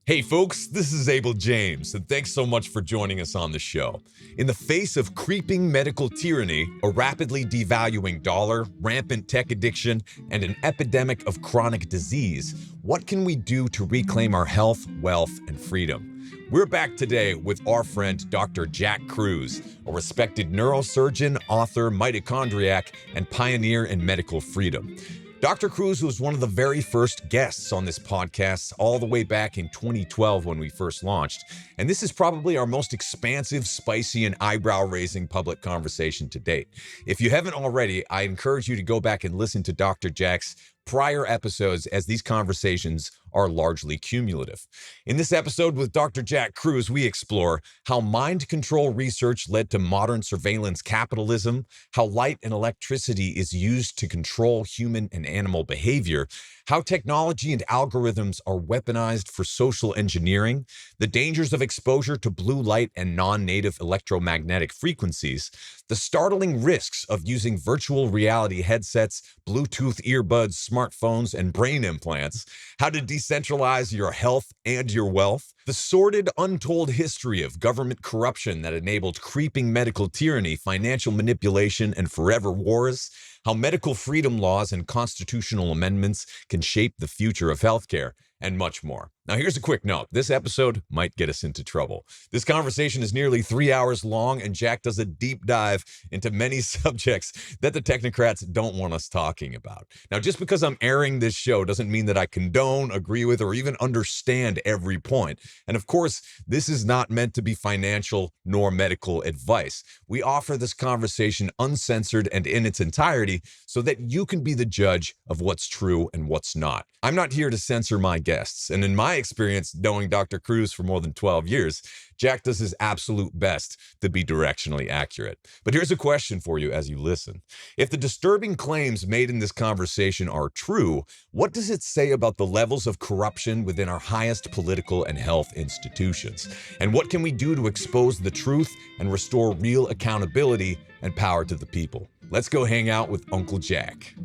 Hey folks, this is Abel James, and thanks so much for joining us on the show. In the face of creeping medical tyranny, a rapidly devaluing dollar, rampant tech addiction, and an epidemic of chronic disease, what can we do to reclaim our health, wealth, and freedom? We're back today with our friend Dr. Jack Kruse, a respected neurosurgeon, author, mitochondriac, and pioneer in medical freedom. Dr. Kruse was one of the very first guests on this podcast all the way back in 2012 when we first launched. And this is probably our most expansive, spicy, and eyebrow-raising public conversation to date. If you haven't already, I encourage you to go back and listen to Dr. Jack's prior episodes, as these conversations are largely cumulative. In this episode with Dr. Jack Kruse, we explore how mind control research led to modern surveillance capitalism, how light and electricity is used to control human and animal behavior, how technology and algorithms are weaponized for social engineering, the dangers of exposure to blue light and non-native electromagnetic frequencies, the startling risks of using virtual reality headsets, Bluetooth earbuds, smartphones, and brain implants, how to decentralize your health and your wealth, the sordid, untold history of government corruption that enabled creeping medical tyranny, financial manipulation, and forever wars, how medical freedom laws and constitutional amendments can shape the future of healthcare, and much more. Now, here's a quick note. This episode might get us into trouble. This conversation is nearly 3 hours long, and Jack does a deep dive into many subjects that the technocrats don't want us talking about. Now, just because I'm airing this show doesn't mean that I condone, agree with, or even understand every point. And of course, this is not meant to be financial nor medical advice. We offer this conversation uncensored and in its entirety so that you can be the judge of what's true and what's not. I'm not here to censor my guests, and in my experience knowing Dr. Kruse for more than 12 years, Jack does his absolute best to be directionally accurate. But here's a question for you as you listen. If the disturbing claims made in this conversation are true, what does it say about the levels of corruption within our highest political and health institutions? And what can we do to expose the truth and restore real accountability and power to the people? Let's go hang out with Uncle Jack.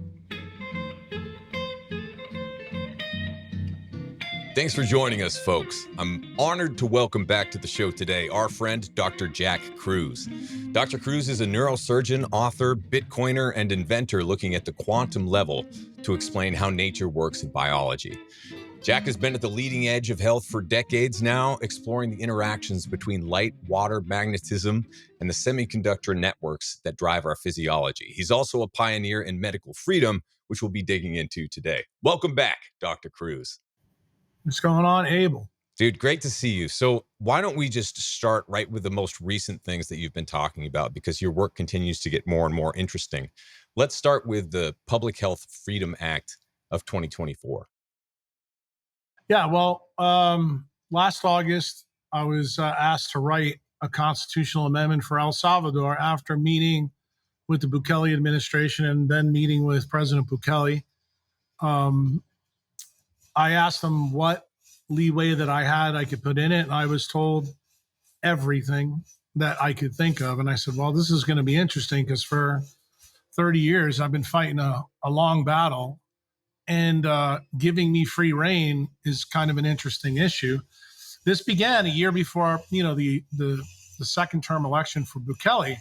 Thanks for joining us, folks. I'm honored to welcome back to the show today our friend, Dr. Jack Kruse. Dr. Kruse is a neurosurgeon, author, Bitcoiner, and inventor looking at the quantum level to explain how nature works in biology. Jack has been at the leading edge of health for decades now, exploring the interactions between light, water, magnetism, and the semiconductor networks that drive our physiology. He's also a pioneer in medical freedom, which we'll be digging into today. Welcome back, Dr. Kruse. What's going on, Abel? Dude, great to see you. So why don't we just start right with the most recent things that you've been talking about, because your work continues to get more and more interesting. Let's start with the Public Health Freedom Act of 2024. Yeah, well, last August, I was asked to write a constitutional amendment for El Salvador after meeting with the Bukele administration and then meeting with President Bukele. I asked them what leeway that I could put in it, and I was told everything that I could think of. And I said, well, this is going to be interesting because for 30 years, I've been fighting a long battle, and giving me free reign is kind of an interesting issue. This began a year before, the second term election for Bukele.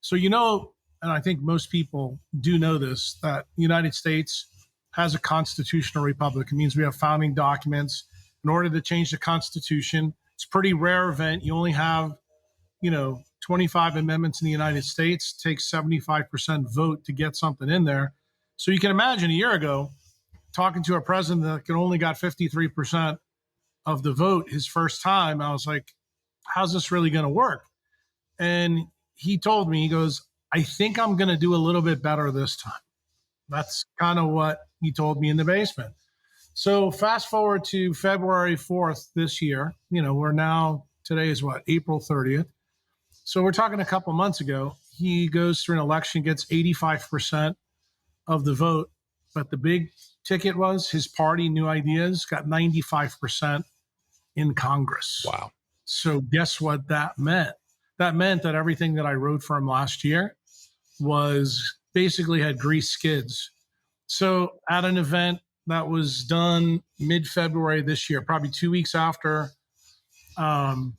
So, and I think most people do know this, that the United States has a constitutional republic. It means we have founding documents. In order to change the Constitution, it's a pretty rare event. You only have, 25 amendments in the United States. It takes 75% vote to get something in there. So you can imagine a year ago, talking to a president that only got 53% of the vote his first time, I was like, how's this really going to work? And he told me, he goes, I think I'm going to do a little bit better this time. That's kind of what he told me in the basement. So fast forward to February 4th this year, today is April 30th. So we're talking a couple months ago. He goes through an election, gets 85% of the vote. But the big ticket was his party, New Ideas, got 95% in Congress. Wow. So guess what that meant? That meant that everything that I wrote for him last year was basically had greased skids. So at an event that was done mid-February this year, probably 2 weeks after, um,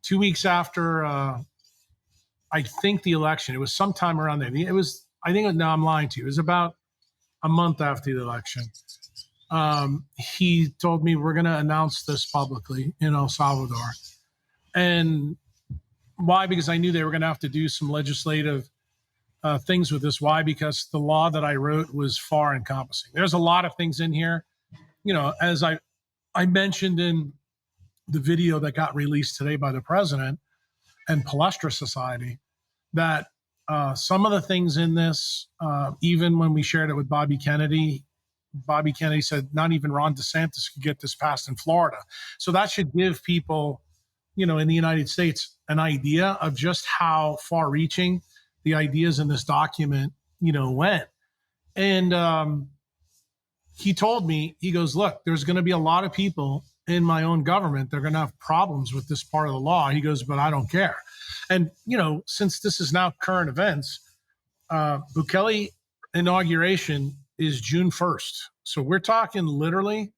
2 weeks after, I think the election. It was sometime around there. It was, I think, no, I'm lying to you. It was about a month after the election. He told me we're going to announce this publicly in El Salvador. And why? Because I knew they were going to have to do some legislative things with this. Why? Because the law that I wrote was far encompassing. There's a lot of things in here. You know, as I mentioned in the video that got released today by the president and Palestra Society, that some of the things in this, even when we shared it with Bobby Kennedy said not even Ron DeSantis could get this passed in Florida. So that should give people, you know, in the United States an idea of just how far reaching the ideas in this document, you know, went. And he told me, he goes, look, there's going to be a lot of people in my own government. They're going to have problems with this part of the law. He goes, but I don't care. And, you know, since this is now current events, Bukele inauguration is June 1st. So we're talking literally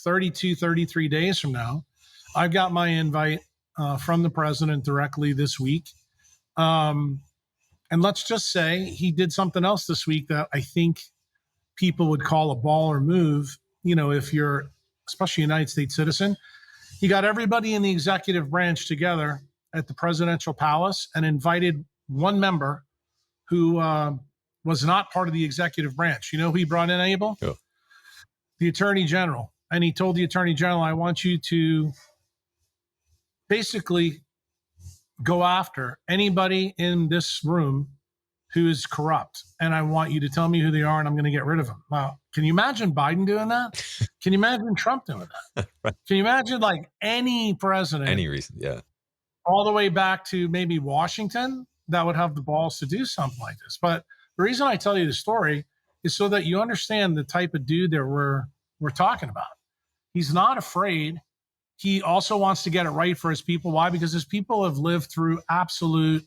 33 days from now. I've got my invite from the president directly this week. And let's just say he did something else this week that I think people would call a baller move. You know, if you're especially a United States citizen, he got everybody in the executive branch together at the presidential palace and invited one member who was not part of the executive branch. You know who he brought in, Abel? Yeah. The Attorney General. And he told the Attorney General, I want you to basically go after anybody in this room who is corrupt. And I want you to tell me who they are, and I'm going to get rid of them. Wow. Can you imagine Biden doing that? Can you imagine Trump doing that? Right. Can you imagine like any president? Any reason, yeah. All the way back to maybe Washington that would have the balls to do something like this. But the reason I tell you the story is so that you understand the type of dude that we're talking about. He's not afraid. He also wants to get it right for his people. Why? Because his people have lived through absolute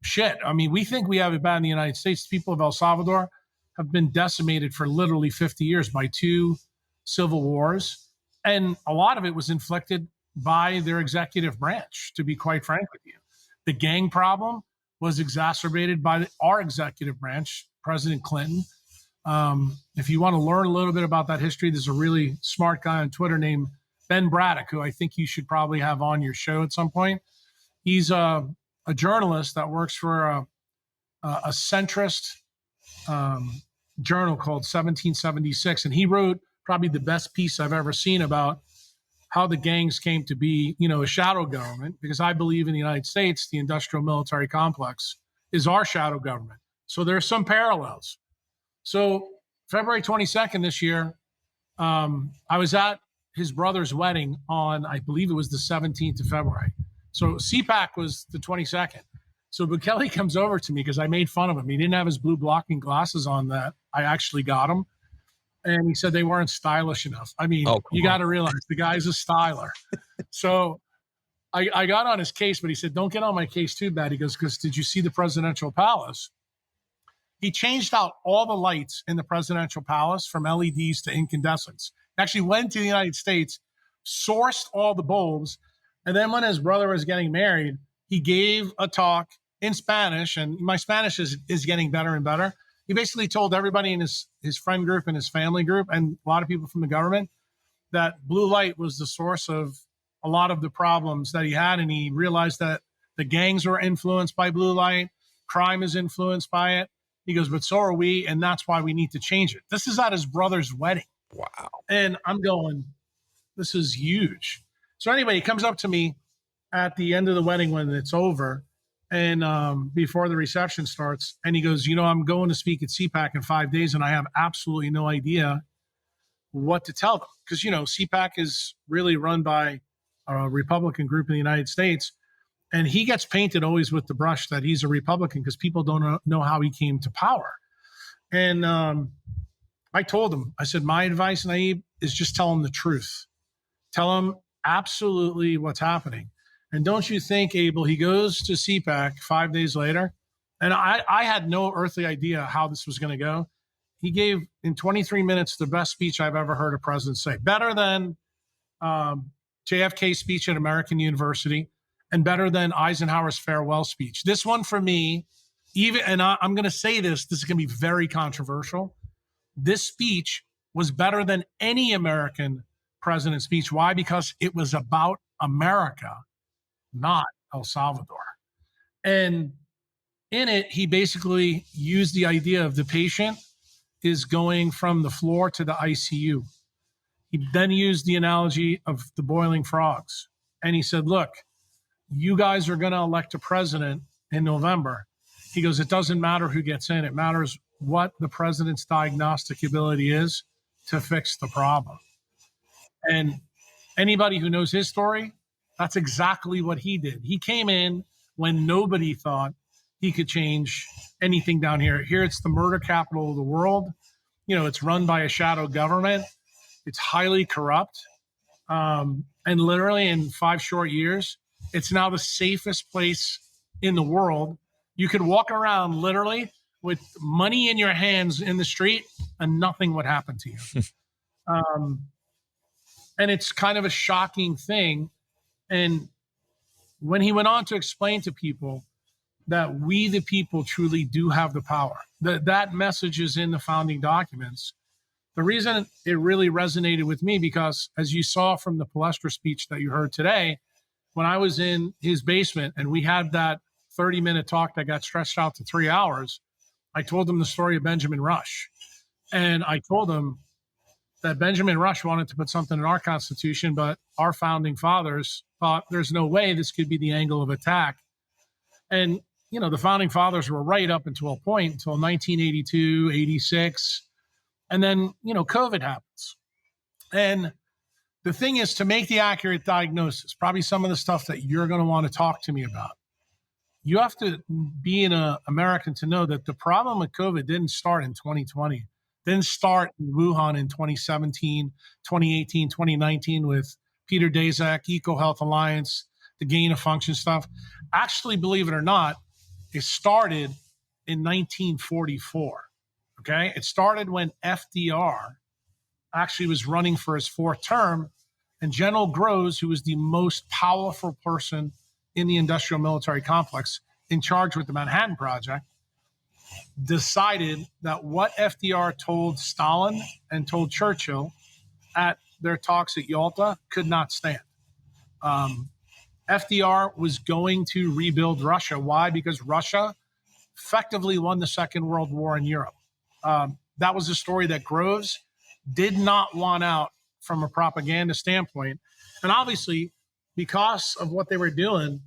shit. I mean, we think we have it bad in the United States. The people of El Salvador have been decimated for literally 50 years by 2 civil wars. And a lot of it was inflicted by their executive branch, to be quite frank with you. The gang problem was exacerbated by our executive branch, President Clinton. If you want to learn a little bit about that history, there's a really smart guy on Twitter named Ben Braddock, who I think you should probably have on your show at some point. He's a journalist that works for a centrist journal called 1776. And he wrote probably the best piece I've ever seen about how the gangs came to be, you know, a shadow government, because I believe in the United States, the industrial military complex is our shadow government. So there are some parallels. So February 22nd this year, I was at his brother's wedding on, I believe it was the 17th of February. So CPAC was the 22nd. So Bukele comes over to me because I made fun of him. He didn't have his blue blocking glasses on that I actually got him. And he said they weren't stylish enough. I mean, you got to realize the guy's a styler. So I got on his case, but he said, don't get on my case too bad. He goes, because did you see the presidential palace? He changed out all the lights in the presidential palace from LEDs to incandescents. Actually went to the United States, sourced all the bulbs. And then when his brother was getting married, he gave a talk in Spanish, and my Spanish is getting better and better. He basically told everybody in his friend group and his family group and a lot of people from the government that blue light was the source of a lot of the problems that he had. And he realized that the gangs were influenced by blue light. Crime is influenced by it. He goes, but so are we. And that's why we need to change it. This is at his brother's wedding. Wow. And I'm going, this is huge. So anyway, he comes up to me at the end of the wedding when it's over and before the reception starts. And he goes, you know, I'm going to speak at CPAC in 5 days and I have absolutely no idea what to tell them. Because, you know, CPAC is really run by a Republican group in the United States. And he gets painted always with the brush that he's a Republican because people don't know how he came to power. And I told him, I said, my advice, Naib, is just tell him the truth. Tell him absolutely what's happening. And don't you think, Abel, he goes to CPAC 5 days later, and I had no earthly idea how this was going to go. he gave in 23 minutes the best speech I've ever heard a president say. Better than JFK's speech at American University and better than Eisenhower's farewell speech. This one for me, I'm going to say this is going to be very controversial. This speech was better than any American president speech. Why? Because it was about America, not El Salvador. And in it, he basically used the idea of the patient is going from the floor to the ICU. He then used the analogy of the boiling frogs. And he said, look, you guys are going to elect a president in November. He goes, it doesn't matter who gets in. It matters what the president's diagnostic ability is to fix the problem. And anybody who knows his story, that's exactly what he did. He came in when nobody thought he could change anything down here. Here, it's the murder capital of the world. You know, it's run by a shadow government. It's highly corrupt. And literally in 5 short years, it's now the safest place in the world. You could walk around literally with money in your hands in the street and nothing would happen to you. And it's kind of a shocking thing. And when he went on to explain to people that we, the people, truly do have the power, that message is in the founding documents. The reason it really resonated with me, because as you saw from the Palestra speech that you heard today, when I was in his basement and we had that 30-minute talk that got stretched out to 3 hours, I told him the story of Benjamin Rush. And I told him that Benjamin Rush wanted to put something in our Constitution, but our founding fathers thought there's no way this could be the angle of attack. And, you know, the founding fathers were right up until a point, until 1982, 86. And then, you know, COVID happens. And the thing is, to make the accurate diagnosis, probably some of the stuff that you're going to want to talk to me about, you have to be an American to know that the problem with COVID didn't start in 2020. Didn't start in Wuhan in 2017, 2018, 2019 with Peter Daszak, EcoHealth Alliance, the gain of function stuff. Actually, believe it or not, it started in 1944. Okay. It started when FDR actually was running for his 4th term, and General Kruse, who was the most powerful person in the industrial military complex in charge with the Manhattan Project, decided that what FDR told Stalin and told Churchill at their talks at Yalta could not stand. FDR was going to rebuild Russia. Why? Because Russia effectively won the Second World War in Europe. That was a story that Kruse did not want out from a propaganda standpoint. And obviously, because of what they were doing,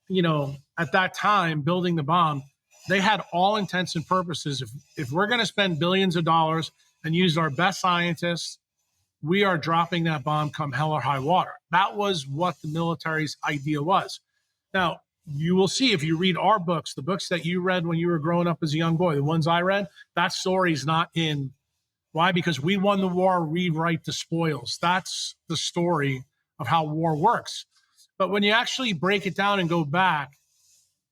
you know, at that time, building the bomb, they had all intents and purposes. If we're going to spend billions of dollars and use our best scientists, we are dropping that bomb come hell or high water. That was what the military's idea was. Now, you will see if you read our books, the books that you read when you were growing up as a young boy, the ones I read, that story's not in. Why? Because we won the war, rewrite the spoils. That's the story of how war works. But when you actually break it down and go back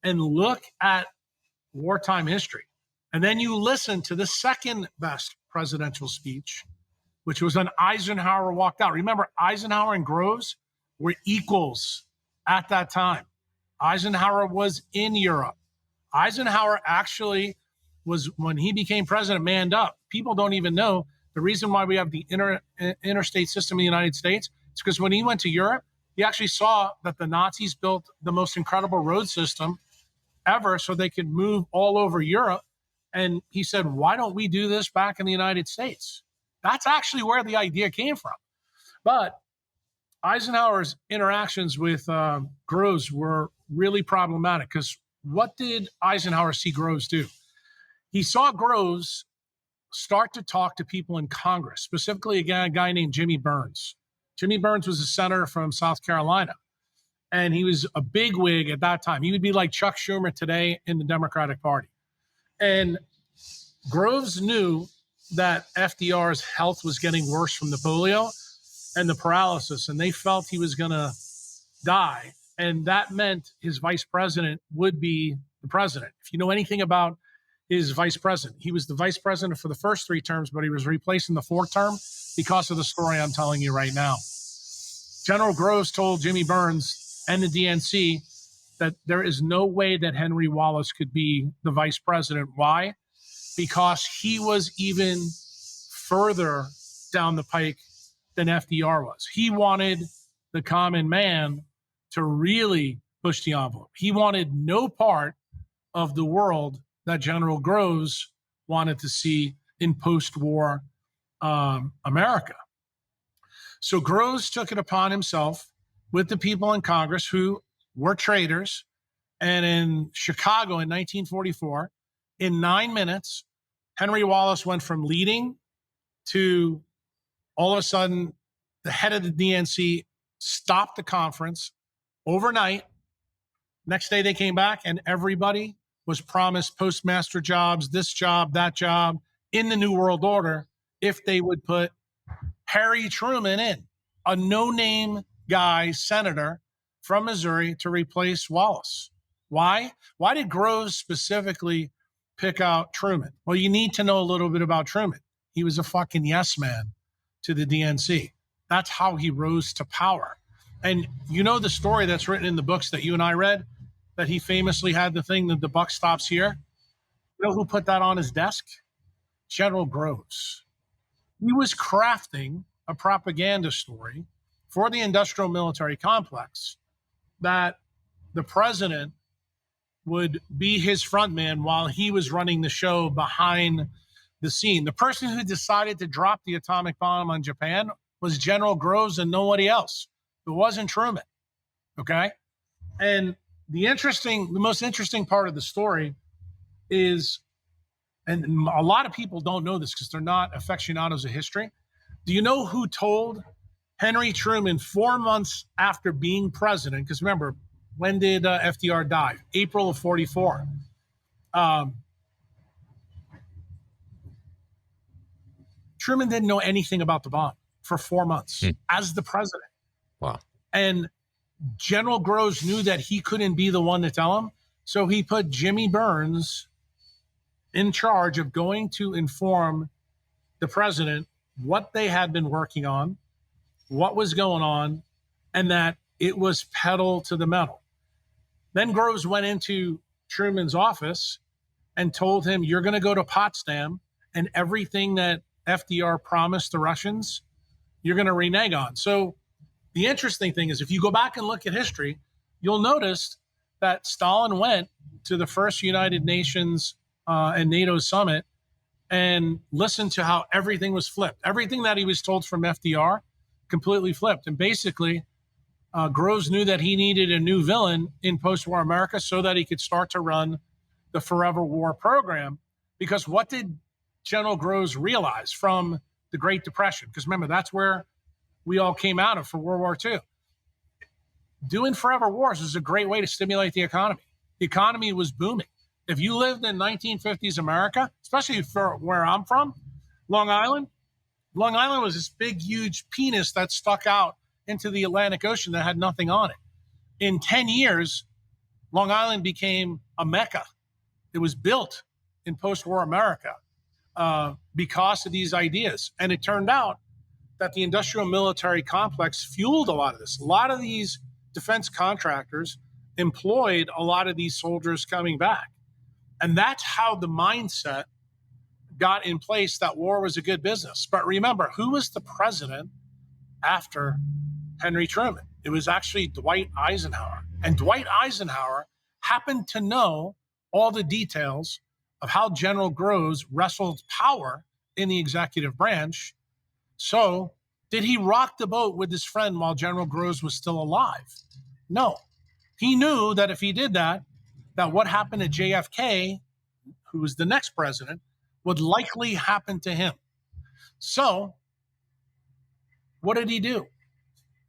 and look at wartime history, and then you listen to the second best presidential speech, which was when Eisenhower walked out. Remember, Eisenhower and Kruse were equals at that time. Eisenhower was in Europe. Eisenhower actually was, when he became president, manned up. People don't even know the reason why we have the interstate system in the United States. It's because when he went to Europe, he actually saw that the Nazis built the most incredible road system ever so they could move all over Europe. And he said, why don't we do this back in the United States? That's actually where the idea came from. But Eisenhower's interactions with Kruse were really problematic, because what did Eisenhower see Kruse do? He saw Kruse start to talk to people in Congress, specifically a guy named Jimmy Burns. Jimmy Burns was a senator from South Carolina, and he was a bigwig at that time. He would be like Chuck Schumer today in the Democratic Party. And Kruse knew that FDR's health was getting worse from the polio and the paralysis, and they felt he was going to die. And that meant his vice president would be the president. If you know anything about is vice president. He was the vice president for the first 3 terms, but he was replaced in the 4th term because of the story I'm telling you right now. General Groves told Jimmy Burns and the DNC that there is no way that Henry Wallace could be the vice president. Why? Because he was even further down the pike than FDR was. He wanted the common man to really push the envelope. He wanted no part of the world that General Groves wanted to see in post-war America. So Groves took it upon himself with the people in Congress who were traitors. And in Chicago in 1944, in 9 minutes, Henry Wallace went from leading to all of a sudden the head of the DNC stopped the conference overnight. Next day they came back and everybody was promised postmaster jobs, this job, that job in the New World Order if they would put Harry Truman in, a no-name guy, senator from Missouri, to replace Wallace. Why? Why did Groves specifically pick out Truman? Well, you need to know a little bit about Truman. He was a fucking yes man to the DNC. That's how he rose to power. And you know the story that's written in the books that you and I read, that he famously had the thing that the buck stops here? You know who put that on his desk? General Groves. He was crafting a propaganda story for the industrial military complex that the president would be his frontman while he was running the show behind the scene. The person who decided to drop the atomic bomb on Japan was General Groves and nobody else. It wasn't Truman. Okay. And the most interesting part of the story is, and a lot of people don't know this because they're not aficionados of history. Do you know who told Henry Truman 4 months after being president? Because remember, when did FDR die? April of 44. Truman didn't know anything about the bomb for 4 months as the president. Wow. And General Groves knew that he couldn't be the one to tell him. So he put Jimmy Burns in charge of going to inform the president what they had been working on, what was going on, and that it was pedal to the metal. Then Groves went into Truman's office and told him, you're going to go to Potsdam and everything that FDR promised the Russians, you're going to renege on. So the interesting thing is, if you go back and look at history, you'll notice that Stalin went to the first United Nations and NATO summit and listened to how everything was flipped. Everything that he was told from FDR completely flipped. And basically, Groves knew that he needed a new villain in post-war America so that he could start to run the Forever War program. Because what did General Groves realize from the Great Depression? Because remember, that's where we all came out of for World War II. Doing forever wars is a great way to stimulate the economy. The economy was booming. If you lived in 1950s America, especially for where I'm from, Long Island was this big, huge penis that stuck out into the Atlantic Ocean that had nothing on it. In 10 years, Long Island became a mecca. It was built in post-war America because of these ideas. And it turned out that the industrial military complex fueled a lot of this. A lot of these defense contractors employed a lot of these soldiers coming back. And that's how the mindset got in place that war was a good business. But remember, who was the president after Henry Truman? It was actually Dwight Eisenhower. And Dwight Eisenhower happened to know all the details of how General Groves wrestled power in the executive branch. So did he rock the boat with his friend while General Groves was still alive? No. He knew that if he did that, that what happened to JFK, who was the next president, would likely happen to him. So what did he do?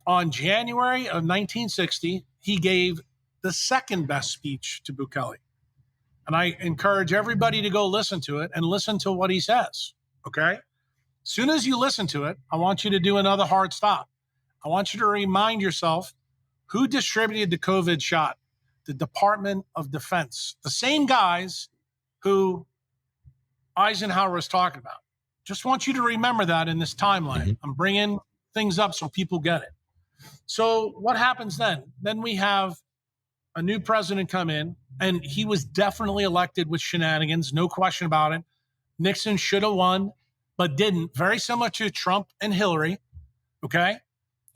On January of 1960, he gave the second best speech to Bukele. And I encourage everybody to go listen to it and listen to what he says, okay? As soon as you listen to it, I want you to do another hard stop. I want you to remind yourself who distributed the COVID shot. The Department of Defense, the same guys who Eisenhower was talking about. Just want you to remember that in this timeline. I'm bringing things up so people get it. So what happens then? Then we have a new president come in, and he was definitely elected with shenanigans, no question about it. Nixon should have won, but didn't. Very similar to Trump and Hillary, okay?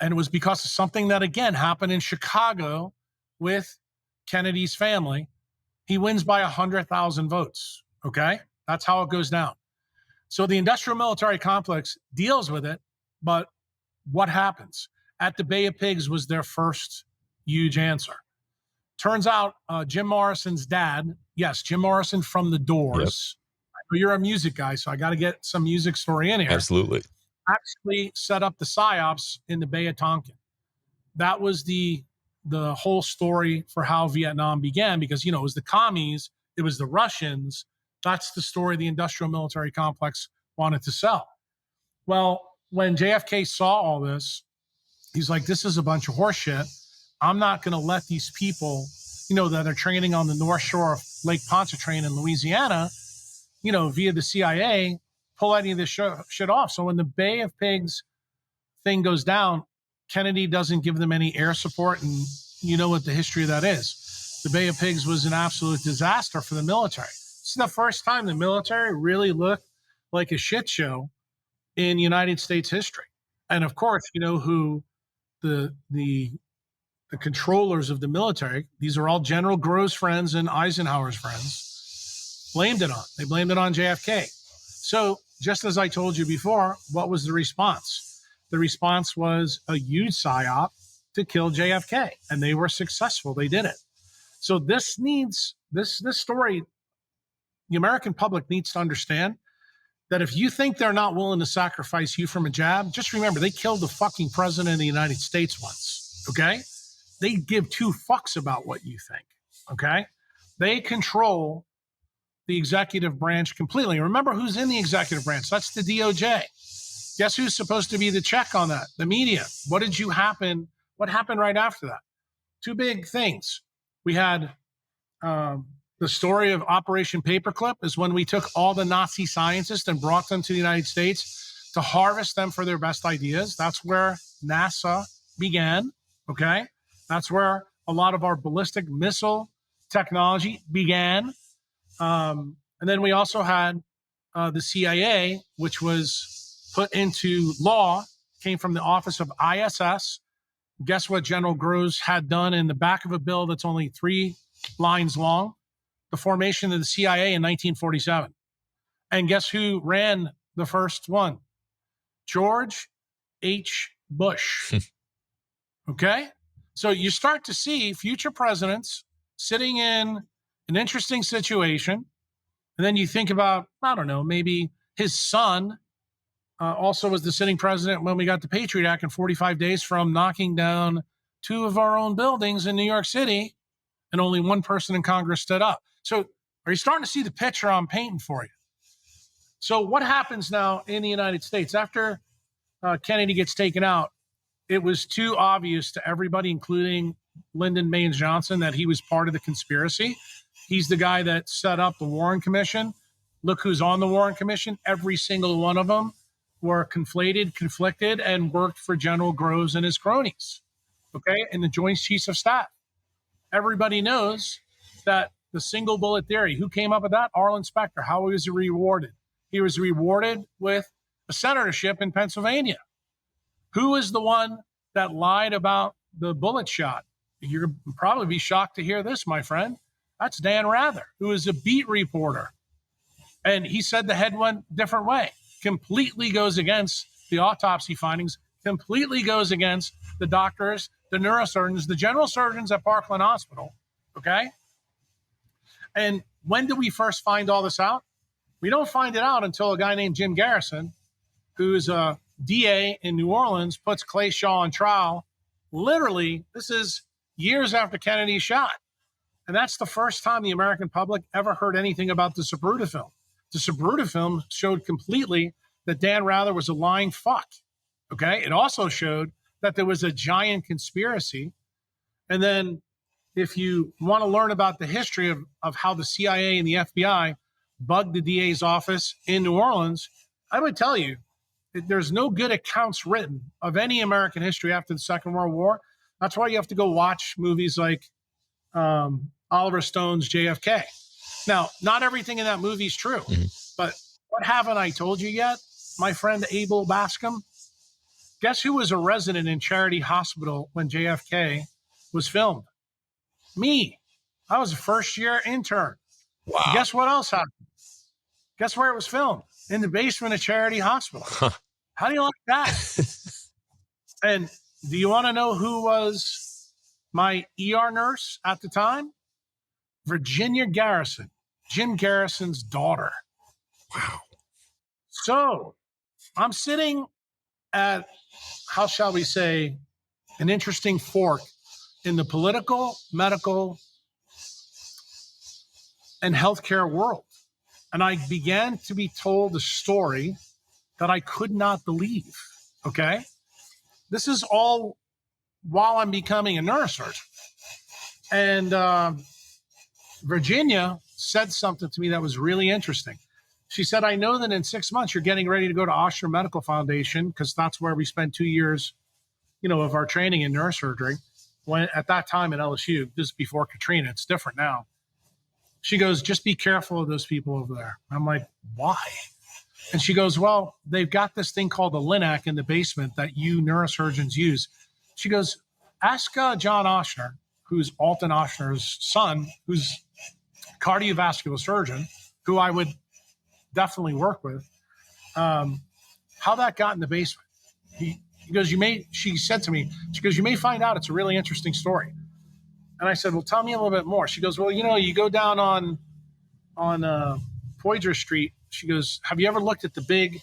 And it was because of something that, again, happened in Chicago with Kennedy's family. He wins by 100,000 votes, okay? That's how it goes down. So the industrial military complex deals with it, but what happens? At the Bay of Pigs was their first huge answer. Turns out Jim Morrison's dad, yes, Jim Morrison from The Doors. Yep. I know you're a music guy, so I got to get some music story in here. Absolutely. Actually set up the PSYOPs in the Bay of Tonkin. That was the whole story for how Vietnam began, because, you know, it was the commies, it was the Russians. That's the story the industrial military complex wanted to sell. Well, when JFK saw all this, he's like, this is a bunch of horseshit. I'm not going to let these people, you know, that are training on the North Shore of Lake Pontchartrain in Louisiana, you know, via the CIA, pull any of this shit off. So when the Bay of Pigs thing goes down, Kennedy doesn't give them any air support. And you know what the history of that is. The Bay of Pigs was an absolute disaster for the military. This is the first time the military really looked like a shit show in United States history. And of course, you know who the controllers of the military, these are all General Groves' friends and Eisenhower's friends, blamed it on. They blamed it on JFK. So just as I told you before, what was the response? The response was a huge psyop to kill JFK, and they were successful. They did it. So this story, the American public needs to understand that if you think they're not willing to sacrifice you from a jab, just remember they killed the fucking president of the United States once, okay? They give two fucks about what you think, okay? They control the executive branch completely. Remember who's in the executive branch? That's the DOJ. Guess who's supposed to be the check on that? The media. What happened right after that? Two big things. We had the story of Operation Paperclip is when we took all the Nazi scientists and brought them to the United States to harvest them for their best ideas. That's where NASA began, okay? That's where a lot of our ballistic missile technology began. And then we also had the CIA, which was put into law, came from the office of ISS. Guess what General Groves had done in the back of a bill that's only 3 lines long? The formation of the CIA in 1947. And guess who ran the first one? George H. Bush. Okay? So you start to see future presidents sitting in an interesting situation. And then you think about, I don't know, maybe his son also was the sitting president when we got the Patriot Act in 45 days from knocking down 2 of our own buildings in New York City, and only one person in Congress stood up. So are you starting to see the picture I'm painting for you? So what happens now in the United States after Kennedy gets taken out? It was too obvious to everybody, including Lyndon Baines Johnson, that he was part of the conspiracy. He's the guy that set up the Warren Commission. Look who's on the Warren Commission. Every single one of them were conflicted, and worked for General Groves and his cronies, okay, and the Joint Chiefs of Staff. Everybody knows that the single bullet theory, who came up with that? Arlen Specter. How was he rewarded? He was rewarded with a senatorship in Pennsylvania. Who is the one that lied about the bullet shot? You'll probably be shocked to hear this, my friend. That's Dan Rather, who is a beat reporter. And he said the head went a different way. Completely goes against the autopsy findings, completely goes against the doctors, the neurosurgeons, the general surgeons at Parkland Hospital, okay? And when did we first find all this out? We don't find it out until a guy named Jim Garrison, who's a DA in New Orleans, puts Clay Shaw on trial. Literally, this is years after Kennedy's shot. And that's the first time the American public ever heard anything about the Zapruder film. The Zapruder film showed completely that Dan Rather was a lying fuck, okay? It also showed that there was a giant conspiracy. And then if you want to learn about the history of how the CIA and the FBI bugged the DA's office in New Orleans, I would tell you that there's no good accounts written of any American history after the Second World War. That's why you have to go watch movies like Oliver Stone's JFK. Now, not everything in that movie is true, but what haven't I told you yet, my friend Abel Bascom? Guess who was a resident in Charity Hospital when JFK was filmed? Me. I was a first-year intern. Wow. Guess what else happened? Guess where it was filmed? In the basement of Charity Hospital. Huh. How do you like that? And do you want to know who was my ER nurse at the time? Virginia Garrison, Jim Garrison's daughter. Wow. So I'm sitting at, how shall we say, an interesting fork in the political, medical, and healthcare world. And I began to be told a story that I could not believe, okay? This is all while I'm becoming a neurosurgeon. And Virginia said something to me that was really interesting. She said, I know that in 6 months you're getting ready to go to Oshner Medical Foundation, because that's where we spent 2 years, of our training in neurosurgery. When at that time at LSU, this is before Katrina, it's different now. She goes, just be careful of those people over there. I'm like, why? And she goes, well, they've got this thing called the Linac in the basement that you neurosurgeons use. She goes, ask John Oshner, who's Alton Oshner's son, who's a cardiovascular surgeon, who I would definitely work with, how that got in the basement. He goes, she said to me, she goes, you may find out it's a really interesting story. And I said, well, tell me a little bit more. She goes, well, you go down on Poydras Street. She goes, have you ever looked at the big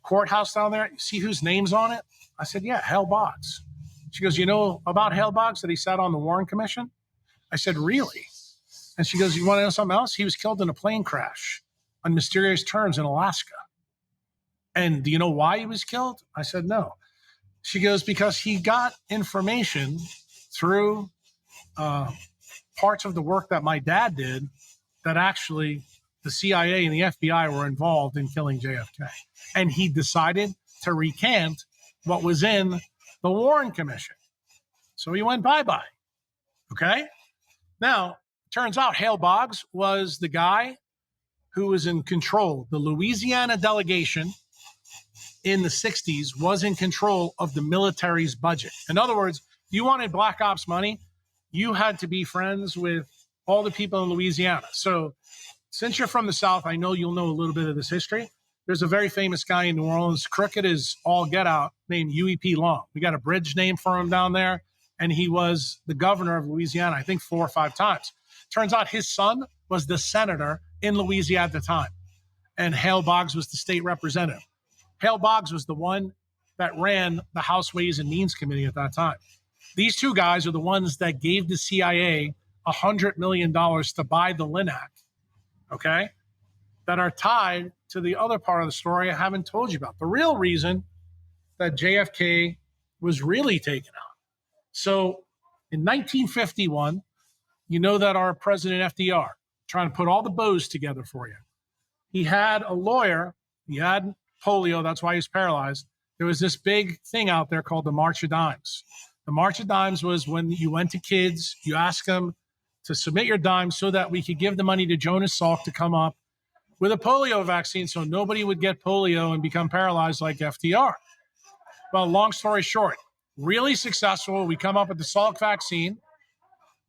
courthouse down there? See whose name's on it? I said, yeah, Hale Boggs. She goes, you know about Hale Boggs, that he sat on the Warren Commission? I said, really? And she goes, you want to know something else? He was killed in a plane crash on mysterious terms in Alaska. And do you know why he was killed? I said, no. She goes, because he got information through parts of the work that my dad did that actually the CIA and the FBI were involved in killing JFK. And he decided to recant what was in the Warren Commission. So he went bye-bye. Okay? Now, turns out Hale Boggs was the guy who was in control. The Louisiana delegation in the 60s was in control of the military's budget. In other words, if you wanted Black Ops money, you had to be friends with all the people in Louisiana. So since you're from the South, I know you'll know a little bit of this history. There's a very famous guy in New Orleans, crooked as all get out, named UEP Long. We got a bridge named for him down there, and he was the governor of Louisiana, I think 4 or 5 times. Turns out his son was the senator in Louisiana at the time, and Hale Boggs was the state representative. Hale Boggs was the one that ran the House Ways and Means Committee at that time. These two guys are the ones that gave the CIA $100 million to buy the Linac, okay, that are tied to the other part of the story I haven't told you about. The real reason that JFK was really taken out. So in 1951, you know that our President FDR, trying to put all the bows together for you, he had a lawyer, he had polio, that's why he's paralyzed. There was this big thing out there called the March of Dimes. The March of Dimes was when you went to kids, you asked them to submit your dimes so that we could give the money to Jonas Salk to come up with a polio vaccine so nobody would get polio and become paralyzed like FDR. Well, long story short, really successful. We come up with the Salk vaccine.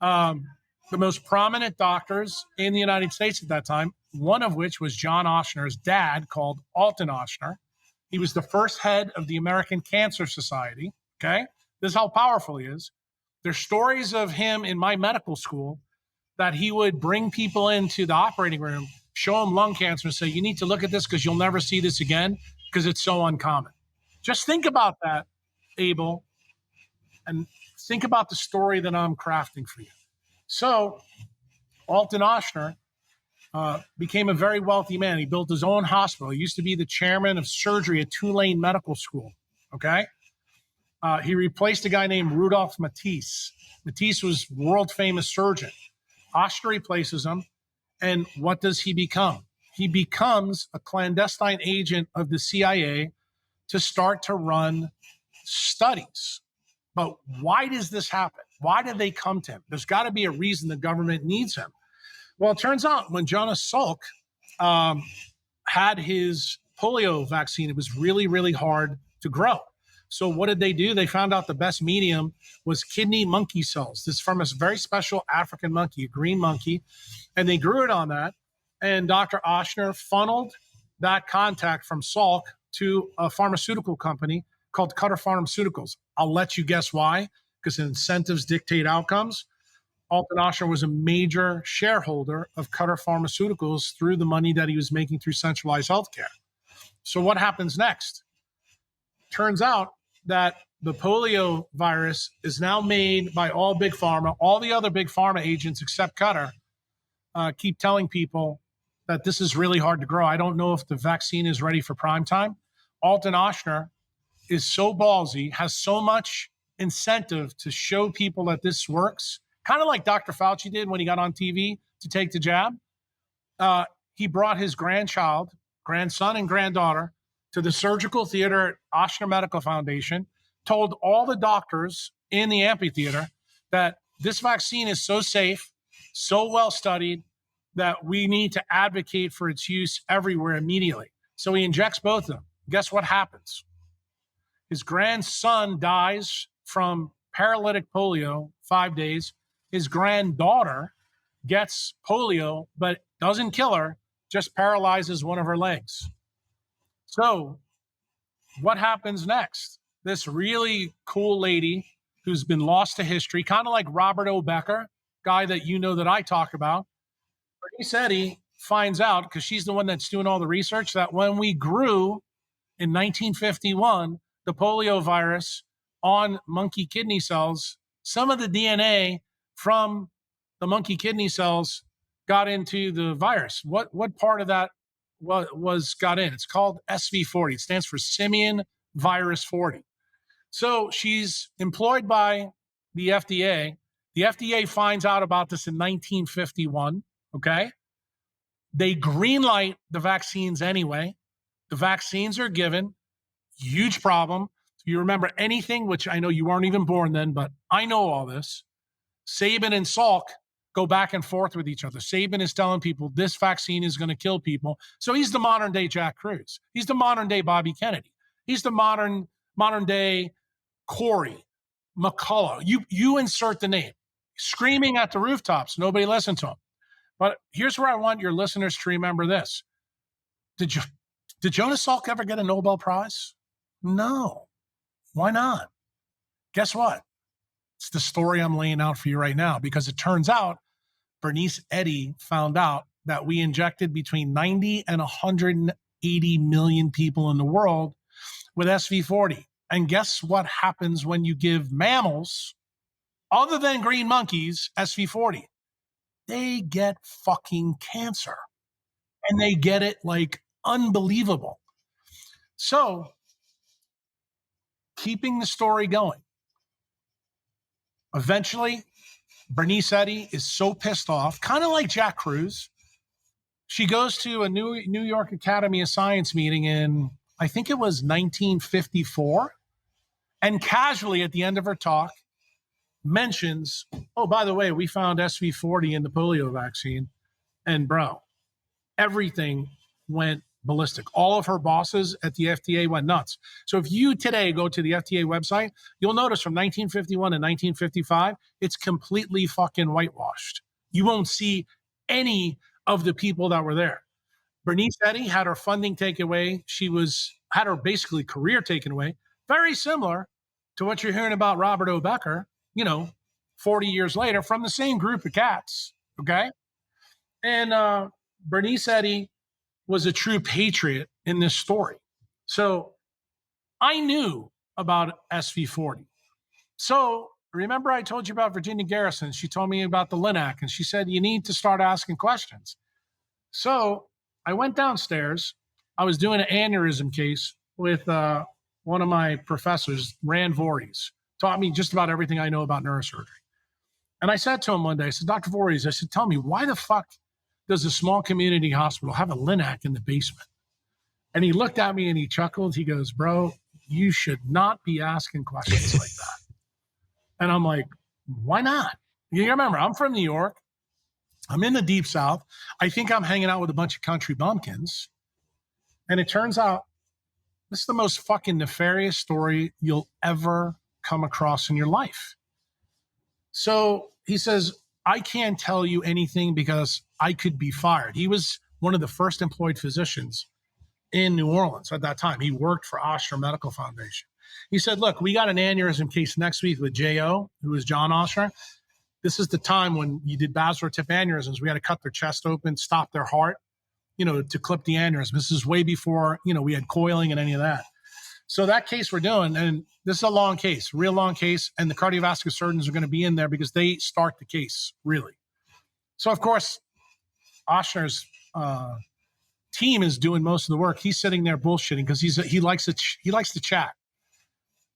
The most prominent doctors in the United States at that time, one of which was John Oshner's dad, called Alton Oshner. He was the first head of the American Cancer Society, okay? This is how powerful he is. There's stories of him in my medical school that he would bring people into the operating room, show them lung cancer, and say, you need to look at this because you'll never see this again because it's so uncommon. Just think about that, Abel, and think about the story that I'm crafting for you. So Alton Oshner became a very wealthy man. He built his own hospital. He used to be the chairman of surgery at Tulane Medical School, okay? He replaced a guy named Rudolph Matisse. Matisse was world-famous surgeon. Oshner replaces him, And what does he become? He becomes a clandestine agent of the CIA to start to run studies. But why does this happen? Why did they come to him? There's got to be a reason the government needs him. Well, it turns out when Jonas Salk had his polio vaccine, it was really, really hard to grow. So what did they do? They found out the best medium was kidney monkey cells. This is from a very special African monkey, a green monkey, and they grew it on that. And Dr. Oshner funneled that contact from Salk to a pharmaceutical company called Cutter Pharmaceuticals. I'll let you guess why, because incentives dictate outcomes. Alton Oshner was a major shareholder of Cutter Pharmaceuticals through the money that he was making through centralized healthcare. So what happens next? Turns out that the polio virus is now made by all big pharma. All the other big pharma agents except Cutter keep telling people that this is really hard to grow. I don't know if the vaccine is ready for prime time. Alton Oshner is so ballsy, has so much incentive to show people that this works, kind of like Dr. Fauci did when he got on TV to take the jab. He brought his grandson and granddaughter to the surgical theater at Oshner Medical Foundation, told all the doctors in the amphitheater that this vaccine is so safe, so well studied, that we need to advocate for its use everywhere immediately. So he injects both of them. Guess what happens? His grandson dies from paralytic polio, 5 days. His granddaughter gets polio, but doesn't kill her, just paralyzes one of her legs. So what happens next? This really cool lady who's been lost to history, kind of like Robert O. Becker, guy that you know that I talk about. Bernice Eddy finds out, because she's the one that's doing all the research, that when we grew in 1951, the polio virus on monkey kidney cells, some of the DNA from the monkey kidney cells got into the virus. What part of that was got in? It's called SV40. It stands for simian virus 40. So she's employed by the FDA. The FDA finds out about this in 1951, okay? They greenlight the vaccines anyway. The vaccines are given. Huge problem. You remember anything, which I know you weren't even born then, but I know all this. Sabin and Salk go back and forth with each other. Sabin is telling people this vaccine is going to kill people. So he's the modern day Jack Kruse. He's the modern day Bobby Kennedy. He's the modern day Corey McCullough. You insert the name. Screaming at the rooftops. Nobody listened to him. But here's where I want your listeners to remember this. Did Jonas Salk ever get a Nobel Prize? No. Why not? Guess what? It's the story I'm laying out for you right now, because it turns out Bernice Eddy found out that we injected between 90 and 180 million people in the world with SV40. And guess what happens when you give mammals, other than green monkeys, SV40? They get fucking cancer. And they get it like unbelievable. So, keeping the story going. Eventually, Bernice Eddy is so pissed off, kind of like Jack Kruse. She goes to a New York Academy of Science meeting in, I think it was 1954, and casually at the end of her talk mentions, oh, by the way, we found SV40 in the polio vaccine. And bro, everything went ballistic. All of her bosses at the FDA went nuts. So if you today go to the FDA website, you'll notice from 1951 to 1955, it's completely fucking whitewashed. You won't see any of the people that were there. Bernice Eddy had her funding taken away. She had her basically career taken away. Very similar to what you're hearing about Robert O. Becker, 40 years later from the same group of cats. Okay. And Bernice Eddy was a true patriot in this story. So I knew about SV40. So remember I told you about Virginia Garrison. She told me about the Linac, and she said, you need to start asking questions. So I went downstairs. I was doing an aneurysm case with one of my professors, Rand Voorhees, taught me just about everything I know about neurosurgery. And I said to him one day, I said, Dr. Voorhees, I said, tell me, why the fuck does a small community hospital have a Linac in the basement? And he looked at me and he chuckled. He goes, bro, you should not be asking questions like that. And I'm like, why not? You remember, I'm from New York. I'm in the deep South. I think I'm hanging out with a bunch of country bumpkins. And it turns out this is the most fucking nefarious story you'll ever come across in your life. So he says, I can't tell you anything because I could be fired. He was one of the first employed physicians in New Orleans at that time. He worked for Oshner Medical Foundation. He said, look, we got an aneurysm case next week with J.O., who is John Oshner. This is the time when you did basilar tip aneurysms. We had to cut their chest open, stop their heart, to clip the aneurysm. This is way before, we had coiling and any of that. So that case we're doing, and this is a long case, real long case, and the cardiovascular surgeons are going to be in there because they start the case, really. So, of course, Oshner's team is doing most of the work. He's sitting there bullshitting because he likes to chat.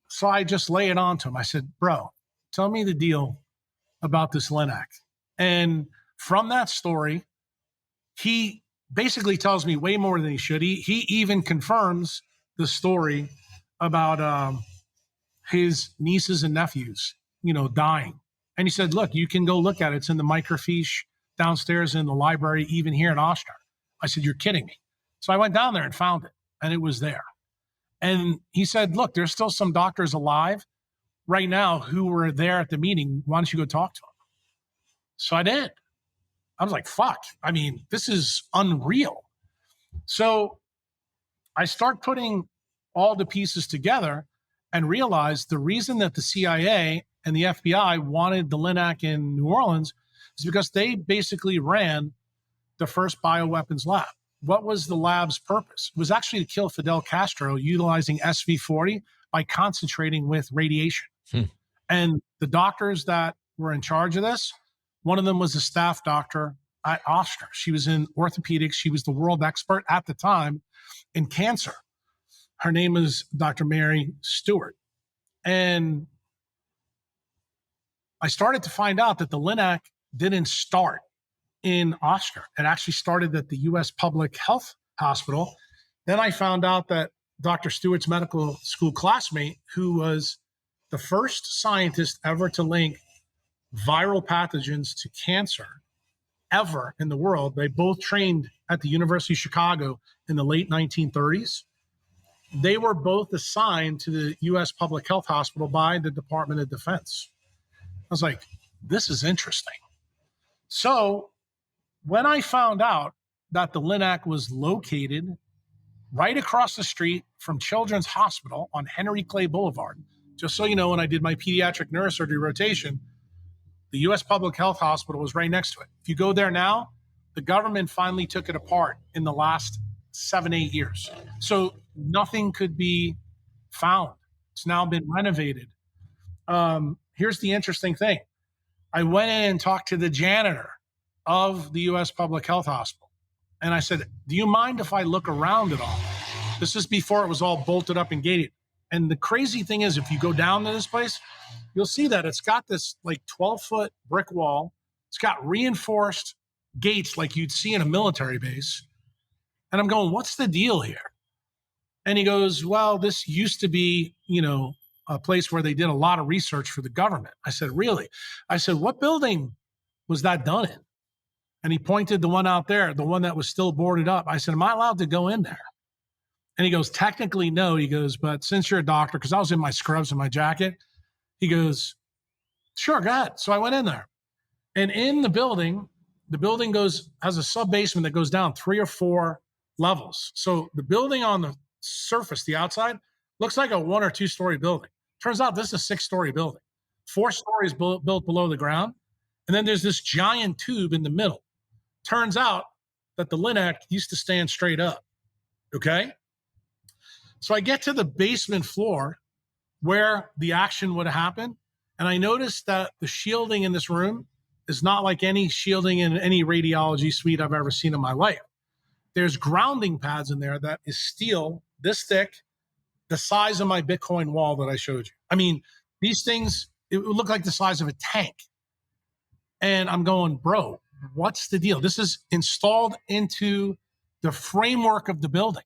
So I just lay it on to him. I said, bro, tell me the deal about this Linac. And from that story, he basically tells me way more than he should. He even confirms the story about his nieces and nephews, dying. And he said, look, you can go look at it. It's in the microfiche downstairs in the library, even here in Oshner. I said, you're kidding me. So I went down there and found it, and it was there. And he said, look, there's still some doctors alive right now who were there at the meeting. Why don't you go talk to them? So I did. I was like, fuck. I mean, this is unreal. So I start putting all the pieces together and realized the reason that the CIA and the FBI wanted the Linac in New Orleans is because they basically ran the first bioweapons lab. What was the lab's purpose? It was actually to kill Fidel Castro utilizing SV40 by concentrating with radiation. And the doctors that were in charge of this, one of them was a staff doctor at Oshner. She was in orthopedics. She was the world expert at the time in cancer. Her name is Dr. Mary Stewart. And I started to find out that the Linac didn't start in Oshner. It actually started at the U.S. Public Health Hospital. Then I found out that Dr. Stewart's medical school classmate, who was the first scientist ever to link viral pathogens to cancer ever in the world, they both trained at the University of Chicago in the late 1930s. They were both assigned to the U.S. Public Health Hospital by the Department of Defense. I was like, this is interesting. So when I found out that the Linac was located right across the street from Children's Hospital on Henry Clay Boulevard, just so you know, when I did my pediatric neurosurgery rotation, the U.S. Public Health Hospital was right next to it. If you go there now, the government finally took it apart in the last 7-8 years. So nothing could be found. It's now been renovated. Here's the interesting thing. I went in and talked to the janitor of the U.S. Public Health Hospital. And I said, do you mind if I look around at all? This is before it was all bolted up and gated. And the crazy thing is, if you go down to this place, you'll see that it's got this like 12-foot brick wall. It's got reinforced gates like you'd see in a military base. And I'm going, what's the deal here? And he goes, well, this used to be, a place where they did a lot of research for the government. I said, really? I said, what building was that done in? And he pointed the one out there, the one that was still boarded up. I said, am I allowed to go in there? And he goes, technically, no. He goes, but since you're a doctor, because I was in my scrubs and my jacket, he goes, sure, go ahead. So I went in there. And in the building has a sub-basement that goes down 3 or 4 levels. So the building on the surface, the outside, looks like a 1 or 2 story building. Turns out this is a 6-story building, 4 stories built below the ground. And then there's this giant tube in the middle. Turns out that the Linac used to stand straight up. Okay. So I get to the basement floor where the action would happen. And I noticed that the shielding in this room is not like any shielding in any radiology suite I've ever seen in my life. There's grounding pads in there that is steel, this thick, the size of my Bitcoin wall that I showed you. I mean, these things, it would look like the size of a tank. And I'm going, bro, what's the deal? This is installed into the framework of the building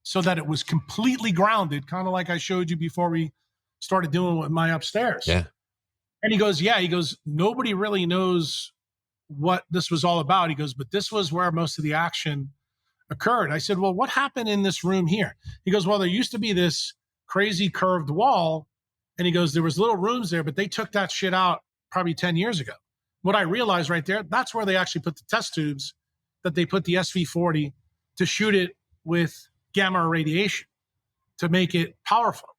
so that it was completely grounded, kind of like I showed you before we started doing with my upstairs. Yeah. And he goes, yeah, he goes, nobody really knows what this was all about. He goes, but this was where most of the action occurred. I said, well, what happened in this room here? He goes, well, there used to be this crazy curved wall. And he goes, there was little rooms there, but they took that shit out probably 10 years ago. What I realized right there, that's where they actually put the test tubes that they put the SV40 to shoot it with gamma radiation to make it powerful.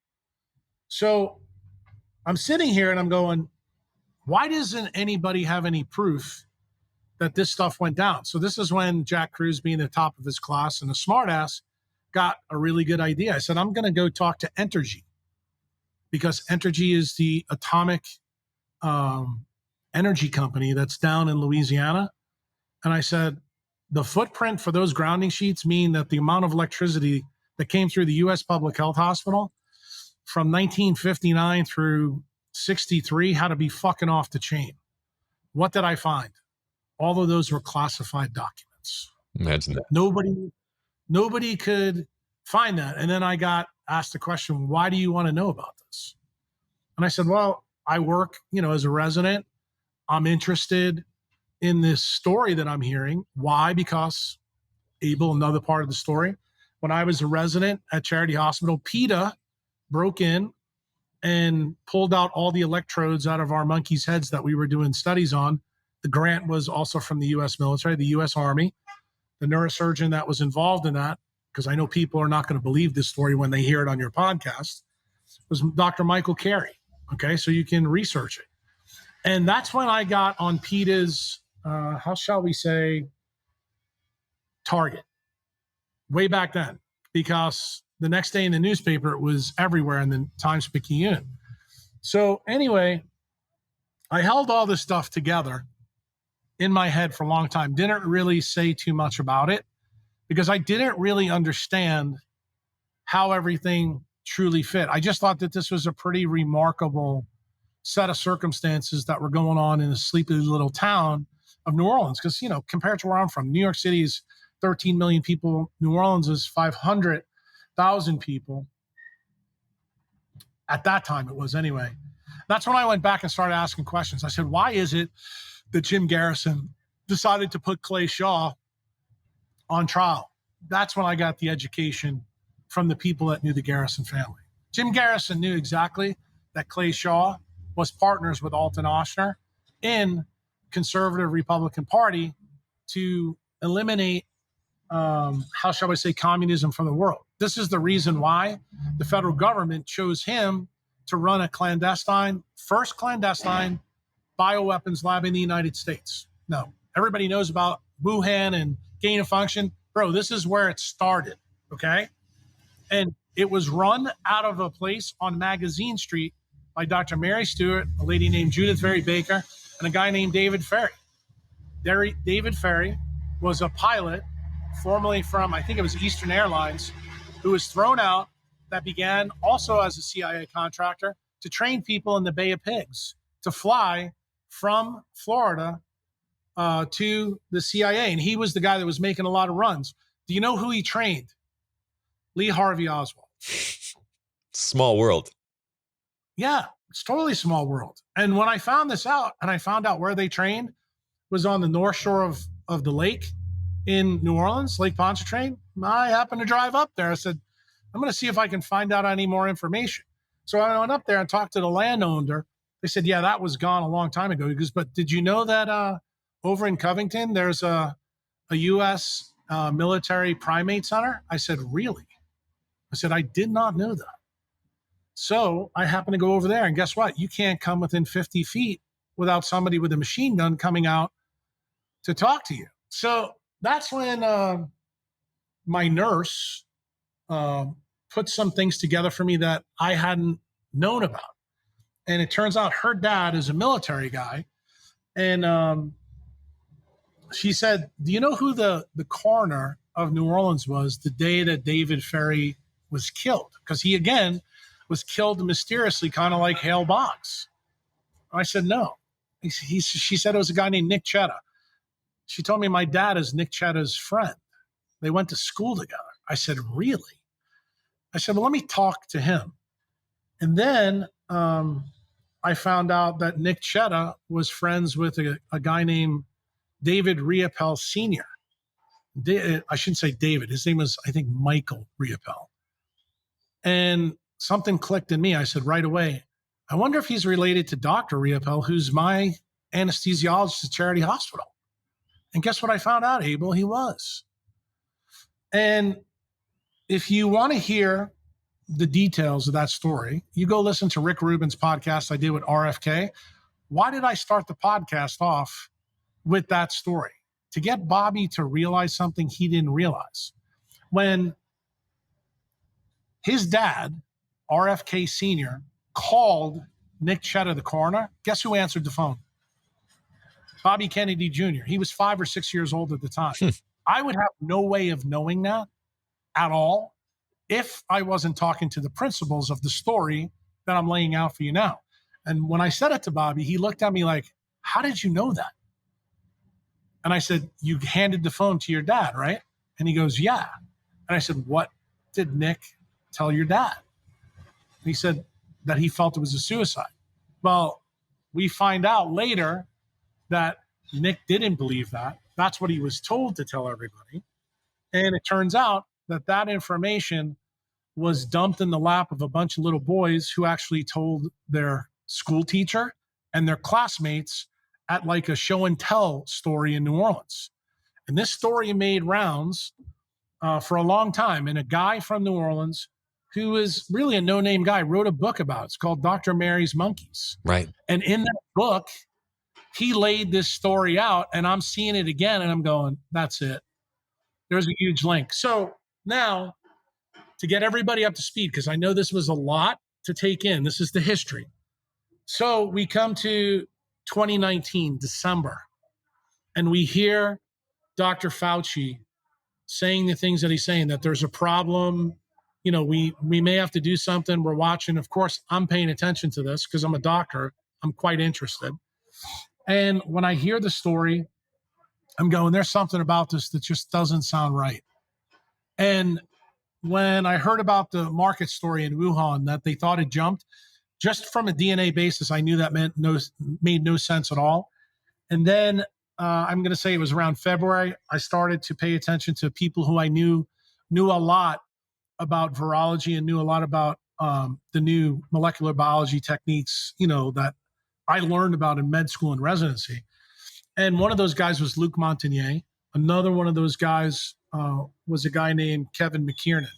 So I'm sitting here and I'm going, why doesn't anybody have any proof that this stuff went down? So this is when Jack Kruse, being the top of his class and a smartass, got a really good idea. I said, I'm going to go talk to Entergy, because Entergy is the atomic energy company that's down in Louisiana. And I said, the footprint for those grounding sheets mean that the amount of electricity that came through the U.S. Public Health Hospital from 1959 through 63 had to be fucking off the chain. What did I find? All of those were classified documents. Imagine that. Nobody could find that. And then I got asked the question, why do you want to know about this? And I said, well, I work, as a resident. I'm interested in this story that I'm hearing. Why? Because Abel, another part of the story, when I was a resident at Charity Hospital, PETA broke in and pulled out all the electrodes out of our monkeys' heads that we were doing studies on. The grant was also from the U.S. military, the U.S. Army. The neurosurgeon that was involved in that, because I know people are not going to believe this story when they hear it on your podcast, was Dr. Michael Carey. Okay, so you can research it. And that's when I got on PETA's, how shall we say, target, way back then, because the next day in the newspaper, it was everywhere in the Times-Picayune. So anyway, I held all this stuff together in my head for a long time, didn't really say too much about it because I didn't really understand how everything truly fit. I just thought that this was a pretty remarkable set of circumstances that were going on in a sleepy little town of New Orleans. Because, compared to where I'm from, New York City is 13 million people. New Orleans is 500,000 people. At that time, it was anyway. That's when I went back and started asking questions. I said, why is it that Jim Garrison decided to put Clay Shaw on trial? That's when I got the education from the people that knew the Garrison family. Jim Garrison knew exactly that Clay Shaw was partners with Alton Oshner in conservative Republican Party to eliminate, how shall I say, communism from the world. This is the reason why the federal government chose him to run a first clandestine bioweapons lab in the United States. No, everybody knows about Wuhan and gain of function. Bro, this is where it started, okay? And it was run out of a place on Magazine Street by Dr. Mary Stewart, a lady named Judith Very Baker, and a guy named David Ferry. David Ferry was a pilot formerly from, I think it was Eastern Airlines, who was thrown out, that began also as a CIA contractor to train people in the Bay of Pigs to fly from Florida to the CIA. And he was the guy that was making a lot of runs. Do you know who he trained? Lee Harvey Oswald. Small world. Yeah, it's totally small world. And when I found this out, and I found out where they trained was on the north shore of the lake in New Orleans, Lake Pontchartrain, I happened to drive up there. I said, I'm going to see if I can find out any more information. So I went up there and talked to the landowner. They said, yeah, that was gone a long time ago. He goes, but did you know that over in Covington, there's a U.S. Military primate center? I said, really? I said, I did not know that. So I happened to go over there, and guess what? You can't come within 50 feet without somebody with a machine gun coming out to talk to you. So that's when my nurse put some things together for me that I hadn't known about. And it turns out her dad is a military guy. And she said, do you know who the coroner of New Orleans was the day that David Ferry was killed? Because he, again, was killed mysteriously, kind of like Hale Boggs. I said, no. She said it was a guy named Nick Chetta. She told me my dad is Nick Chetta's friend. They went to school together. I said, really? I said, well, let me talk to him. And then I found out that Nick Chetta was friends with a guy named David Riopel Sr. I shouldn't say David. His name was, I think, Michael Riopel. And something clicked in me. I said right away, I wonder if he's related to Dr. Riopel, who's my anesthesiologist at Charity Hospital. And guess what I found out, Abel? He was. And if you want to hear the details of that story, you go listen to Rick Rubin's podcast I did with RFK. Why did I start the podcast off with that story? To get Bobby to realize something he didn't realize. When his dad, RFK Sr., called Nick Chetta, the coroner, guess who answered the phone? Bobby Kennedy Jr. He was 5 or 6 years old at the time. I would have no way of knowing that at all if I wasn't talking to the principles of the story that I'm laying out for you now. And when I said it to Bobby, he looked at me like, how did you know that? And I said, you handed the phone to your dad, right? And he goes, yeah. And I said, what did Nick tell your dad? And he said that he felt it was a suicide. Well, we find out later that Nick didn't believe that. That's what he was told to tell everybody. And it turns out that that information was dumped in the lap of a bunch of little boys who actually told their school teacher and their classmates at like a show and tell story in New Orleans. And this story made rounds for a long time. And a guy from New Orleans who is really a no-name guy wrote a book about it. It's called Dr. Mary's Monkeys. Right. And in that book, he laid this story out, and I'm seeing it again, and I'm going, that's it. There's a huge link. So now, to get everybody up to speed, because I know this was a lot to take in. This is the history. So we come to 2019, December, and we hear Dr. Fauci saying the things that he's saying, that there's a problem. You know, we may have to do something. We're watching. Of course, I'm paying attention to this because I'm a doctor. I'm quite interested. And when I hear the story, I'm going, there's something about this that just doesn't sound right. And when I heard about the market story in Wuhan, that they thought it jumped, just from a DNA basis, I knew that made no sense at all. And then I'm going to say it was around February, I started to pay attention to people who I knew a lot about virology and knew a lot about the new molecular biology techniques, you know, that I learned about in med school and residency. And one of those guys was Luc Montagnier. Another one of those guys was a guy named Kevin McKiernan.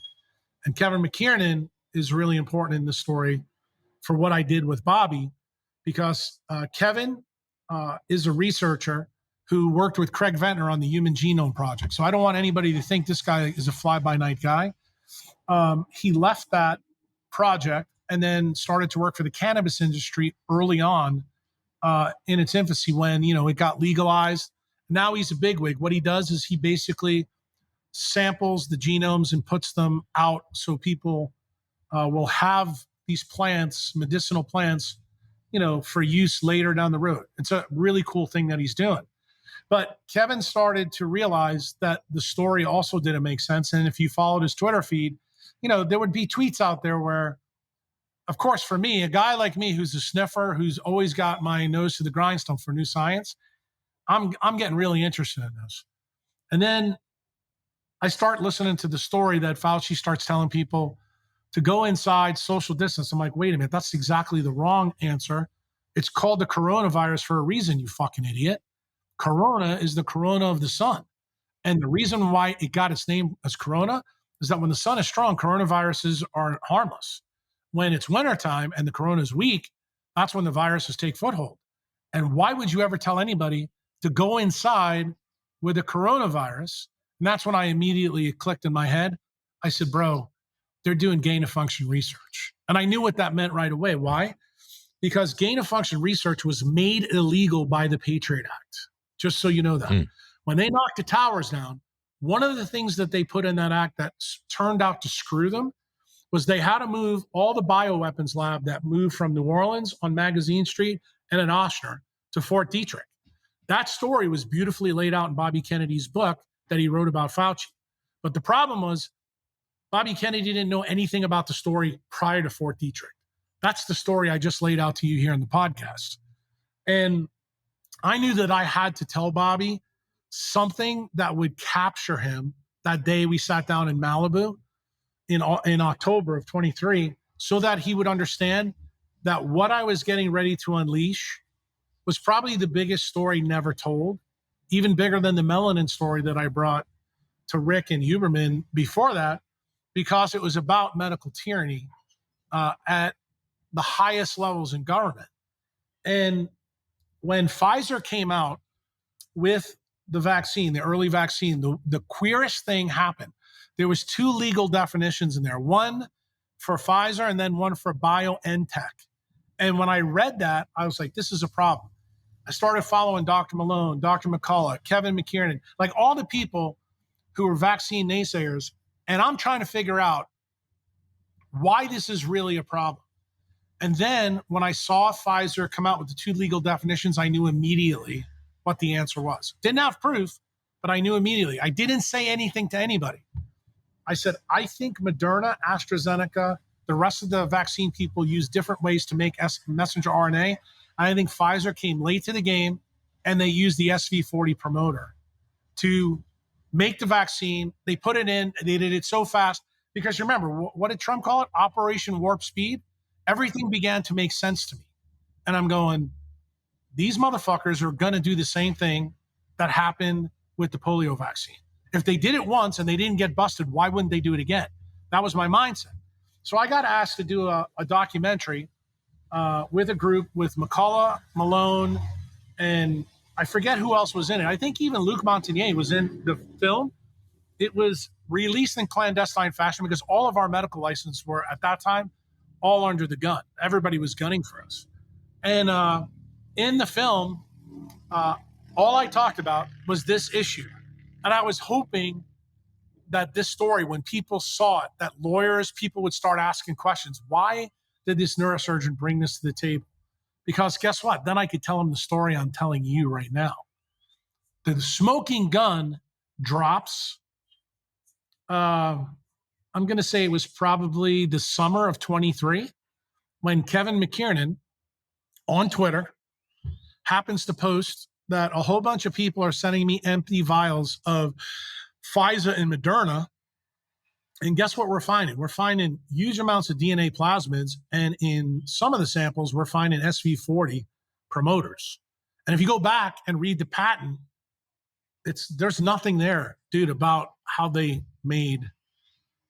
And Kevin McKiernan is really important in this story for what I did with Bobby, because Kevin is a researcher who worked with Craig Ventnor on the Human Genome Project. So I don't want anybody to think this guy is a fly-by-night guy. He left that project and then started to work for the cannabis industry early on in its infancy when, you know, it got legalized. Now he's a bigwig. What he does is he basically samples the genomes and puts them out so people will have these plants, medicinal plants, you know, for use later down the road. It's a really cool thing that he's doing. But Kevin started to realize that the story also didn't make sense. And if you followed his Twitter feed, you know, there would be tweets out there where, of course, for me, a guy like me who's a sniffer, who's always got my nose to the grindstone for new science, I'm getting really interested in this. And then I start listening to the story that Fauci starts telling people to go inside, social distance. I'm like, wait a minute, that's exactly the wrong answer. It's called the coronavirus for a reason, you fucking idiot. Corona is the corona of the sun. And the reason why it got its name as corona is that when the sun is strong, coronaviruses are harmless. When it's wintertime and the corona is weak, that's when the viruses take foothold. And why would you ever tell anybody to go inside with a coronavirus? And that's when I immediately clicked in my head. I said, bro, they're doing gain of function research. And I knew what that meant right away. Why? Because gain of function research was made illegal by the Patriot Act. Just so you know that. When they knocked the towers down, one of the things that they put in that act that turned out to screw them was they had to move all the bioweapons lab that moved from New Orleans on Magazine Street and in Oshner to Fort Detrick. That story was beautifully laid out in Bobby Kennedy's book that he wrote about Fauci. But the problem was Bobby Kennedy didn't know anything about the story prior to Fort Detrick. That's the story I just laid out to you here in the podcast. And I knew that I had to tell Bobby something that would capture him that day we sat down in Malibu in October of 23, so that he would understand that what I was getting ready to unleash was probably the biggest story never told, even bigger than the melanin story that I brought to Rick and Huberman before that, because it was about medical tyranny at the highest levels in government. And when Pfizer came out with the vaccine, the early vaccine, the queerest thing happened. There was 2 legal definitions in there, one for Pfizer and then one for BioNTech. And when I read that, I was like, this is a problem. I started following Dr. Malone, Dr. McCullough, Kevin McKiernan, like all the people who were vaccine naysayers. And I'm trying to figure out why this is really a problem. And then when I saw Pfizer come out with the 2 legal definitions, I knew immediately what the answer was. Didn't have proof, but I knew immediately. I didn't say anything to anybody. I said, I think Moderna, AstraZeneca, the rest of the vaccine people use different ways to make messenger RNA. I think Pfizer came late to the game and they used the SV40 promoter to make the vaccine. They put it in, they did it so fast because remember, what did Trump call it? Operation Warp Speed. Everything began to make sense to me. And I'm going, these motherfuckers are going to do the same thing that happened with the polio vaccine. If they did it once and they didn't get busted, why wouldn't they do it again? That was my mindset. So I got asked to do a documentary with a group with McCullough, Malone, and I forget who else was in it. I think even Luc Montagnier was in the film. It was released in clandestine fashion because all of our medical licenses were, at that time, all under the gun. Everybody was gunning for us. And in the film, all I talked about was this issue. And I was hoping that this story, when people saw it, that lawyers, people would start asking questions. Why did this neurosurgeon bring this to the table? Because guess what? Then I could tell them the story I'm telling you right now. The smoking gun drops. I'm going to say it was probably the summer of 23 when Kevin McKiernan on Twitter happens to post that a whole bunch of people are sending me empty vials of Pfizer and Moderna. And guess what we're finding? We're finding huge amounts of DNA plasmids. And in some of the samples, we're finding SV40 promoters. And if you go back and read the patent, there's nothing there, dude, about how they made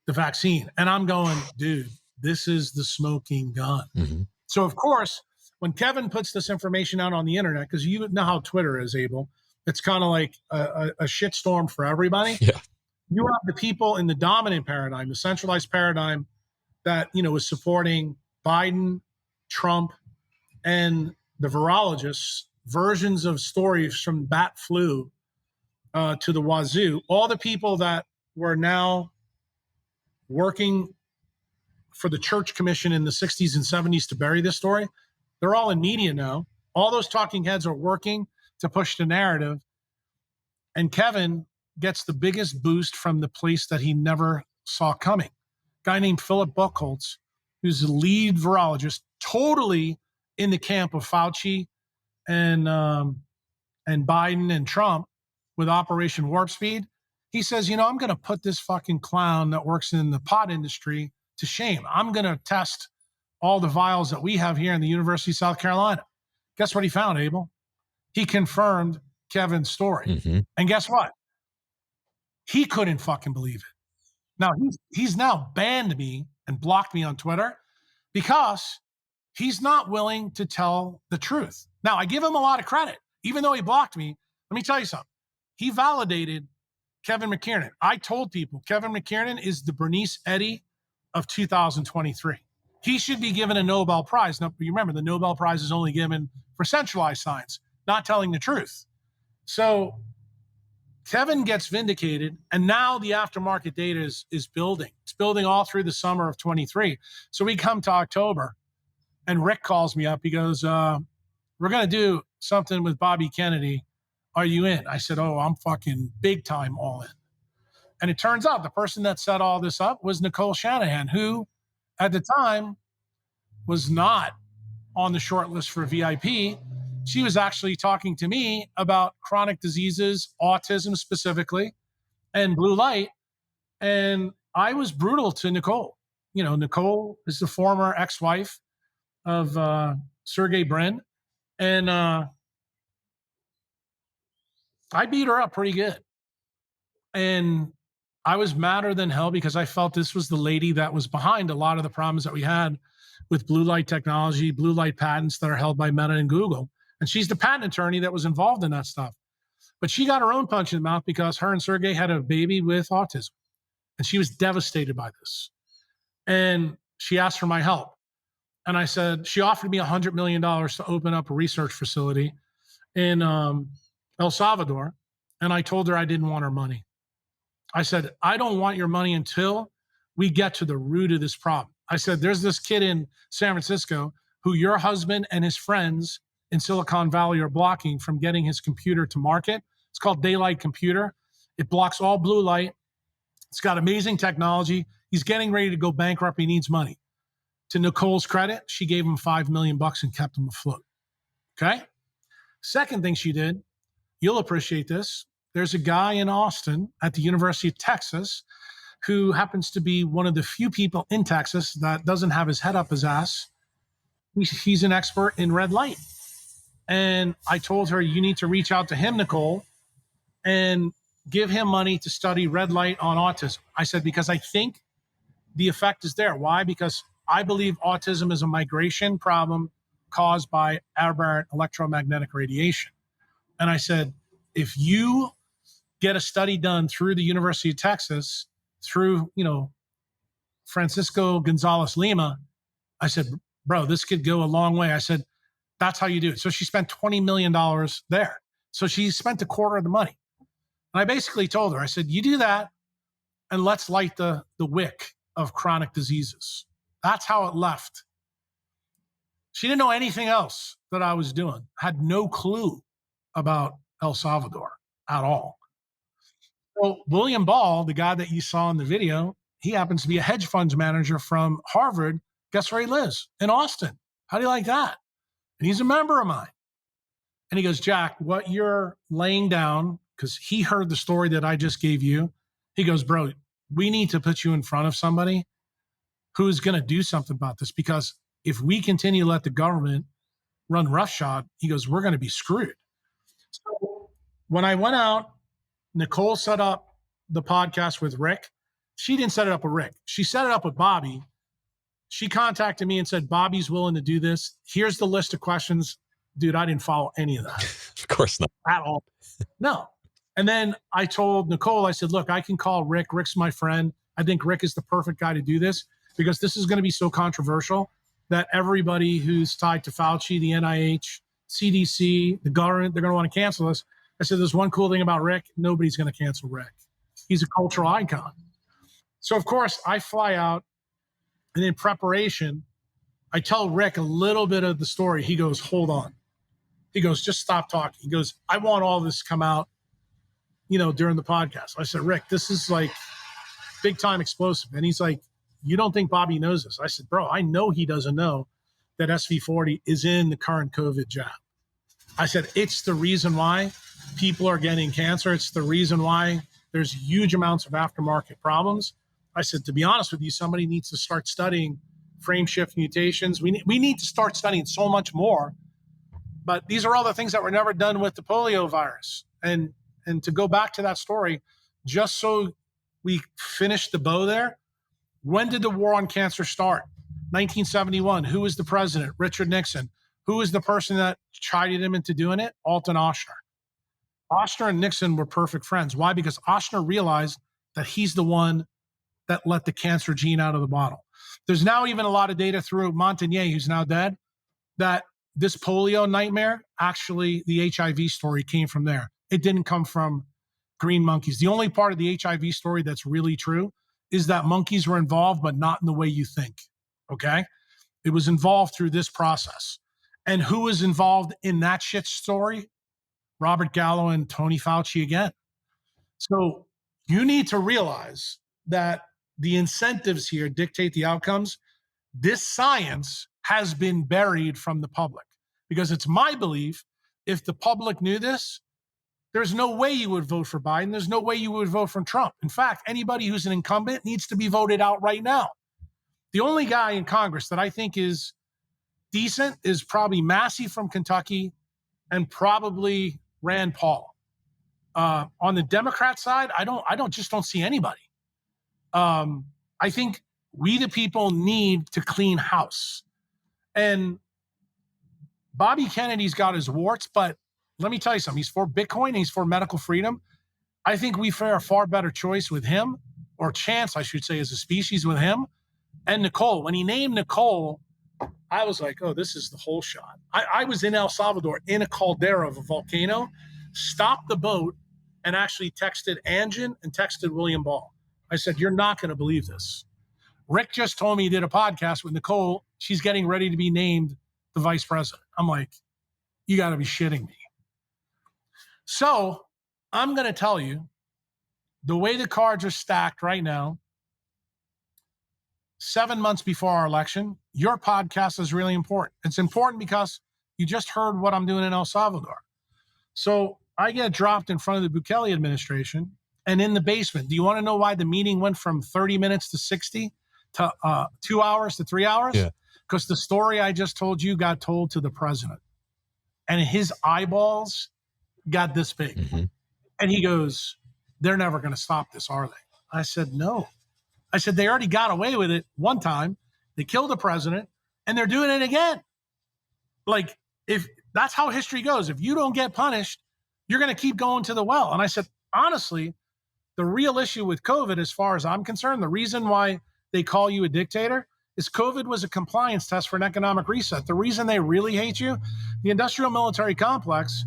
the vaccine. And I'm going, dude, this is the smoking gun. Mm-hmm. So, of course, when Kevin puts this information out on the internet, because you know how Twitter is, Abel, it's kind of like a shitstorm for everybody. Yeah. You have the people in the dominant paradigm, the centralized paradigm that, was supporting Biden, Trump, and the virologists, versions of stories from bat flu to the wazoo. All the people that were now working for the Church Commission in the 60s and 70s to bury this story, they're all in media now. All those talking heads are working to push the narrative. And Kevin gets the biggest boost from the place that he never saw coming. A guy named Philip Buchholz, who's the lead virologist, totally in the camp of Fauci and Biden and Trump with Operation Warp Speed. He says, I'm going to put this fucking clown that works in the pot industry to shame. I'm going to test all the vials that we have here in the University of South Carolina. Guess what he found, Abel? He confirmed Kevin's story. Mm-hmm. And guess what? He couldn't fucking believe it. Now, he's now banned me and blocked me on Twitter because he's not willing to tell the truth. Now, I give him a lot of credit. Even though he blocked me, let me tell you something. He validated Kevin McKiernan. I told people Kevin McKiernan is the Bernice Eddy of 2023. He should be given a Nobel Prize. Now, remember, the Nobel Prize is only given for centralized science, not telling the truth. So Kevin gets vindicated, and now the aftermarket data is building. It's building all through the summer of 23. So we come to October, and Rick calls me up. He goes, we're going to do something with Bobby Kennedy are you in? I said, oh, I'm fucking big time all in. And it turns out the person that set all this up was Nicole Shanahan, who at the time was not on the short list for VIP. She was actually talking to me about chronic diseases, autism specifically, and blue light. And I was brutal to Nicole. You know, Nicole is the former ex-wife of Sergey Brin. And I beat her up pretty good. And I was madder than hell because I felt this was the lady that was behind a lot of the problems that we had with blue light technology, blue light patents that are held by Meta and Google. And she's the patent attorney that was involved in that stuff. But she got her own punch in the mouth because her and Sergey had a baby with autism. And she was devastated by this. And she asked for my help. And I said, she offered me $100 million to open up a research facility in El Salvador. And I told her I didn't want her money. I said, I don't want your money until we get to the root of this problem. I said, there's this kid in San Francisco who your husband and his friends in Silicon Valley are blocking from getting his computer to market. It's called Daylight Computer. It blocks all blue light. It's got amazing technology. He's getting ready to go bankrupt. He needs money. To Nicole's credit, she gave him $5 million and kept him afloat. Okay. Second thing she did, you'll appreciate this. There's a guy in Austin at the University of Texas who happens to be one of the few people in Texas that doesn't have his head up his ass. He's an expert in red light. And I told her, you need to reach out to him, Nicole, and give him money to study red light on autism. I said, because I think the effect is there. Why? Because I believe autism is a migration problem caused by aberrant electromagnetic radiation. And I said, if you get a study done through the University of Texas, through, Francisco Gonzalez Lima, I said, bro, this could go a long way. I said, that's how you do it. So she spent $20 million there. So she spent a quarter of the money. And I basically told her, I said, you do that and let's light the wick of chronic diseases. That's how it left. She didn't know anything else that I was doing. Had no clue about El Salvador at all. So William Ball, the guy that you saw in the video, he happens to be a hedge funds manager from Harvard. Guess where he lives? In Austin. How do you like that? And he's a member of mine. And he goes, Jack, what you're laying down, because he heard the story that I just gave you. He goes, bro, we need to put you in front of somebody who's going to do something about this, because if we continue to let the government run roughshod, he goes, we're going to be screwed. So when I went out, Nicole set up the podcast with Rick. She didn't set it up with Rick. She set it up with Bobby. She contacted me and said, Bobby's willing to do this. Here's the list of questions. Dude, I didn't follow any of that. Of course not. At all. No. And then I told Nicole, I said, look, I can call Rick. Rick's my friend. I think Rick is the perfect guy to do this, because this is going to be so controversial that everybody who's tied to Fauci, the NIH, CDC, the government, they're going to want to cancel us. I said, there's one cool thing about Rick. Nobody's going to cancel Rick. He's a cultural icon. So, of course, I fly out, and in preparation, I tell Rick a little bit of the story. He goes, hold on. He goes, just stop talking. He goes, I want all this to come out, during the podcast. I said, Rick, this is like big time explosive. And he's like, you don't think Bobby knows this? I said, bro, I know he doesn't know that SV40 is in the current COVID jab. I said, it's the reason why people are getting cancer. It's the reason why there's huge amounts of aftermarket problems. I said, to be honest with you, somebody needs to start studying frame shift mutations. We need to start studying so much more. But these are all the things that were never done with the polio virus. And to go back to that story, just so we finish the bow there, when did the war on cancer start? 1971. Who was the president? Richard Nixon. Who was the person that chided him into doing it? Alton Oshner. Oshner and Nixon were perfect friends. Why? Because Oshner realized that he's the one that let the cancer gene out of the bottle. There's now even a lot of data through Montagnier, who's now dead, that this polio nightmare, actually the HIV story came from there. It didn't come from green monkeys. The only part of the HIV story that's really true is that monkeys were involved, but not in the way you think, okay? It was involved through this process. And who was involved in that shit story? Robert Gallo and Tony Fauci again. So you need to realize that the incentives here dictate the outcomes. This science has been buried from the public because it's my belief if the public knew this, there's no way you would vote for Biden. There's no way you would vote for Trump. In fact, anybody who's an incumbent needs to be voted out right now. The only guy in Congress that I think is decent is probably Massey from Kentucky and probably Rand Paul. On the Democrat side, I don't see anybody. I think we the people need to clean house. And Bobby Kennedy's got his warts, but let me tell you something. He's for Bitcoin and he's for medical freedom. I think we fare a far better choice with him, or chance, I should say, as a species with him and Nicole. When he named Nicole, I was like, oh, this is the whole shot. I was in El Salvador in a caldera of a volcano, stopped the boat, and actually texted Anjan and texted William Ball. I said, you're not going to believe this. Rick just told me he did a podcast with Nicole. She's getting ready to be named the vice president. I'm like, you got to be shitting me. So I'm going to tell you the way the cards are stacked right now, 7 months before our election, your podcast is really important. It's important because you just heard what I'm doing in El Salvador. So I get dropped in front of the Bukele administration and in the basement. Do you want to know why the meeting went from 30 minutes to 60 to 2 hours to 3 hours? Yeah. Because the story I just told you got told to the president. And his eyeballs got this big. Mm-hmm. And he goes, they're never going to stop this, are they? I said, no. I said, they already got away with it one time. They killed the president, and they're doing it again. Like, if that's how history goes, if you don't get punished, you're going to keep going to the well. And I said, honestly, the real issue with COVID, as far as I'm concerned, the reason why they call you a dictator is COVID was a compliance test for an economic reset. The reason they really hate you, the industrial military complex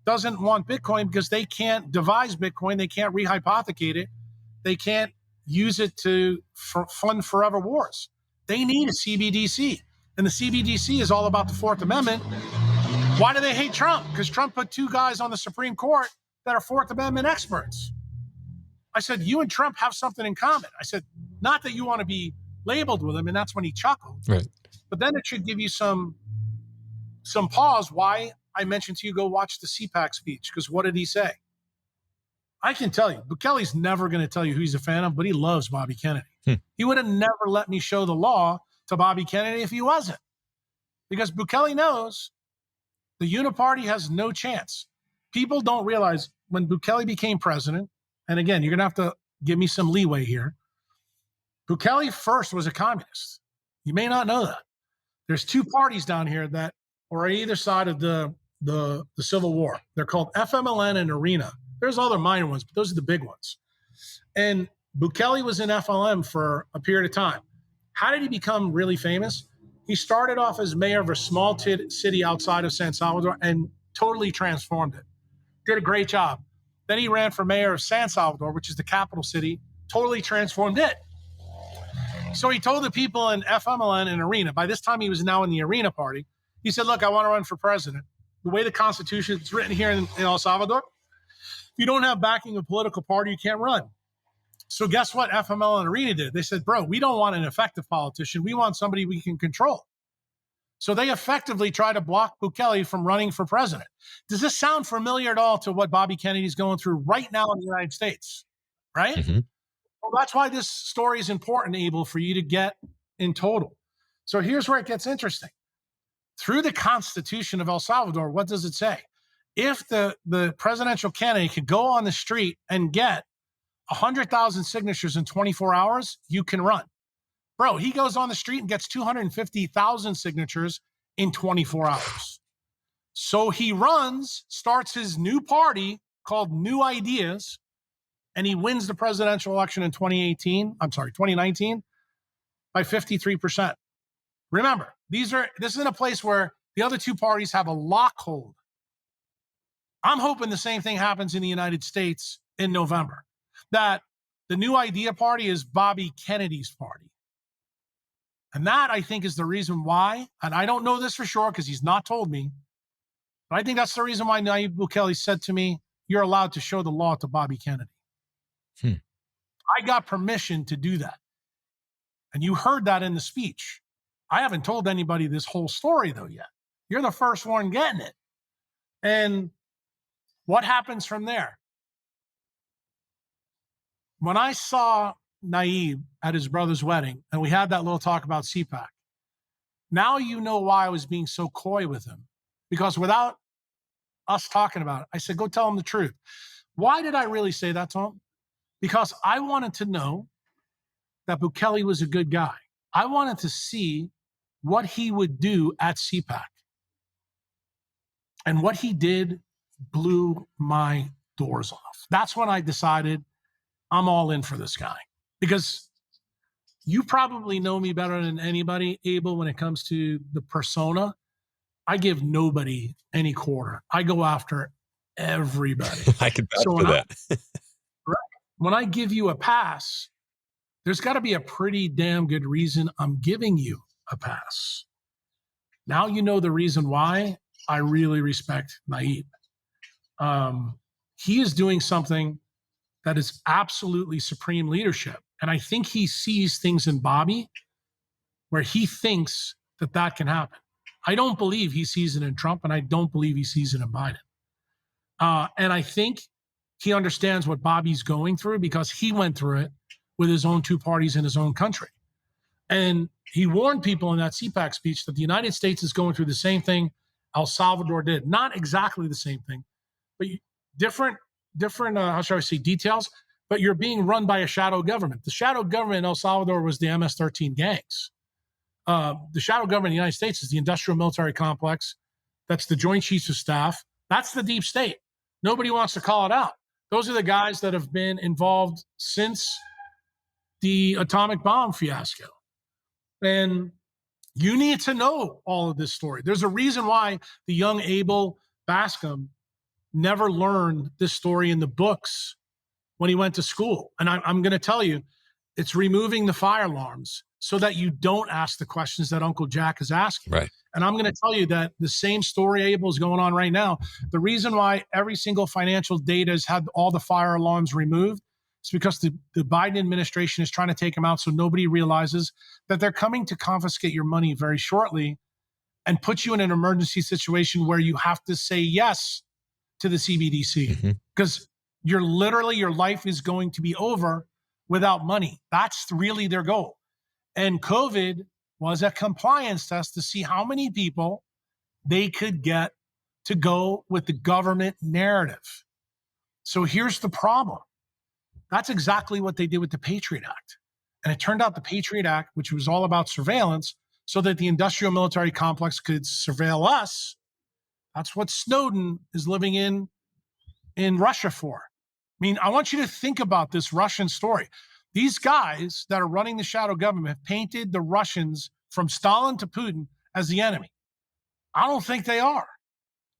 doesn't want Bitcoin because they can't devise Bitcoin. They can't rehypothecate it. They can't use it to fund forever wars. They need a CBDC. And the CBDC is all about the Fourth Amendment. Why do they hate Trump? Because Trump put two guys on the Supreme Court that are Fourth Amendment experts. I said, you and Trump have something in common. I said, not that you want to be labeled with him, and that's when he chuckled. Right. But then it should give you some pause why I mentioned to you go watch the CPAC speech, because what did he say? I can tell you, Bukele's never going to tell you who he's a fan of, but he loves Bobby Kennedy. He would have never let me show the law to Bobby Kennedy if he wasn't. Because Bukele knows the Uniparty has no chance. People don't realize when Bukele became president, and again, you're going to have to give me some leeway here. Bukele first was a communist. You may not know that. There's two parties down here that are on either side of the Civil War. They're called FMLN and Arena. There's other minor ones, but those are the big ones. And Bukele was in FLM for a period of time. How did he become really famous? He started off as mayor of a small city outside of San Salvador and totally transformed it. Did a great job. Then he ran for mayor of San Salvador, which is the capital city, totally transformed it. So he told the people in FMLN and Arena, by this time he was now in the Arena party, he said, look, I want to run for president. The way the Constitution is written here in El Salvador, if you don't have backing of a political party, you can't run. So guess what FML and Arena did? They said, bro, we don't want an effective politician. We want somebody we can control. So they effectively try to block Bukele from running for president. Does this sound familiar at all to what Bobby Kennedy's going through right now in the United States? Right? Mm-hmm. Well, that's why this story is important, Abel, for you to get in total. So here's where it gets interesting. Through the Constitution of El Salvador, what does it say? If the presidential candidate could go on the street and get 100,000 signatures in 24 hours, you can run. Bro, he goes on the street and gets 250,000 signatures in 24 hours. So he runs, starts his new party called New Ideas, and he wins the presidential election in 2019 by 53%. Remember, this is in a place where the other two parties have a lockhold. I'm hoping the same thing happens in the United States in November, that the New Idea Party is Bobby Kennedy's party. And that, I think, is the reason why, and I don't know this for sure because he's not told me, But I think that's the reason why Nayib Bukele said to me, you're allowed to show the law to Bobby Kennedy. Hmm. I got permission to do that. And you heard that in the speech. I haven't told anybody this whole story, though, yet. You're the first one getting it. And what happens from there? When I saw Nayib at his brother's wedding, and we had that little talk about CPAC, now you know why I was being so coy with him. Because without us talking about it, I said, go tell him the truth. Why did I really say that to him? Because I wanted to know that Bukele was a good guy. I wanted to see what he would do at CPAC. And what he did blew my doors off. That's when I decided I'm all in for this guy. Because you probably know me better than anybody, Abel, when it comes to the persona. I give nobody any quarter. I go after everybody. I can vouch for that. When I give you a pass, there's got to be a pretty damn good reason I'm giving you a pass. Now you know the reason why I really respect Nayib. He is doing something that is absolutely supreme leadership. And I think he sees things in Bobby where he thinks that that can happen. I don't believe he sees it in Trump, and I don't believe he sees it in Biden. And I think he understands what Bobby's going through because he went through it with his own two parties in his own country. And he warned people in that CPAC speech that the United States is going through the same thing El Salvador did. Not exactly the same thing, but different, how shall I say, details, but you're being run by a shadow government. The shadow government in El Salvador was the MS-13 gangs. The shadow government in the United States is the industrial military complex. That's the Joint Chiefs of Staff. That's the deep state. Nobody wants to call it out. Those are the guys that have been involved since the atomic bomb fiasco. And you need to know all of this story. There's a reason why the young Abel Bascom never learned this story in the books when he went to school. And I'm going to tell you, it's removing the fire alarms so that you don't ask the questions that Uncle Jack is asking. Right. And I'm going to tell you that the same story, Abel, is going on right now. The reason why every single financial data has had all the fire alarms removed is because the Biden administration is trying to take them out so nobody realizes that they're coming to confiscate your money very shortly and put you in an emergency situation where you have to say yes to the CBDC because your life is going to be over without money. That's really their goal. And COVID was a compliance test to see how many people they could get to go with the government narrative. So here's the problem. That's exactly what they did with the Patriot Act. And it turned out the Patriot Act, which was all about surveillance, so that the industrial military complex could surveil us. That's what Snowden is living in Russia for. I mean, I want you to think about this Russian story. These guys that are running the shadow government have painted the Russians from Stalin to Putin as the enemy. I don't think they are.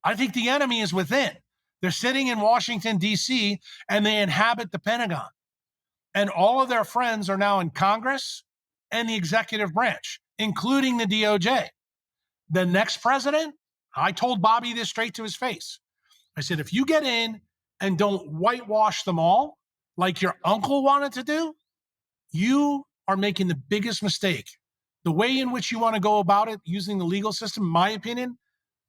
I think the enemy is within. They're sitting in Washington, D.C., and they inhabit the Pentagon. And all of their friends are now in Congress and the executive branch, including the DOJ. The next president, I told Bobby this straight to his face. I said, if you get in and don't whitewash them all like your uncle wanted to do, you are making the biggest mistake. The way in which you want to go about it using the legal system, in my opinion,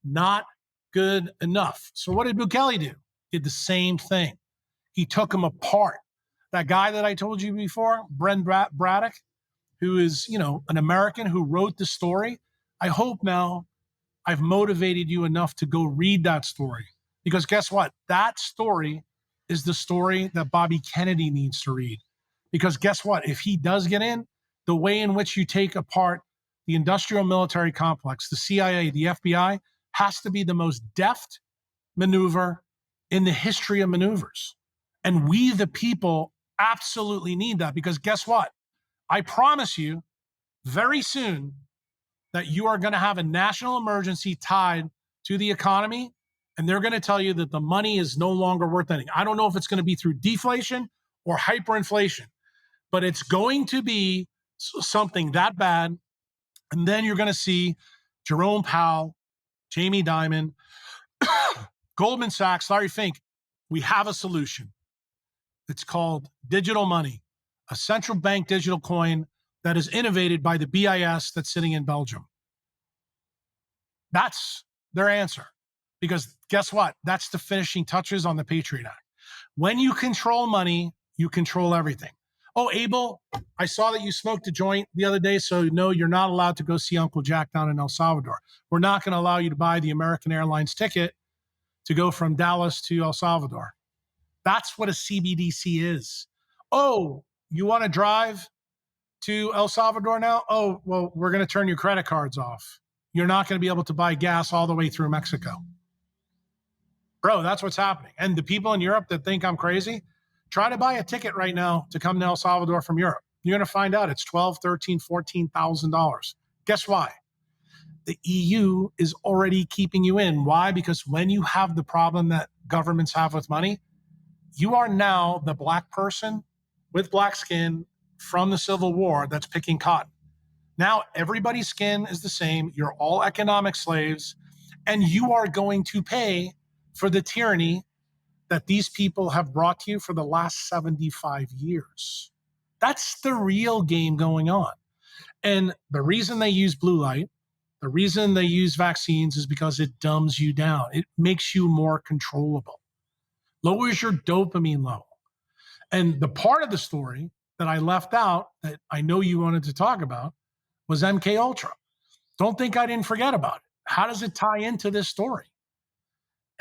not good enough. So what did Bukele do? Did the same thing. He took them apart. That guy that I told you before, Bren Braddock, who is, an American who wrote the story. I hope now I've motivated you enough to go read that story. Because guess what? That story is the story that Bobby Kennedy needs to read. Because guess what? If he does get in, the way in which you take apart the industrial military complex, the CIA, the FBI, has to be the most deft maneuver in the history of maneuvers. And we, the people, absolutely need that. Because guess what? I promise you very soon that you are going to have a national emergency tied to the economy. And they're going to tell you that the money is no longer worth anything. I don't know if it's going to be through deflation or hyperinflation, but it's going to be something that bad. And then you're going to see Jerome Powell, Jamie Dimon, Goldman Sachs, Larry Fink, we have a solution. It's called digital money, a central bank digital coin that is innovated by the BIS that's sitting in Belgium. That's their answer. Because guess what? That's the finishing touches on the Patriot Act. When you control money, you control everything. Oh, Abel, I saw that you smoked a joint the other day, so no, you're not allowed to go see Uncle Jack down in El Salvador. We're not going to allow you to buy the American Airlines ticket to go from Dallas to El Salvador. That's what a CBDC is. Oh, you want to drive to El Salvador now? Oh, well, we're going to turn your credit cards off. You're not going to be able to buy gas all the way through Mexico. Bro, that's what's happening. And the people in Europe that think I'm crazy, try to buy a ticket right now to come to El Salvador from Europe. You're going to find out it's $12,000, $13,000, $14,000. Guess why? The EU is already keeping you in. Why? Because when you have the problem that governments have with money, you are now the black person with black skin from the Civil War that's picking cotton. Now everybody's skin is the same. You're all economic slaves, and you are going to pay for the tyranny that these people have brought to you for the last 75 years. That's the real game going on. And the reason they use blue light, the reason they use vaccines is because it dumbs you down. It makes you more controllable, lowers your dopamine level. And the part of the story that I left out that I know you wanted to talk about was MK Ultra. Don't think I didn't forget about it. How does it tie into this story?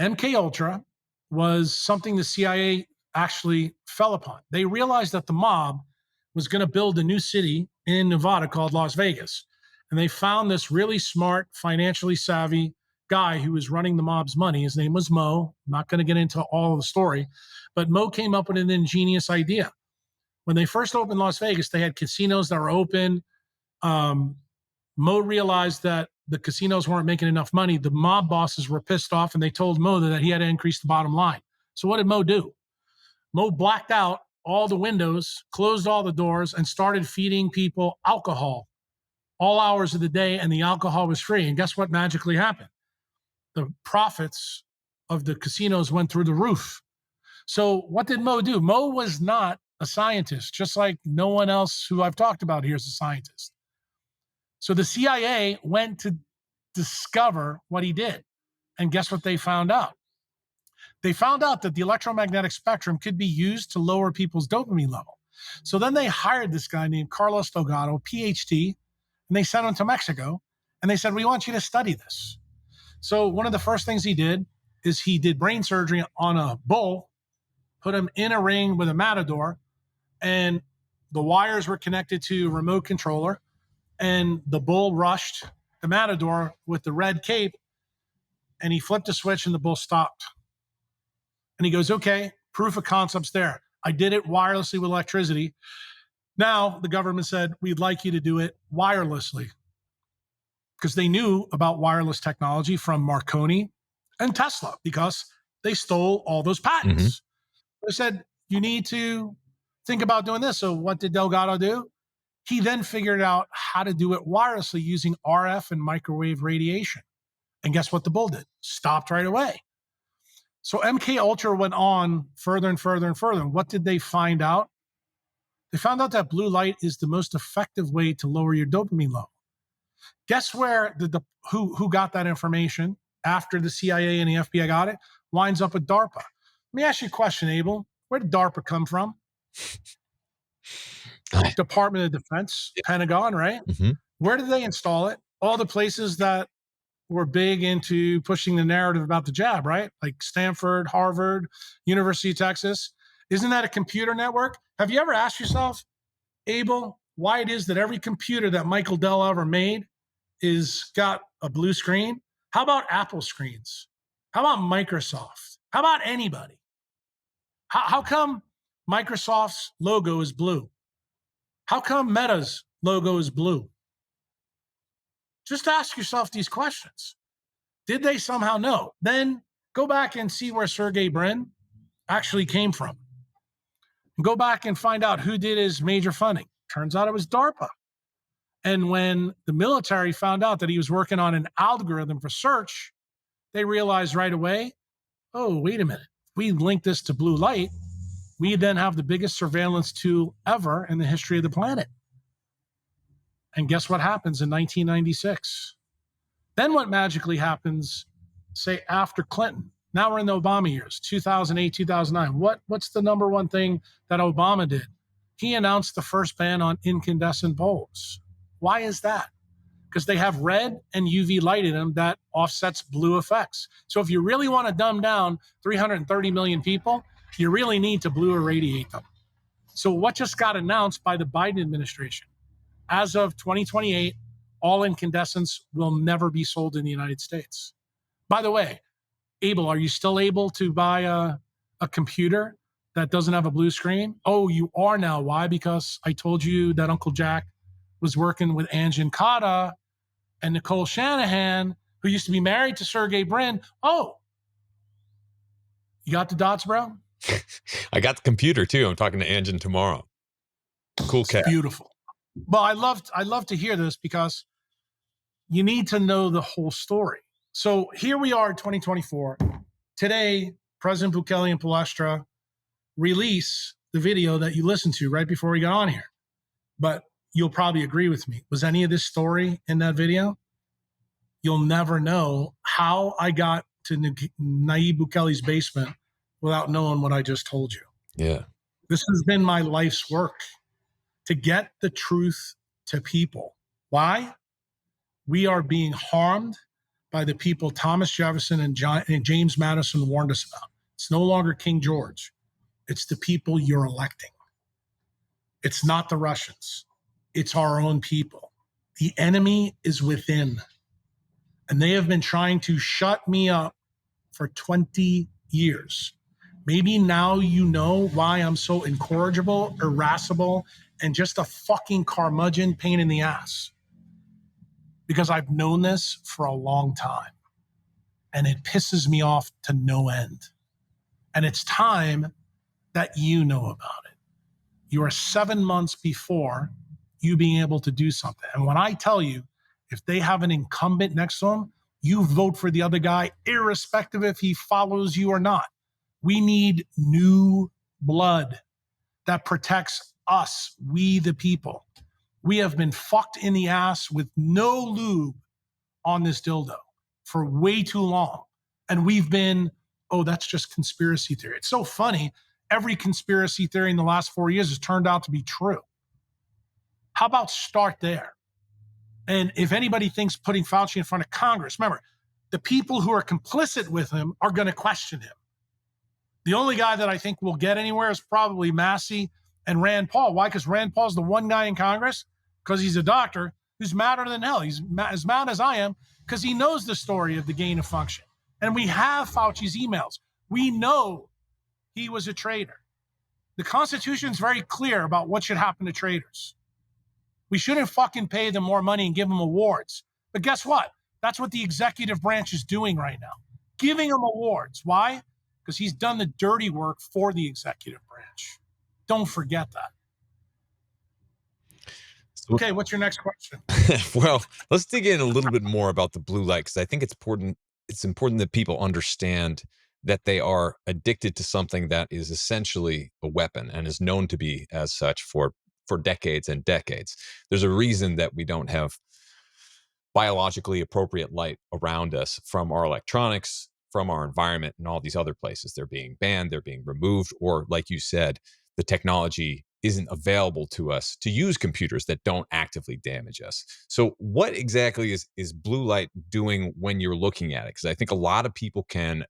MK Ultra was something the CIA actually fell upon. They realized that the mob was going to build a new city in Nevada called Las Vegas. And they found this really smart, financially savvy guy who was running the mob's money. His name was Mo. I'm not going to get into all of the story, but Mo came up with an ingenious idea. When they first opened Las Vegas, they had casinos that were open. Mo realized that the casinos weren't making enough money. The mob bosses were pissed off, and they told Mo that he had to increase the bottom line. So what did Mo do? Mo blacked out all the windows, closed all the doors, and started feeding people alcohol all hours of the day, and the alcohol was free. And guess what magically happened? The profits of the casinos went through the roof. So what did Mo do? Mo was not a scientist, just like no one else who I've talked about here is a scientist. So the CIA went to discover what he did. And guess what they found out? They found out that the electromagnetic spectrum could be used to lower people's dopamine level. So then they hired this guy named Carlos Delgado, PhD, and they sent him to Mexico. And they said, we want you to study this. So one of the first things he did is he did brain surgery on a bull, put him in a ring with a matador, and the wires were connected to a remote controller. And the bull rushed the matador with the red cape, and he flipped a switch and the bull stopped. And he goes, okay, proof of concept's there. I did it wirelessly with electricity. Now the government said, we'd like you to do it wirelessly, because they knew about wireless technology from Marconi and Tesla, because they stole all those patents. Mm-hmm. They said, you need to think about doing this. So what did Delgado do? He then figured out how to do it wirelessly using RF and microwave radiation. And guess what the bull did? Stopped right away. So MK Ultra went on further and further and further. And what did they find out? They found out that blue light is the most effective way to lower your dopamine level. Guess where who got that information after the CIA and the FBI got it? Winds up with DARPA. Let me ask you a question, Abel. Where did DARPA come from? Department of Defense, Pentagon, right? Mm-hmm. Where did they install it? All the places that were big into pushing the narrative about the jab, right? Like Stanford, Harvard, University of Texas. Isn't that a computer network? Have you ever asked yourself, Abel, why it is that every computer that Michael Dell ever made is got a blue screen? How about Apple screens? How about Microsoft? How about anybody? How come Microsoft's logo is blue? How come Meta's logo is blue? Just ask yourself these questions. Did they somehow know? Then go back and see where Sergey Brin actually came from. And go back and find out who did his major funding. Turns out it was DARPA. And when the military found out that he was working on an algorithm for search, They realized right away, oh, wait a minute. We link this to blue light. We then have the biggest surveillance tool ever in the history of the planet. And guess what happens in 1996? Then what magically happens, say, after Clinton? Now we're in the Obama years, 2008, 2009. What's the number one thing that Obama did? He announced the first ban on incandescent bulbs. Why is that? Because they have red and UV light in them that offsets blue effects. So if you really want to dumb down 330 million people, you really need to blue irradiate them. So what just got announced by the Biden administration? As of 2028, all incandescents will never be sold in the United States. By the way, Abel, are you still able to buy a computer that doesn't have a blue screen? Oh, you are now. Why? Because I told you that Uncle Jack was working with Anjan Kata and Nicole Shanahan, who used to be married to Sergey Brin. Oh, you got the dots, bro? I got the computer too. I'm talking to Anjan tomorrow. Cool cat. Beautiful. Well, I love to hear this because you need to know the whole story. So here we are in 2024. Today, President Bukele and Palestra release the video that you listened to right before we got on here. But you'll probably agree with me. Was any of this story in that video? You'll never know how I got to Nayib Bukele's basement without knowing what I just told you. Yeah. This has been my life's work, to get the truth to people. Why? We are being harmed by the people Thomas Jefferson and James Madison warned us about. It's no longer King George. It's the people you're electing. It's not the Russians. It's our own people. The enemy is within. And they have been trying to shut me up for 20 years. Maybe now you know why I'm so incorrigible, irascible, and just a fucking curmudgeon pain in the ass. Because I've known this for a long time. And it pisses me off to no end. And it's time that you know about it. You are 7 months before you being able to do something. And when I tell you, if they have an incumbent next to them, you vote for the other guy, irrespective if he follows you or not. We need new blood that protects us, we the people. We have been fucked in the ass with no lube on this dildo for way too long. And we've been, oh, that's just conspiracy theory. It's so funny. Every conspiracy theory in the last 4 years has turned out to be true. How about start there? And if anybody thinks putting Fauci in front of Congress, remember, the people who are complicit with him are going to question him. The only guy that I think will get anywhere is probably Massey and Rand Paul. Why? Because Rand Paul's the one guy in Congress, because he's a doctor, who's madder than hell. He's as mad as I am because he knows the story of the gain of function. And we have Fauci's emails. We know he was a traitor. The Constitution is very clear about what should happen to traitors. We shouldn't fucking pay them more money and give them awards. But guess what? That's what the executive branch is doing right now. Giving them awards. Why? Because he's done the dirty work for the executive branch. Don't forget that. Okay, what's your next question? Well, let's dig in a little bit more about the blue light, because I think it's important that people understand that they are addicted to something that is essentially a weapon and is known to be as such for decades and decades. There's a reason that we don't have biologically appropriate light around us from our electronics, from our environment, and all these other places. They're being banned, they're being removed, or like you said, the technology isn't available to us to use computers that don't actively damage us. So what exactly is blue light doing when you're looking at it? Because I think a lot of people can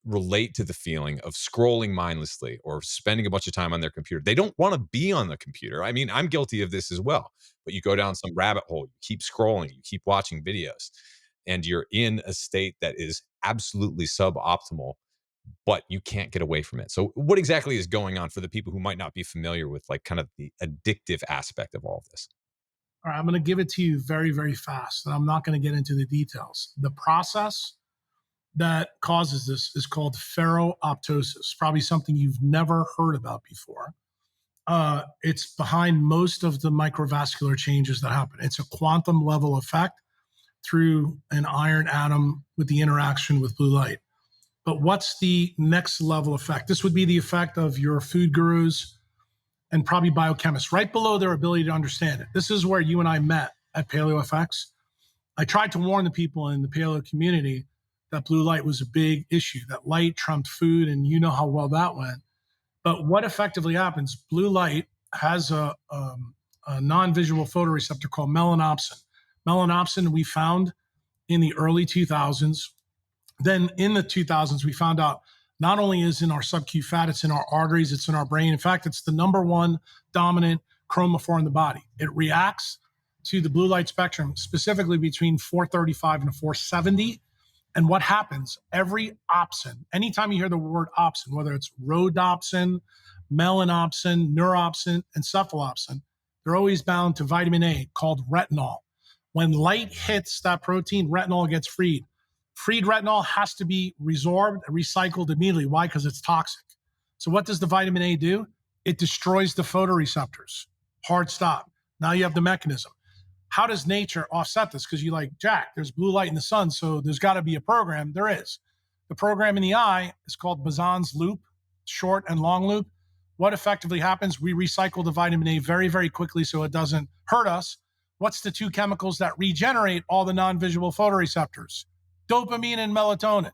relate to the feeling of scrolling mindlessly or spending a bunch of time on their computer. They don't want to be on the computer. I mean, I'm guilty of this as well, but you go down some rabbit hole, you keep scrolling, you keep watching videos, and you're in a state that is absolutely suboptimal, but you can't get away from it. So what exactly is going on for the people who might not be familiar with like kind of the addictive aspect of all of this? All right, I'm going to give it to you very, very fast, and I'm not going to get into the details. The process that causes this is called ferroptosis, probably something you've never heard about before. It's behind most of the microvascular changes that happen. It's a quantum level effect through an iron atom with the interaction with blue light. But what's the next level effect? This would be the effect of your food gurus and probably biochemists, right below their ability to understand it. This is where you and I met at PaleoFX. I tried to warn the people in the paleo community that blue light was a big issue, that light trumped food, and you know how well that went. But what effectively happens, blue light has a non-visual photoreceptor called melanopsin. Melanopsin we found in the early 2000s. Then in the 2000s, we found out not only is in our subcu fat, it's in our arteries, it's in our brain. In fact, it's the number one dominant chromophore in the body. It reacts to the blue light spectrum, specifically between 435 and 470. And what happens, every opsin, anytime you hear the word opsin, whether it's rhodopsin, melanopsin, neuropsin, and cephalopsin, they're always bound to vitamin A called retinol. When light hits that protein, retinol gets freed. Freed retinol has to be resorbed, recycled immediately. Why? Because it's toxic. So what does the vitamin A do? It destroys the photoreceptors. Hard stop. Now you have the mechanism. How does nature offset this? Because you're like, Jack, there's blue light in the sun, so there's got to be a program. There is. The program in the eye is called Boson's loop, short and long loop. What effectively happens? We recycle the vitamin A very, very quickly so it doesn't hurt us. What's the two chemicals that regenerate all the non-visual photoreceptors? Dopamine and melatonin.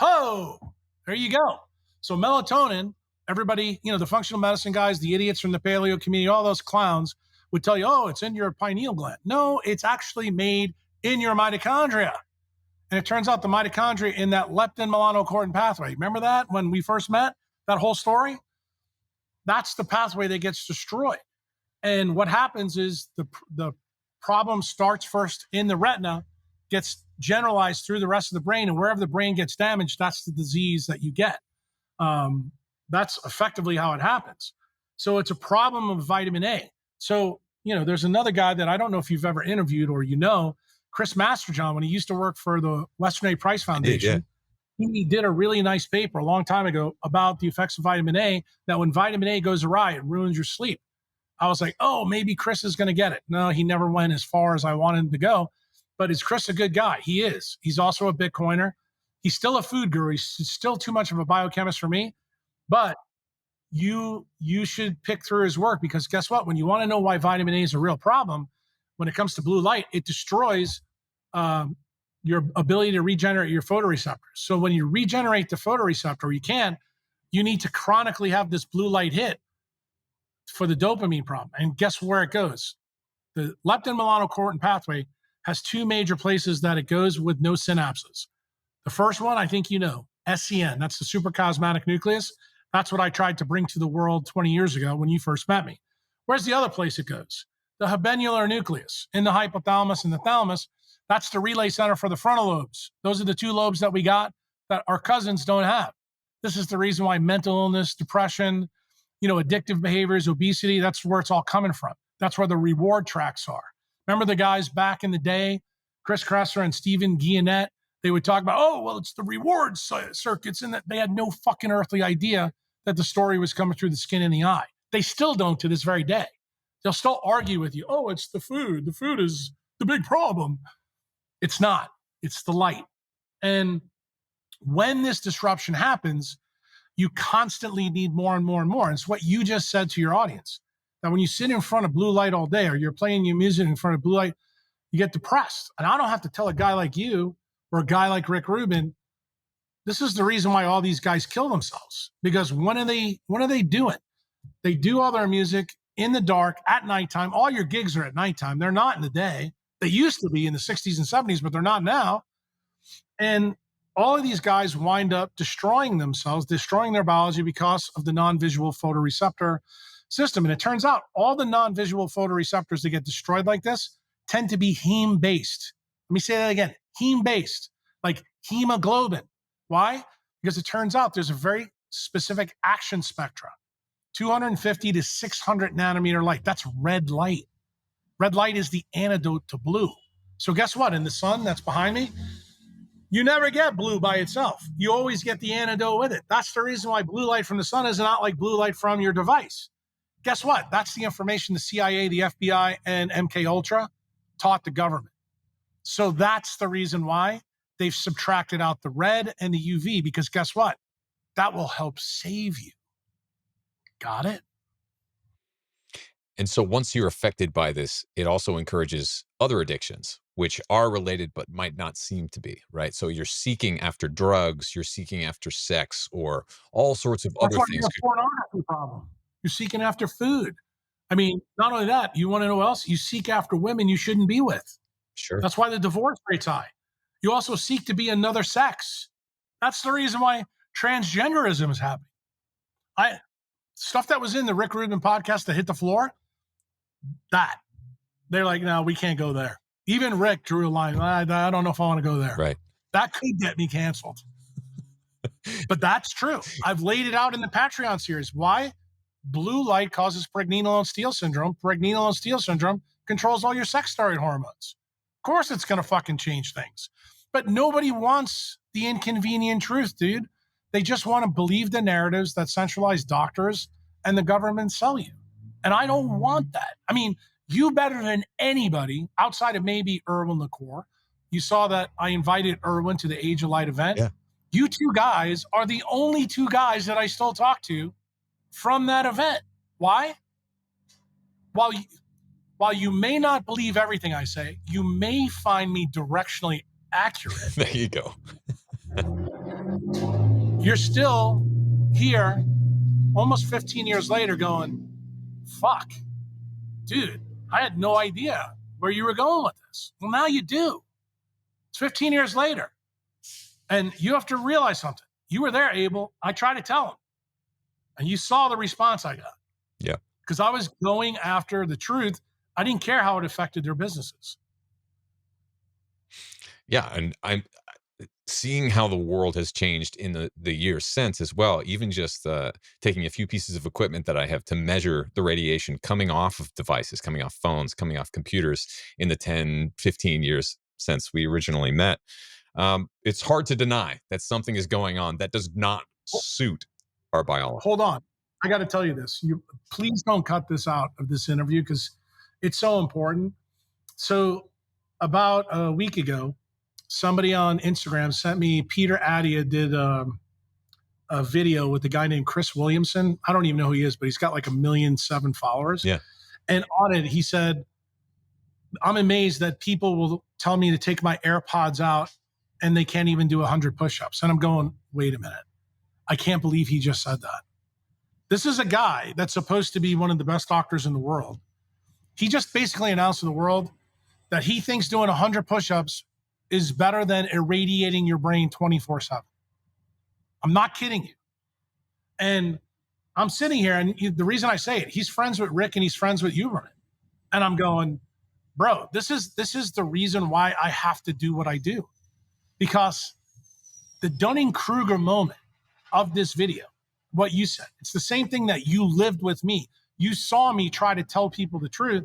Ho! There you go. So melatonin, everybody, the functional medicine guys, the idiots from the paleo community, all those clowns would tell you, oh, it's in your pineal gland. No, it's actually made in your mitochondria. And it turns out the mitochondria in that leptin melanocortin pathway. Remember that when we first met? That whole story? That's the pathway that gets destroyed. And what happens is the problem starts first in the retina, gets generalized through the rest of the brain, and wherever the brain gets damaged, that's the disease that you get. That's effectively how it happens. So it's a problem of vitamin A. So, there's another guy that I don't know if you've ever interviewed or Chris Masterjohn, when he used to work for the Western A. Price Foundation, he did a really nice paper a long time ago about the effects of vitamin A, that when vitamin A goes awry, it ruins your sleep. I was like, oh, maybe Chris is going to get it. No, he never went as far as I wanted him to go. But is Chris a good guy? He is. He's also a Bitcoiner. He's still a food guru. He's still too much of a biochemist for me. But you should pick through his work, because guess what? When you want to know why vitamin A is a real problem, when it comes to blue light, it destroys your ability to regenerate your photoreceptors. So when you regenerate the photoreceptor, you need to chronically have this blue light hit for the dopamine problem. And guess where it goes? The leptin melanocortin pathway has two major places that it goes with no synapses. The first one, I think SCN, that's the supracosmatic nucleus. That's what I tried to bring to the world 20 years ago when you first met me. Where's the other place it goes? The habenular nucleus in the hypothalamus and the thalamus. That's the relay center for the frontal lobes. Those are the two lobes that we got that our cousins don't have. This is the reason why mental illness, depression, addictive behaviors, obesity, that's where it's all coming from. That's where the reward tracks are. Remember the guys back in the day, Chris Kresser and Stephen Guillenet, they would talk about, oh, well, it's the reward circuits, and that they had no fucking earthly idea that the story was coming through the skin and the eye. They still don't to this very day. They'll still argue with you, oh, it's the food. The food is the big problem. It's not. It's the light. And when this disruption happens, you constantly need more and more and more. And it's what you just said to your audience, that when you sit in front of blue light all day, or you're playing your music in front of blue light, you get depressed. And I don't have to tell a guy like you or a guy like Rick Rubin, this is the reason why all these guys kill themselves. Because what are they doing? They do all their music in the dark at nighttime. All your gigs are at nighttime. They're not in the day. They used to be in the 60s and 70s, but they're not now. And all of these guys wind up destroying themselves, destroying their biology because of the non-visual photoreceptor system. And it turns out all the non-visual photoreceptors that get destroyed like this tend to be heme-based. Let me say that again, heme-based, like hemoglobin. Why? Because it turns out there's a very specific action spectra, 250 to 600 nanometer light. That's red light. Red light is the antidote to blue. So guess what? In the sun that's behind me, you never get blue by itself. You always get the antidote with it. That's the reason why blue light from the sun is not like blue light from your device. Guess what? That's the information the CIA, the FBI, and MK Ultra taught the government. So that's the reason why they've subtracted out the red and the UV, because guess what? That will help save you. Got it? And so once you're affected by this, it also encourages other addictions, which are related but might not seem to be, right? So you're seeking after drugs, you're seeking after sex, or all sorts of That's other why you things. have a pornography problem. You're seeking after food. I mean, not only that, you want to know what else? You seek after women you shouldn't be with. Sure. That's why the divorce rate's high. You also seek to be another sex. That's the reason why transgenderism is happening. Stuff that was in the Rick Rubin podcast that hit the floor, that they're like, no, we can't go there. Even Rick drew a line. I don't know if I want to go there. Right. That could get me canceled. But that's true. I've laid it out in the Patreon series. Why? Blue light causes pregnanal syndrome. Pregnanal syndrome controls all your sex steroid hormones. Of course, it's going to fucking change things. But nobody wants the inconvenient truth, dude. They just want to believe the narratives that centralized doctors and the government sell you. And I don't want that. I mean, you better than anybody outside of maybe Erwin LaCour. You saw that I invited Erwin to the Age of Light event. Yeah. You two guys are the only two guys that I still talk to from that event. Why? While you may not believe everything I say, you may find me directionally accurate. There you go. You're still here almost 15 years later going, fuck, dude, I had no idea where you were going with this. Well, now you do. It's 15 years later. And you have to realize something. You were there, Abel. I tried to tell him. And you saw the response I got. Yeah. Because I was going after the truth. I didn't care how it affected their businesses. Yeah. And I'm seeing how the world has changed in the years since as well. Even just taking a few pieces of equipment that I have to measure the radiation coming off of devices, coming off phones, coming off computers in the 10, 15 years since we originally met. It's hard to deny that something is going on that does not suit our biology. Hold on. I got to tell you this. Please don't cut this out of this interview because it's so important. So about a week ago, somebody on Instagram sent me, Peter Adia did a video with a guy named Chris Williamson. I don't even know who he is, but he's got like 1.7 million followers. Yeah. And on it, he said, I'm amazed that people will tell me to take my AirPods out and they can't even do 100 push-ups. And I'm going, wait a minute. I can't believe he just said that. This is a guy that's supposed to be one of the best doctors in the world. He just basically announced to the world that he thinks doing 100 push-ups is better than irradiating your brain 24/7. I'm not kidding you. And I'm sitting here, and the reason I say it, he's friends with Rick and he's friends with Huberman. And I'm going, bro, this is the reason why I have to do what I do. Because the Dunning-Kruger moment of this video, what you said, it's the same thing that you lived with me. You saw me try to tell people the truth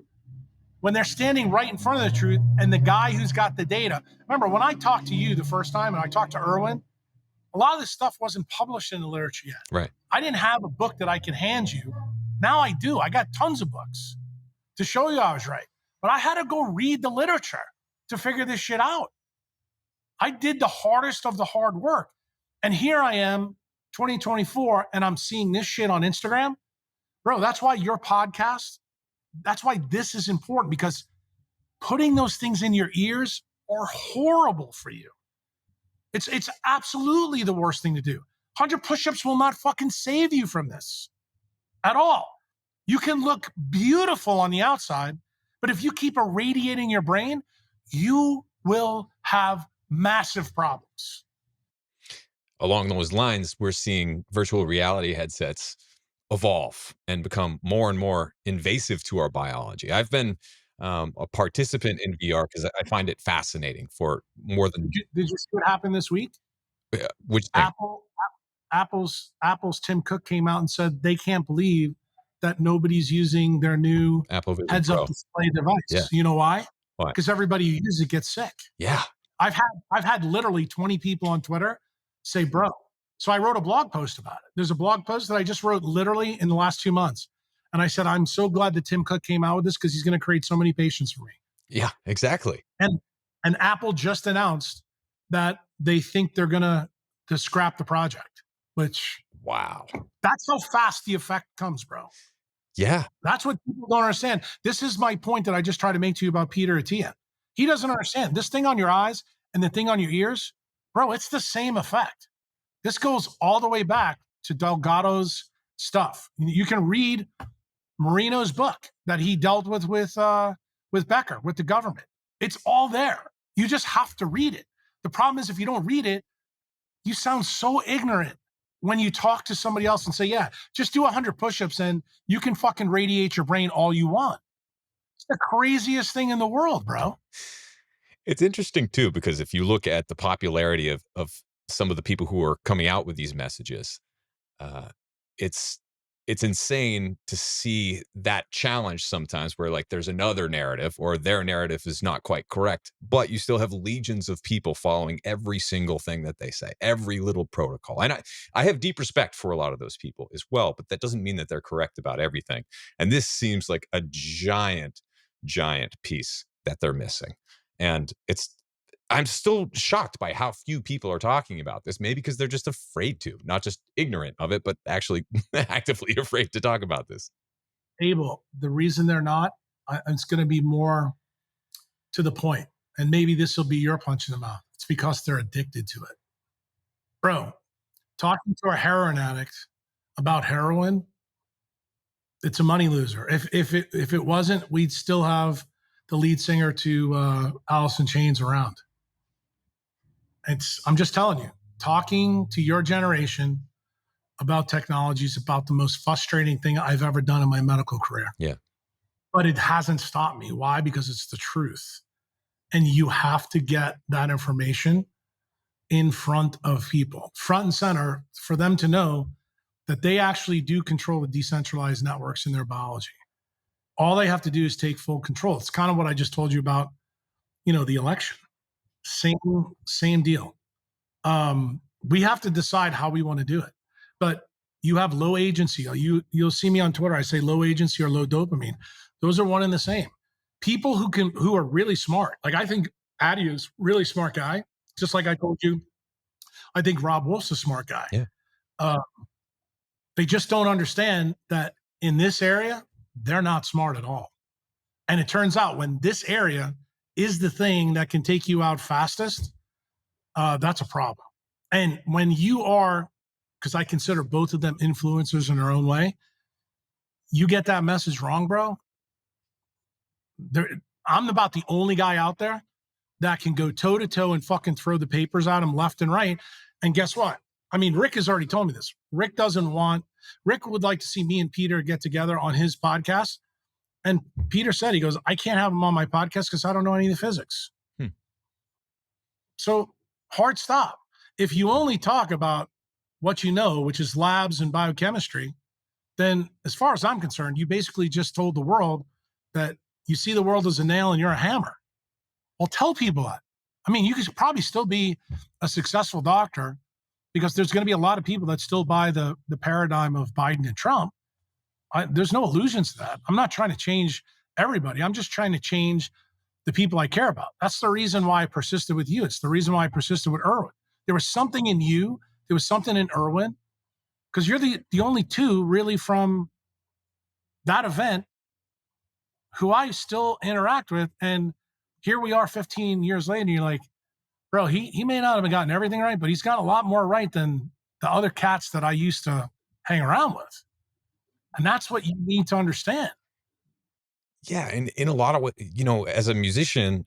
when they're standing right in front of the truth, and the guy who's got the data. Remember, when I talked to you the first time and I talked to Erwin, a lot of this stuff wasn't published in the literature yet. Right. I didn't have a book that I could hand you. Now I do. I got tons of books to show you I was right. But I had to go read the literature to figure this shit out. I did the hardest of the hard work. And here I am, 2024, and I'm seeing this shit on Instagram. Bro, that's why your podcast, that's why this is important, because putting those things in your ears are horrible for you. It's absolutely the worst thing to do. 100 push-ups will not fucking save you from this at all. You can look beautiful on the outside, but if you keep irradiating your brain, you will have massive problems. Along those lines, we're seeing virtual reality headsets evolve and become more and more invasive to our biology. I've been a participant in VR because I find it fascinating for more than. Did you see what happened this week? Which thing? Apple's Tim Cook came out and said they can't believe that nobody's using their new Apple Vision heads-up Pro. display device. Yeah. You know why? Why? Because everybody who uses it gets sick. Yeah. I've had literally 20 people on Twitter say, bro. So I wrote a blog post about it. There's a blog post that I just wrote literally in the last 2 months. And I said, I'm so glad that Tim Cook came out with this because he's going to create so many patients for me. Yeah, exactly. And And Apple just announced that they think they're going to scrap the project, which Wow. that's how fast the effect comes, bro. Yeah. That's what people don't understand. This is my point that I just tried to make to you about Peter Attia. He doesn't understand. This thing on your eyes and the thing on your ears, bro, it's the same effect. This goes all the way back to Delgado's stuff. You can read Marino's book that he dealt with Becker, with the government. It's all there. You just have to read it. The problem is if you don't read it, you sound so ignorant when you talk to somebody else and say, yeah, just do 100 push-ups and you can fucking radiate your brain all you want. It's the craziest thing in the world, bro. It's interesting too, because if you look at the popularity of some of the people who are coming out with these messages, uh, it's it's insane to see that challenge sometimes where like there's another narrative or their narrative is not quite correct, but you still have legions of people following every single thing that they say, every little protocol. And I have deep respect for a lot of those people as well, but that doesn't mean that they're correct about everything. And this seems like a giant piece that they're missing. And I'm still shocked by how few people are talking about this, maybe because they're just afraid to, not just ignorant of it, but actually actively afraid to talk about this. Abel, the reason they're not, it's going to be more to the point. And maybe this will be your punch in the mouth. It's because they're addicted to it. Bro, talking to a heroin addict about heroin, it's a money loser. If it wasn't, we'd still have the lead singer to Alice in Chains around. I'm just telling you, talking to your generation about technology is about the most frustrating thing I've ever done in my medical career. Yeah. But it hasn't stopped me. Why? Because it's the truth. And you have to get that information in front of people, front and center, for them to know that they actually do control the decentralized networks in their biology. All they have to do is take full control. It's kind of what I just told you about, the election. Same deal. We have to decide how we want to do it. But you have low agency. You'll see me on Twitter. I say low agency or low dopamine. Those are one and the same. People who are really smart. Like I think Addy is really smart guy. Just like I told you, I think Rob Wolf's a smart guy. Yeah. They just don't understand that in this area, they're not smart at all. And it turns out when this area is the thing that can take you out fastest, that's a problem. And when you are, because I consider both of them influencers in their own way, you get that message wrong, bro. I'm about the only guy out there that can go toe to toe and fucking throw the papers at him left and right. And guess what? I mean, Rick has already told me this. Rick would like to see me and Peter get together on his podcast. And Peter said, he goes, I can't have him on my podcast because I don't know any of the physics. So hard stop. If you only talk about what you know, which is labs and biochemistry, then as far as I'm concerned, you basically just told the world that you see the world as a nail and you're a hammer. Well, tell people that. I mean, you could probably still be a successful doctor because there's going to be a lot of people that still buy the paradigm of Biden and Trump. There's no illusions to that. I'm not trying to change everybody. I'm just trying to change the people I care about. That's the reason why I persisted with you. It's the reason why I persisted with Erwin. There was something in you. There was something in Erwin, because you're the only two really from that event who I still interact with. And here we are 15 years later, and you're like, bro, he may not have gotten everything right, but he's got a lot more right than the other cats that I used to hang around with. And that's what you need to understand. Yeah, and in a lot of as a musician,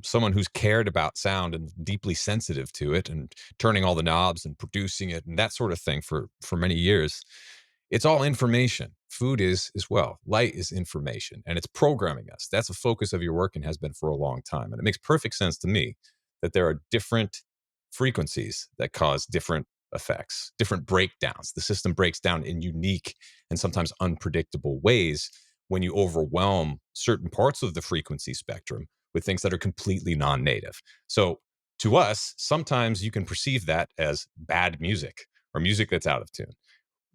someone who's cared about sound and deeply sensitive to it, and turning all the knobs and producing it and that sort of thing for many years, it's all information. Food is as well. Light is information, and it's programming us. That's the focus of your work and has been for a long time. And it makes perfect sense to me that there are different frequencies that cause different effects, different breakdowns. The system breaks down in unique and sometimes unpredictable ways when you overwhelm certain parts of the frequency spectrum with things that are completely non-native. So to us, sometimes you can perceive that as bad music or music that's out of tune.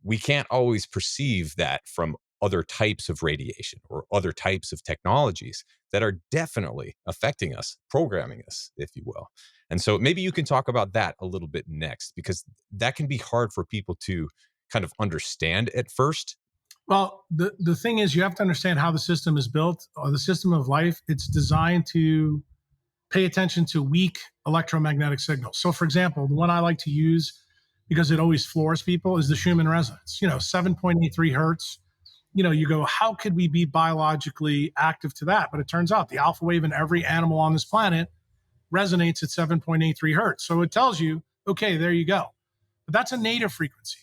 We can't always perceive that from other types of radiation or other types of technologies that are definitely affecting us, programming us, if you will. And so maybe you can talk about that a little bit next, because that can be hard for people to kind of understand at first. Well, the thing is, you have to understand how the system is built, or the system of life. It's designed to pay attention to weak electromagnetic signals. So, for example, the one I like to use because it always floors people is the Schuman resonance. 7.83 hertz. You go, how could we be biologically active to that? But it turns out the alpha wave in every animal on this planet resonates at 7.83 hertz. So it tells you, okay, there you go. But that's a native frequency.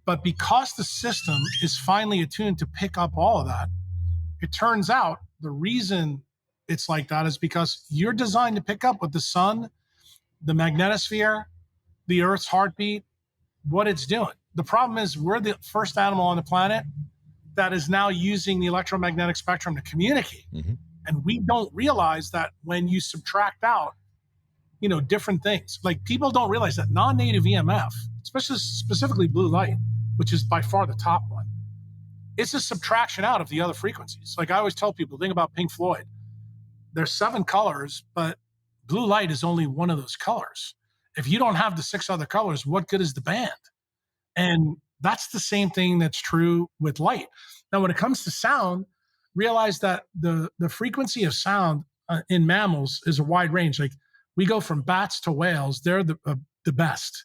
But because the system is finely attuned to pick up all of that, it turns out the reason it's like that is because you're designed to pick up what the sun, the magnetosphere, the Earth's heartbeat, what it's doing. The problem is we're the first animal on the planet that is now using the electromagnetic spectrum to communicate. Mm-hmm. And we don't realize that when you subtract out, different things, like people don't realize that non-native EMF, especially specifically blue light, which is by far the top one, it's a subtraction out of the other frequencies. Like I always tell people, think about Pink Floyd. There's 7 colors, but blue light is only one of those colors. If you don't have the 6 other colors, what good is the band? And that's the same thing that's true with light. Now, when it comes to sound, realize that the frequency of sound in mammals is a wide range. Like we go from bats to whales. They're the best.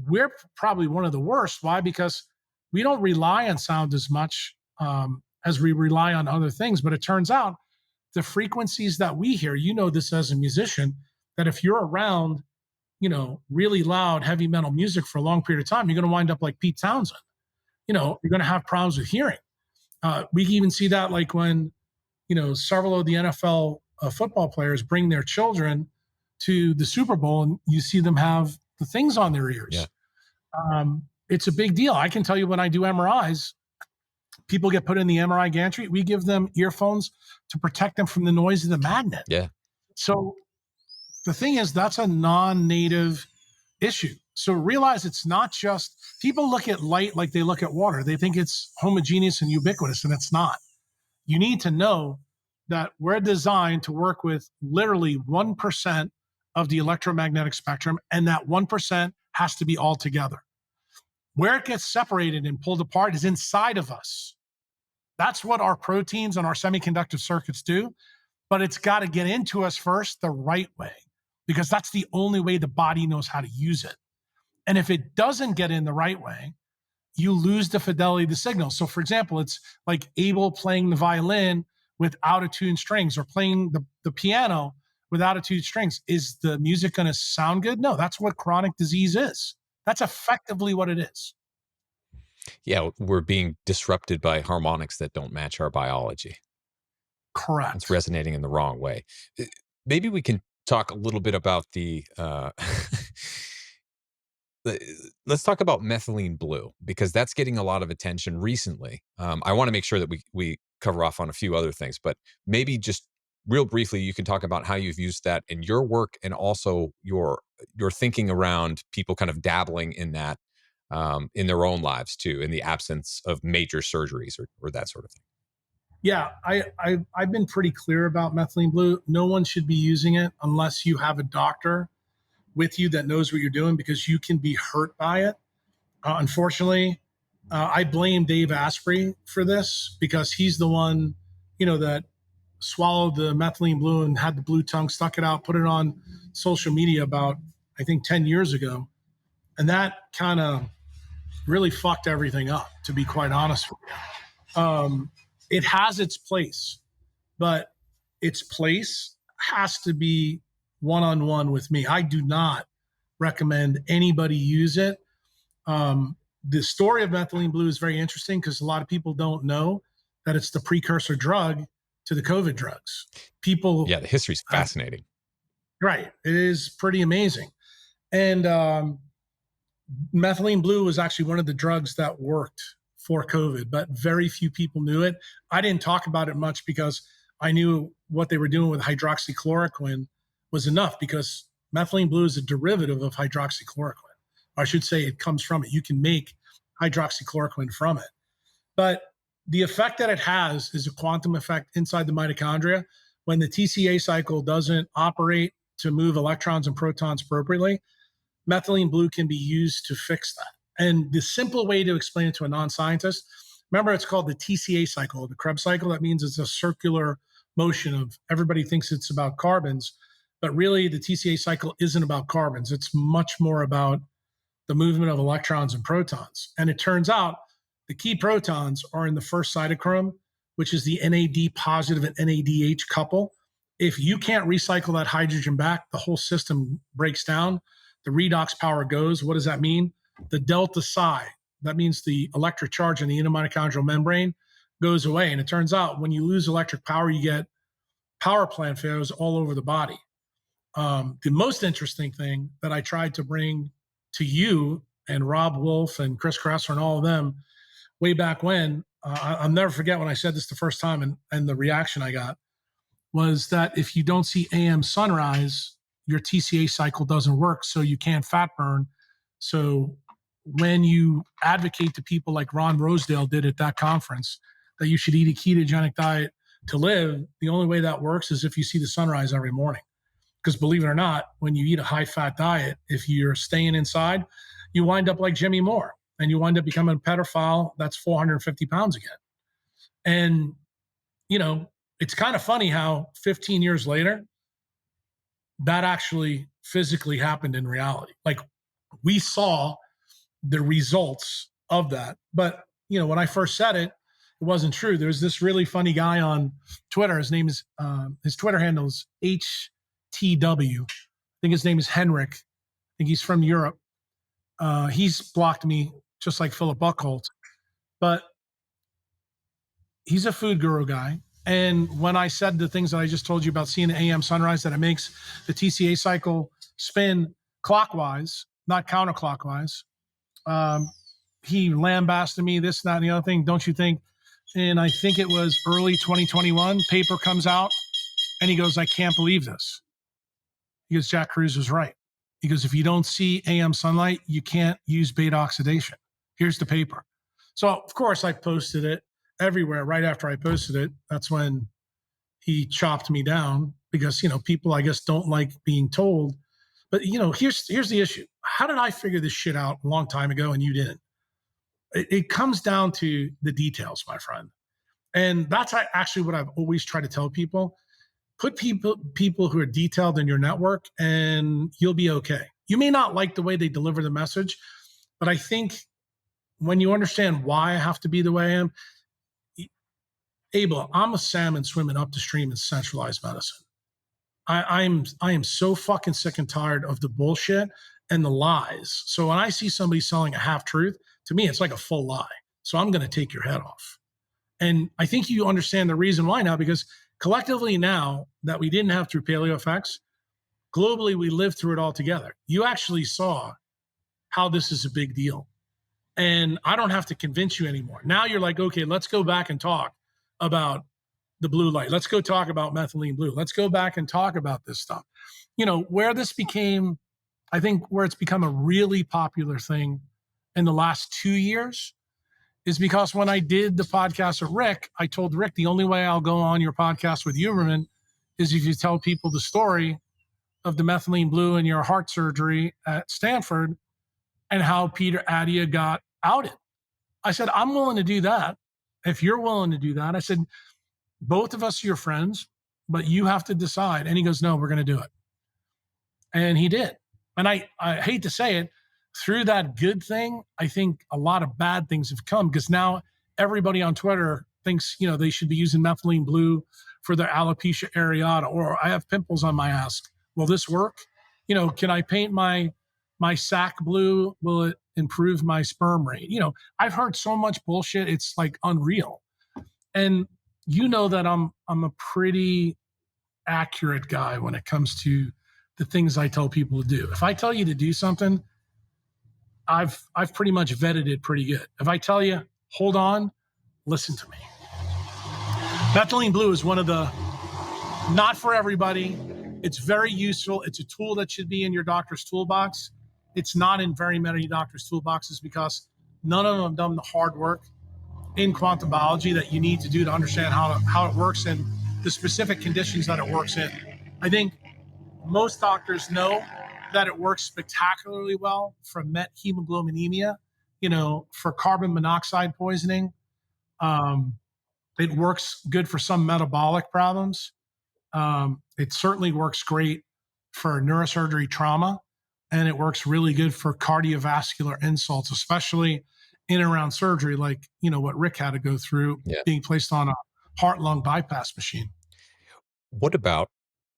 We're probably one of the worst. Why? Because we don't rely on sound as much as we rely on other things. But it turns out the frequencies that we hear, this as a musician, that if you're around, really loud heavy metal music for a long period of time, you're going to wind up like Pete Townsend. You're going to have problems with hearing. We even see that like when, several of the NFL football players bring their children to the Super Bowl and you see them have the things on their ears. Yeah. It's a big deal. I can tell you when I do MRIs, people get put in the MRI gantry. We give them earphones to protect them from the noise of the magnet. Yeah. So the thing is, that's a non-native issue. So realize it's not just, people look at light like they look at water. They think it's homogeneous and ubiquitous, and it's not. You need to know that we're designed to work with literally 1% of the electromagnetic spectrum, and that 1% has to be all together. Where it gets separated and pulled apart is inside of us. That's what our proteins and our semiconductor circuits do, but it's got to get into us first the right way, because that's the only way the body knows how to use it. And if it doesn't get in the right way, you lose the fidelity of the signal. So for example, it's like Abel playing the violin with out-of-tune strings, or playing the piano with out-of-tune strings. Is the music going to sound good? No, that's what chronic disease is. That's effectively what it is. Yeah, we're being disrupted by harmonics that don't match our biology. Correct. It's resonating in the wrong way. Maybe we can talk a little bit about let's talk about methylene blue, because that's getting a lot of attention recently. I want to make sure that we cover off on a few other things, but maybe just real briefly, you can talk about how you've used that in your work, and also your thinking around people kind of dabbling in that in their own lives too, in the absence of major surgeries or that sort of thing. Yeah, I've been pretty clear about methylene blue. No one should be using it unless you have a doctor with you that knows what you're doing, because you can be hurt by it. Unfortunately, I blame Dave Asprey for this, because he's the one, that swallowed the methylene blue and had the blue tongue, stuck it out, put it on social media about, I think, 10 years ago. And that kind of really fucked everything up, to be quite honest with you. It has its place, but its place has to be one-on-one with me. I do not recommend anybody use it. The story of methylene blue is very interesting, because a lot of people don't know that it's the precursor drug to the COVID drugs. Yeah, the history's fascinating. Right. It is pretty amazing. And methylene blue was actually one of the drugs that worked for COVID, but very few people knew it. I didn't talk about it much because I knew what they were doing with hydroxychloroquine was enough, because methylene blue is a derivative of hydroxychloroquine. Or I should say it comes from it. You can make hydroxychloroquine from it. But The effect that it has is a quantum effect inside the mitochondria. When the TCA cycle doesn't operate to move electrons and protons appropriately, methylene blue can be used to fix that. And the simple way to explain it to a non-scientist, remember it's called the TCA cycle, the Krebs cycle. That means it's a circular motion of, everybody thinks it's about carbons, but really the TCA cycle isn't about carbons. It's much more about the movement of electrons and protons. And it turns out the key protons are in the first cytochrome, which is the NAD positive and NADH couple. If you can't recycle that hydrogen back, the whole system breaks down. The redox power goes. What does that mean? The delta psi, that means the electric charge in the intermitochondrial membrane, goes away. And it turns out when you lose electric power, you get power plant failures all over the body. The most interesting thing that I tried to bring to you and Rob Wolf and Chris Kresser and all of them way back when, I'll never forget when I said this the first time, and the reaction I got was that if you don't see AM sunrise, your TCA cycle doesn't work, so you can't fat burn. So when you advocate to people like Ron Rosedale did at that conference that you should eat a ketogenic diet to live, the only way that works is if you see the sunrise every morning. Because believe it or not, when you eat a high-fat diet, if you're staying inside, you wind up like Jimmy Moore, and you wind up becoming a pedophile that's 450 pounds again. And, you know, it's kind of funny how 15 years later, that actually physically happened in reality. Like, we saw the results of that. But, you know, when I first said it, it wasn't true. There's this really funny guy on Twitter. His name is, his Twitter handle is HTW. I think his name is Henrik. I think he's from Europe. He's blocked me just like Philip Buchholz. But he's a food guru guy. And when I said the things that I just told you about seeing the AM sunrise, that it makes the TCA cycle spin clockwise, not counterclockwise, he lambasted me, this, that, and the other thing. Don't you think? And I think it was early 2021, paper comes out, and he goes, I can't believe this. He goes, Jack Kruse was right. He goes, if you don't see AM sunlight, you can't use beta oxidation. Here's the paper. So, of course, I posted it everywhere right after I posted it. That's when he chopped me down because, you know, people, I guess, don't like being told. But, you know, here's the issue. How did I figure this shit out a long time ago and you didn't? It comes down to the details, my friend. And that's actually what I've always tried to tell people. Put people who are detailed in your network and you'll be okay. You may not like the way they deliver the message, but I think when you understand why I have to be the way I am, Abel, I'm a salmon swimming up the stream in centralized medicine. I am so fucking sick and tired of the bullshit and the lies. So when I see somebody selling a half truth, to me, it's like a full lie. So I'm going to take your head off. And I think you understand the reason why now, because collectively now that we didn't have through paleo effects, globally, we lived through it all together. You actually saw how this is a big deal. And I don't have to convince you anymore. Now you're like, okay, let's go back and talk about the blue light. Let's go talk about methylene blue. Let's go back and talk about this stuff. You know, where this became, I think where it's become a really popular thing in the last 2 years is because when I did the podcast with Rick, I told Rick, the only way I'll go on your podcast with Huberman is if you tell people the story of the methylene blue and your heart surgery at Stanford and how Peter Attia got outed. I said, I'm willing to do that. If you're willing to do that, I said, both of us are your friends, but you have to decide. And he goes, no, we're going to do it. And he did. And I hate to say it, through that good thing, I think a lot of bad things have come because now everybody on Twitter thinks, you know, they should be using methylene blue for their alopecia areata, or I have pimples on my ass. Will this work? You know, can I paint my sac blue? Will it improve my sperm rate? You know, I've heard so much bullshit. It's like unreal. And you know that I'm a pretty accurate guy when it comes to the things I tell people to do. If I tell you to do something, I've pretty much vetted it pretty good. If I tell you, hold on, listen to me. Methylene blue is one of the, not for everybody. It's very useful. It's a tool that should be in your doctor's toolbox. It's not in very many doctors' toolboxes because none of them have done the hard work in quantum biology that you need to do to understand how it works and the specific conditions that it works in. I think most doctors know that it works spectacularly well for methemoglobinemia, for carbon monoxide poisoning. It works good for some metabolic problems. It certainly works great for neurosurgery trauma, and it works really good for cardiovascular insults, especially in and around surgery, like what Rick had to go through, being placed on a heart-lung bypass machine. What about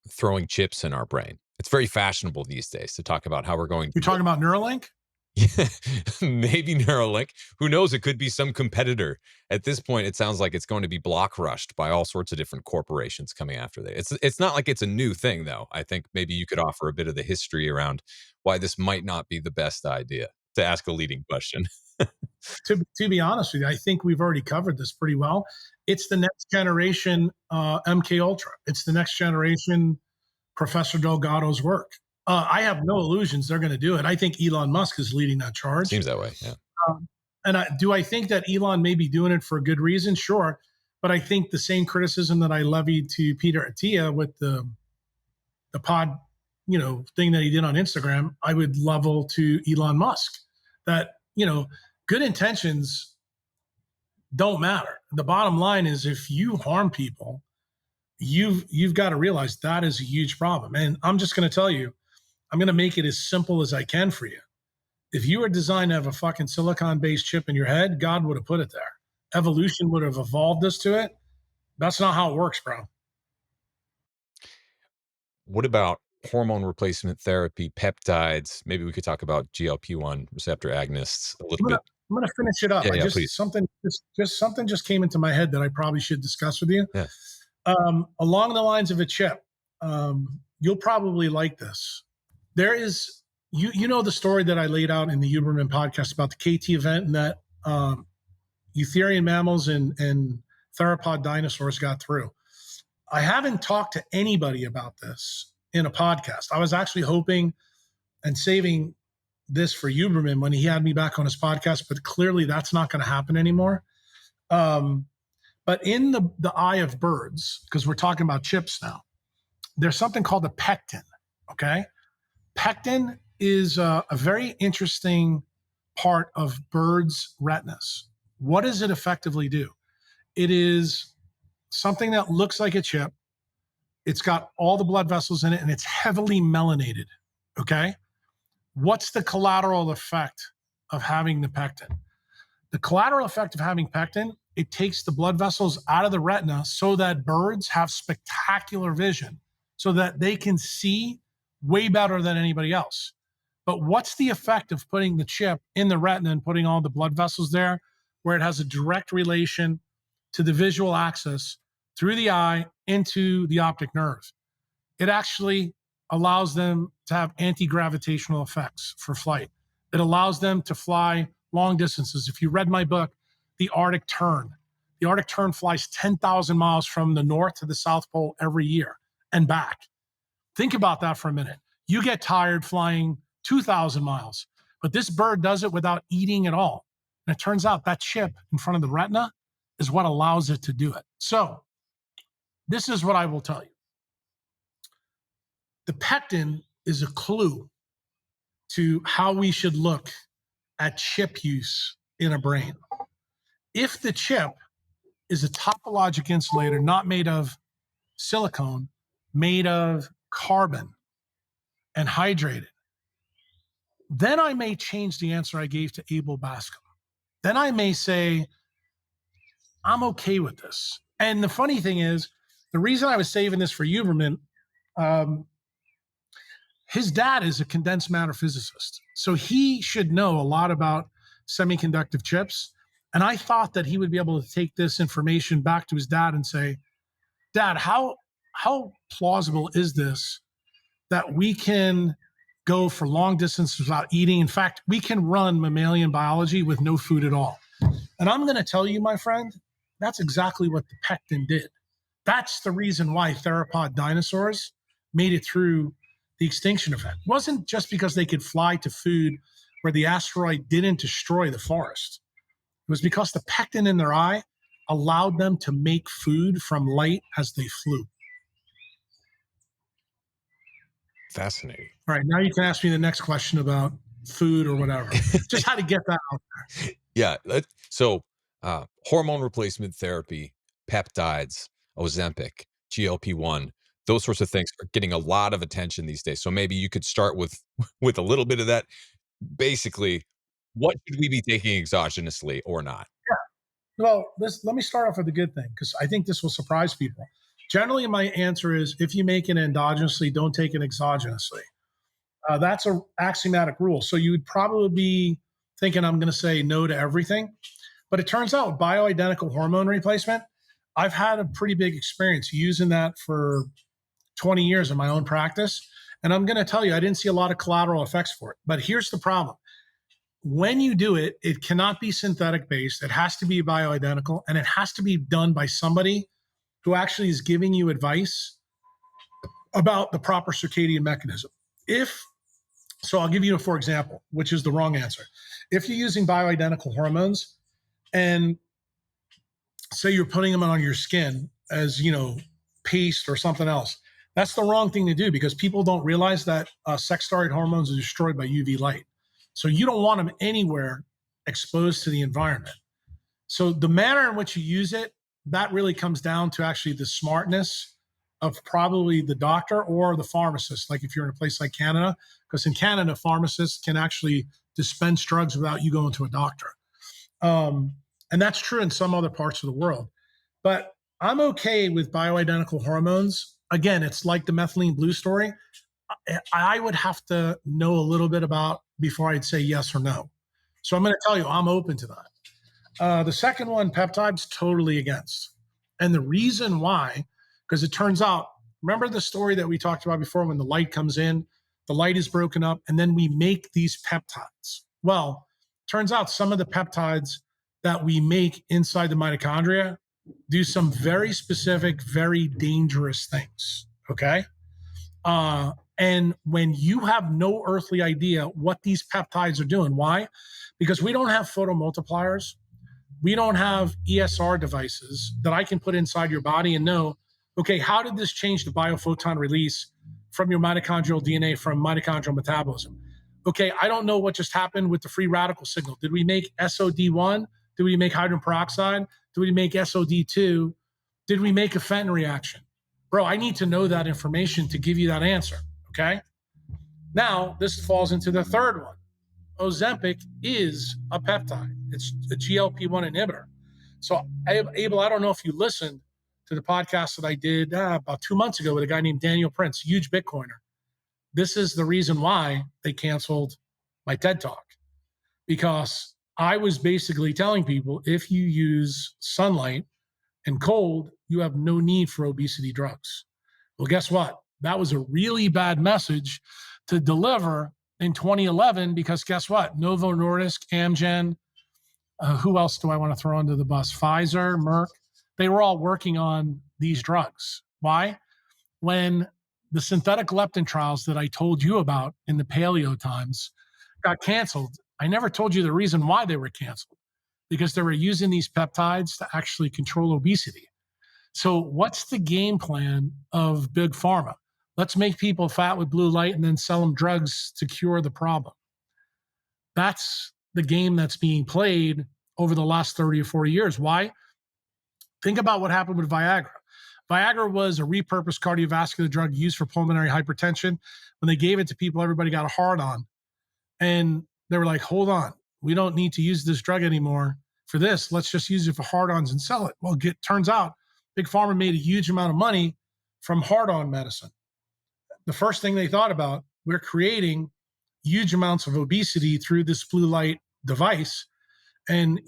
throwing chips in our brain? It's very fashionable these days to talk about how we're going You're talking about Neuralink? Maybe Neuralink. Who knows? It could be some competitor. At this point, it sounds like it's going to be block rushed by all sorts of different corporations coming after it. It's not like it's a new thing, though. I think maybe you could offer a bit of the history around why this might not be the best idea, to ask a leading question. To be honest with you, I think we've already covered this pretty well. It's the next generation MK Ultra. It's the next generation Professor Delgado's work. I have no illusions they're going to do it. I think Elon Musk is leading that charge. Seems that way, yeah. Do I think that Elon may be doing it for a good reason? Sure. But I think the same criticism that I levied to Peter Attia with the pod, thing that he did on Instagram, I would level to Elon Musk. That, good intentions don't matter. The bottom line is if you harm people, you've got to realize that is a huge problem. And I'm just going to tell you, I'm going to make it as simple as I can for you. If you were designed to have a fucking silicon-based chip in your head, God would have put it there. Evolution would have evolved us to it. That's not how it works, bro. What about hormone replacement therapy, peptides? Maybe we could talk about GLP-1 receptor agonists a little bit. I'm going to finish it up. Yeah, please. Something just came into my head that I probably should discuss with you. Yeah. Along the lines of a chip, you'll probably like this. There is, the story that I laid out in the Huberman podcast about the KT event and that Eutherian mammals and theropod dinosaurs got through. I haven't talked to anybody about this in a podcast. I was actually hoping and saving this for Huberman when he had me back on his podcast, but clearly that's not going to happen anymore. But in the eye of birds, because we're talking about chips now, there's something called a pectin, okay? Pectin is a very interesting part of birds' retinas. What does it effectively do? It is something that looks like a chip. It's got all the blood vessels in it, and it's heavily melanated, okay? What's the collateral effect of having the pectin? The collateral effect of having pectin, it takes the blood vessels out of the retina so that birds have spectacular vision, so that they can see way better than anybody else. But what's the effect of putting the chip in the retina and putting all the blood vessels there, where it has a direct relation to the visual axis through the eye into the optic nerve? It actually allows them to have anti-gravitational effects for flight. It allows them to fly long distances. If you read my book, The Arctic Tern flies 10,000 miles from the North to the South Pole every year and back. Think about that for a minute. You get tired flying 2,000 miles, but this bird does it without eating at all. And it turns out that chip in front of the retina is what allows it to do it. So this is what I will tell you. The pectin is a clue to how we should look at chip use in a brain. If the chip is a topologic insulator, not made of silicone, made of carbon and hydrated, then I may change the answer I gave to Abel Bascom. Then I may say, I'm okay with this. And the funny thing is, the reason I was saving this for Huberman, his dad is a condensed matter physicist. So he should know a lot about semiconductor chips. And I thought that he would be able to take this information back to his dad and say, Dad, how plausible is this that we can go for long distances without eating? In fact, we can run mammalian biology with no food at all. And I'm going to tell you, my friend, that's exactly what the pectin did. That's the reason why theropod dinosaurs made it through the extinction event. It wasn't just because they could fly to food where the asteroid didn't destroy the forest. It was because the pectin in their eye allowed them to make food from light as they flew. Fascinating. All right, now you can ask me the next question about food or whatever. Just how to get that out there. Yeah. So, hormone replacement therapy, peptides, Ozempic, GLP-1, those sorts of things are getting a lot of attention these days. So maybe you could start with with a little bit of that. Basically, what should we be taking exogenously or not? Well, let me start off with a good thing because I think this will surprise people. Generally, my answer is if you make it endogenously, don't take it exogenously. That's a axiomatic rule. So you would probably be thinking I'm going to say no to everything. But it turns out bioidentical hormone replacement, I've had a pretty big experience using that for 20 years in my own practice. And I'm going to tell you, I didn't see a lot of collateral effects for it. But here's the problem. When you do it, it cannot be synthetic based. It has to be bioidentical and it has to be done by somebody who actually is giving you advice about the proper circadian mechanism. So I'll give you a for example, which is the wrong answer. If you're using bioidentical hormones and say you're putting them on your skin as, paste or something else, that's the wrong thing to do because people don't realize that sex steroid hormones are destroyed by UV light. So you don't want them anywhere exposed to the environment. So the manner in which you use it, that really comes down to actually the smartness of probably the doctor or the pharmacist. Like if you're in a place like Canada, because in Canada, pharmacists can actually dispense drugs without you going to a doctor. And that's true in some other parts of the world. But I'm okay with bioidentical hormones. Again, it's like the methylene blue story. I would have to know a little bit about before I'd say yes or no. So I'm going to tell you, I'm open to that. The second one, peptides, totally against. And the reason why, because it turns out, remember the story that we talked about before when the light comes in, the light is broken up, and then we make these peptides. Well, turns out some of the peptides that we make inside the mitochondria do some very specific, very dangerous things. Okay. And when you have no earthly idea what these peptides are doing, why? Because we don't have photomultipliers. We don't have ESR devices that I can put inside your body and know, okay, how did this change the biophoton release from your mitochondrial DNA from mitochondrial metabolism? Okay, I don't know what just happened with the free radical signal. Did we make SOD1? Did we make hydrogen peroxide? Did we make SOD2? Did we make a Fenton reaction? Bro, I need to know that information to give you that answer, okay? Now, this falls into the third one. Ozempic is a peptide. It's a GLP-1 inhibitor. So, Abel, I don't know if you listened to the podcast that I did about 2 months ago with a guy named Daniel Prince, huge Bitcoiner. This is the reason why they canceled my TED Talk, because I was basically telling people if you use sunlight and cold, you have no need for obesity drugs. Well, guess what? That was a really bad message to deliver in 2011 because guess what? Novo Nordisk, Amgen, who else do I want to throw under the bus? Pfizer, Merck, they were all working on these drugs. Why? When the synthetic leptin trials that I told you about in the paleo times got canceled, I never told you the reason why they were canceled, because they were using these peptides to actually control obesity. So what's the game plan of big pharma? Let's make people fat with blue light and then sell them drugs to cure the problem. That's the game that's being played over the last 30 or 40 years. Why? Think about what happened with Viagra. Viagra was a repurposed cardiovascular drug used for pulmonary hypertension. When they gave it to people, everybody got a hard on. And they were like, hold on, we don't need to use this drug anymore for this. Let's just use it for hard-ons and sell it. Well, turns out Big Pharma made a huge amount of money from hard-on medicine. The first thing they thought about, we're creating huge amounts of obesity through this blue light device. And,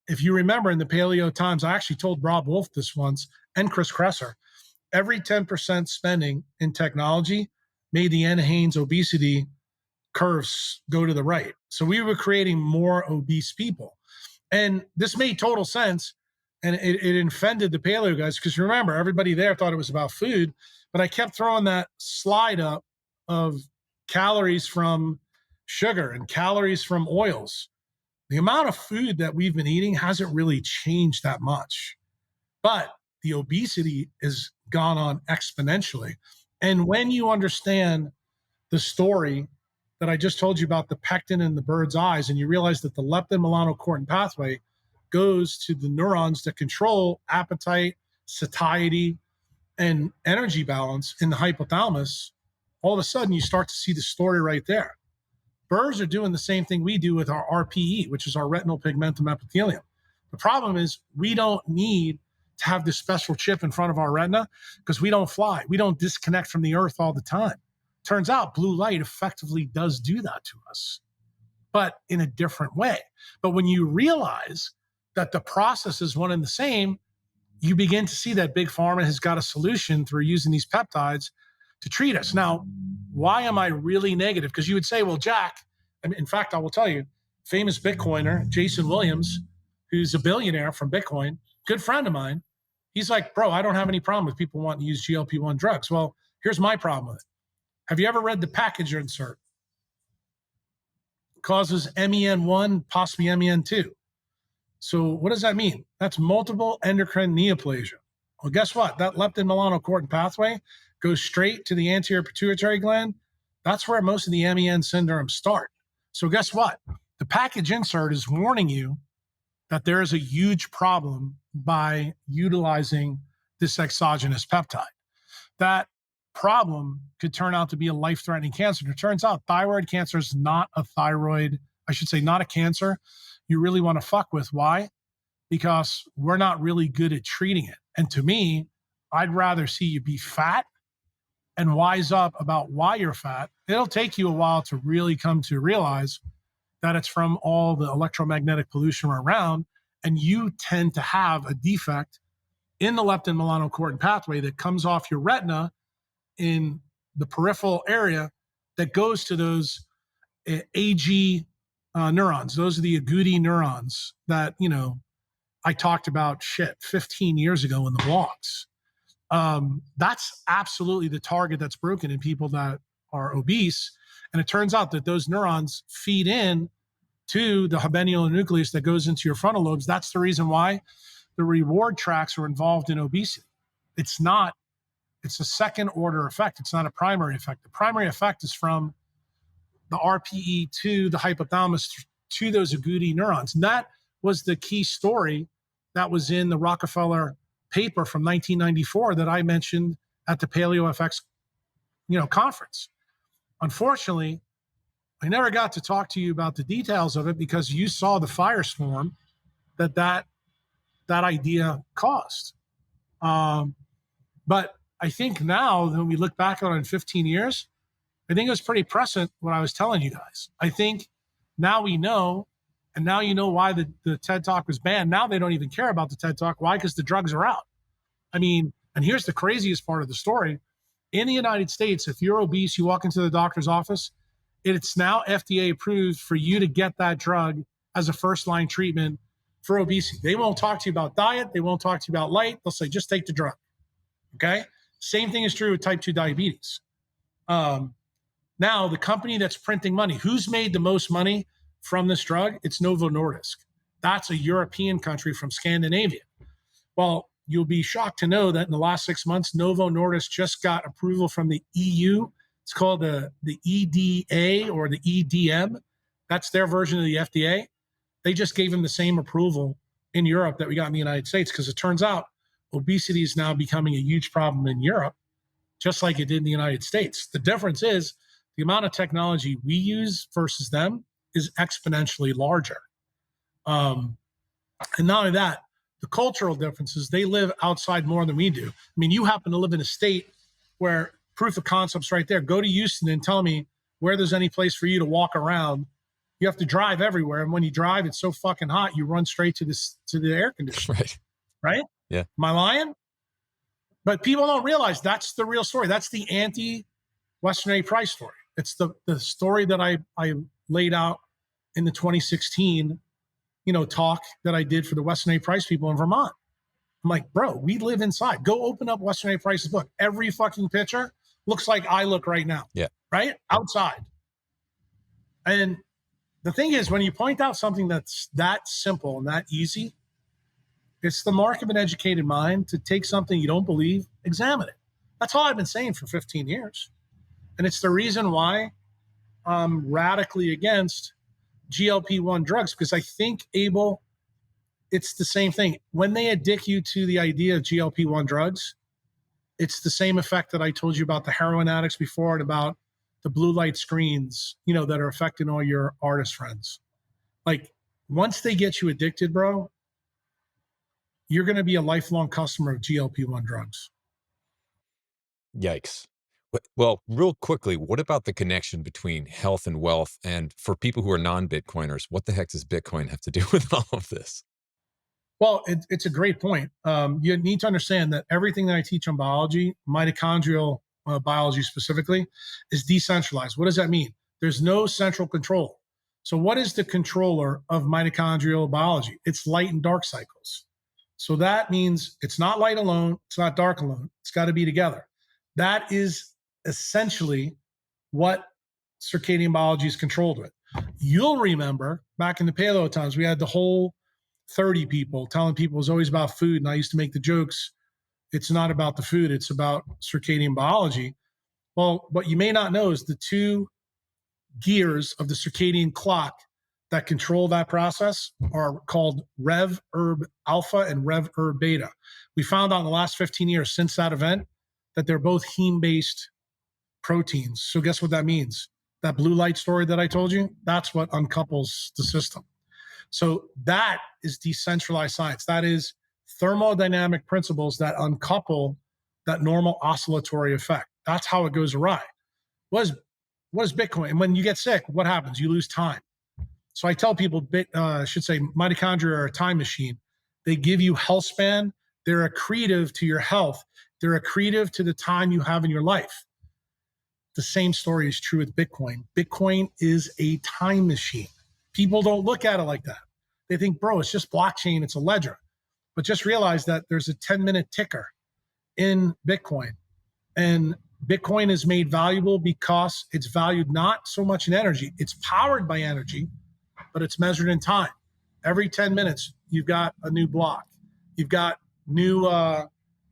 if you remember in the paleo times, I actually told Rob Wolf this once and Chris Kresser, every 10% spending in technology made the NHANES obesity curves go to the right. So we were creating more obese people. And this made total sense. And it offended the paleo guys because remember, everybody there thought it was about food. But I kept throwing that slide up of calories from sugar and calories from oils. The amount of food that we've been eating hasn't really changed that much, but the obesity has gone on exponentially. And when you understand the story that I just told you about the pectin in the bird's eyes, and you realize that the leptin melanocortin pathway goes to the neurons that control appetite, satiety, and energy balance in the hypothalamus, all of a sudden you start to see the story right there. Birds are doing the same thing we do with our RPE, which is our retinal pigmentum epithelium. The problem is we don't need to have this special chip in front of our retina because we don't fly. We don't disconnect from the earth all the time. Turns out blue light effectively does do that to us, but in a different way. But when you realize that the process is one and the same, you begin to see that big pharma has got a solution through using these peptides to treat us. Now, why am I really negative? Because you would say, well, Jack, I mean, in fact, I will tell you, famous Bitcoiner, Jason Williams, who's a billionaire from Bitcoin, good friend of mine, he's like, bro, I don't have any problem with people wanting to use GLP-1 drugs. Well, here's my problem with it. Have you ever read the package insert? It causes MEN1, possibly MEN2. So what does that mean? That's multiple endocrine neoplasia. Well, guess what? That leptin melanocortin pathway goes straight to the anterior pituitary gland. That's where most of the MEN syndromes start. So guess what? The package insert is warning you that there is a huge problem by utilizing this exogenous peptide. That problem could turn out to be a life-threatening cancer. It turns out thyroid cancer is not a thyroid, I should say not a cancer you really want to fuck with. Why? Because we're not really good at treating it. And to me, I'd rather see you be fat and wise up about why you're fat. It'll take you a while to really come to realize that it's from all the electromagnetic pollution around, and you tend to have a defect in the leptin melanocortin pathway that comes off your retina in the peripheral area that goes to those AG neurons. Those are the agouti neurons that, you know, I talked about 15 years ago in the blogs. That's absolutely the target that's broken in people that are obese. And it turns out that those neurons feed in to the habenular nucleus that goes into your frontal lobes. That's the reason why the reward tracks are involved in obesity. It's a second order effect. It's not a primary effect. The primary effect is from the RPE to the hypothalamus to those agouti neurons. And that was the key story that was in the Rockefeller paper from 1994 that I mentioned at the PaleoFX, conference. Unfortunately, I never got to talk to you about the details of it because you saw the firestorm that idea caused. But I think now, when we look back on it in 15 years, I think it was pretty prescient what I was telling you guys. I think now we know, and now you know why the TED Talk was banned. Now they don't even care about the TED Talk. Why? Because the drugs are out. I mean, and here's the craziest part of the story. In the United States, if you're obese, you walk into the doctor's office, it's now FDA approved for you to get that drug as a first-line treatment for obesity. They won't talk to you about diet. They won't talk to you about light. They'll say, just take the drug. Okay? Same thing is true with type 2 diabetes. Now, the company that's printing money, who's made the most money from this drug? It's Novo Nordisk. That's a European country from Scandinavia. Well, you'll be shocked to know that in the last 6 months, Novo Nordisk just got approval from the EU. It's called the EDA or the EDM. That's their version of the FDA. They just gave them the same approval in Europe that we got in the United States because it turns out obesity is now becoming a huge problem in Europe, just like it did in the United States. The difference is the amount of technology we use versus them is exponentially larger. And not only that, the cultural differences, they live outside more than we do. I mean, you happen to live in a state where proof of concept's right there. Go to Houston and tell me where there's any place for you to walk around. You have to drive everywhere. And when you drive, it's so fucking hot, you run straight to the air conditioner. Right? Yeah. Am I lying? But people don't realize that's the real story. That's the anti-Western A price story. It's the story that I laid out in the 2016, talk that I did for the Western A price people in Vermont. I'm like, bro, we live inside. Go open up Western A Price's book. Every fucking picture looks like I look right now. Yeah. Right? Outside. And the thing is, when you point out something that's that simple and that easy, it's the mark of an educated mind to take something you don't believe, examine it. That's all I've been saying for 15 years. And it's the reason why I'm radically against GLP-1 drugs, because I think, Abel, it's the same thing. When they addict you to the idea of GLP-1 drugs, it's the same effect that I told you about the heroin addicts before and about the blue light screens, that are affecting all your artist friends. Like, once they get you addicted, bro, you're going to be a lifelong customer of GLP-1 drugs. Yikes. Well, real quickly, what about the connection between health and wealth? And for people who are non-Bitcoiners, what the heck does Bitcoin have to do with all of this? Well, it's a great point. You need to understand that everything that I teach on biology, mitochondrial biology specifically, is decentralized. What does that mean? There's no central control. So what is the controller of mitochondrial biology? It's light and dark cycles. So that means it's not light alone, it's not dark alone. It's got to be together. That is essentially what circadian biology is controlled with. You'll remember back in the paleo times, we had the whole 30 people telling people it was always about food. And I used to make the jokes, it's not about the food, it's about circadian biology. Well, what you may not know is the two gears of the circadian clock that control that process are called Rev Herb Alpha and Rev Herb Beta. We found out in the last 15 years since that event that they're both heme-based proteins. So guess what that means? That blue light story that I told you, that's what uncouples the system. So that is decentralized science. That is thermodynamic principles that uncouple that normal oscillatory effect. That's how it goes awry. What is Bitcoin? And when you get sick, what happens? You lose time. So I tell people, mitochondria are a time machine. They give you health span. They're accretive to your health. They're accretive to the time you have in your life. The same story is true with Bitcoin. Bitcoin is a time machine. People don't look at it like that. They think, bro, it's just blockchain, it's a ledger. But just realize that there's a 10-minute ticker in Bitcoin. And Bitcoin is made valuable because it's valued not so much in energy. It's powered by energy, but it's measured in time. Every 10 minutes, you've got a new block. You've got new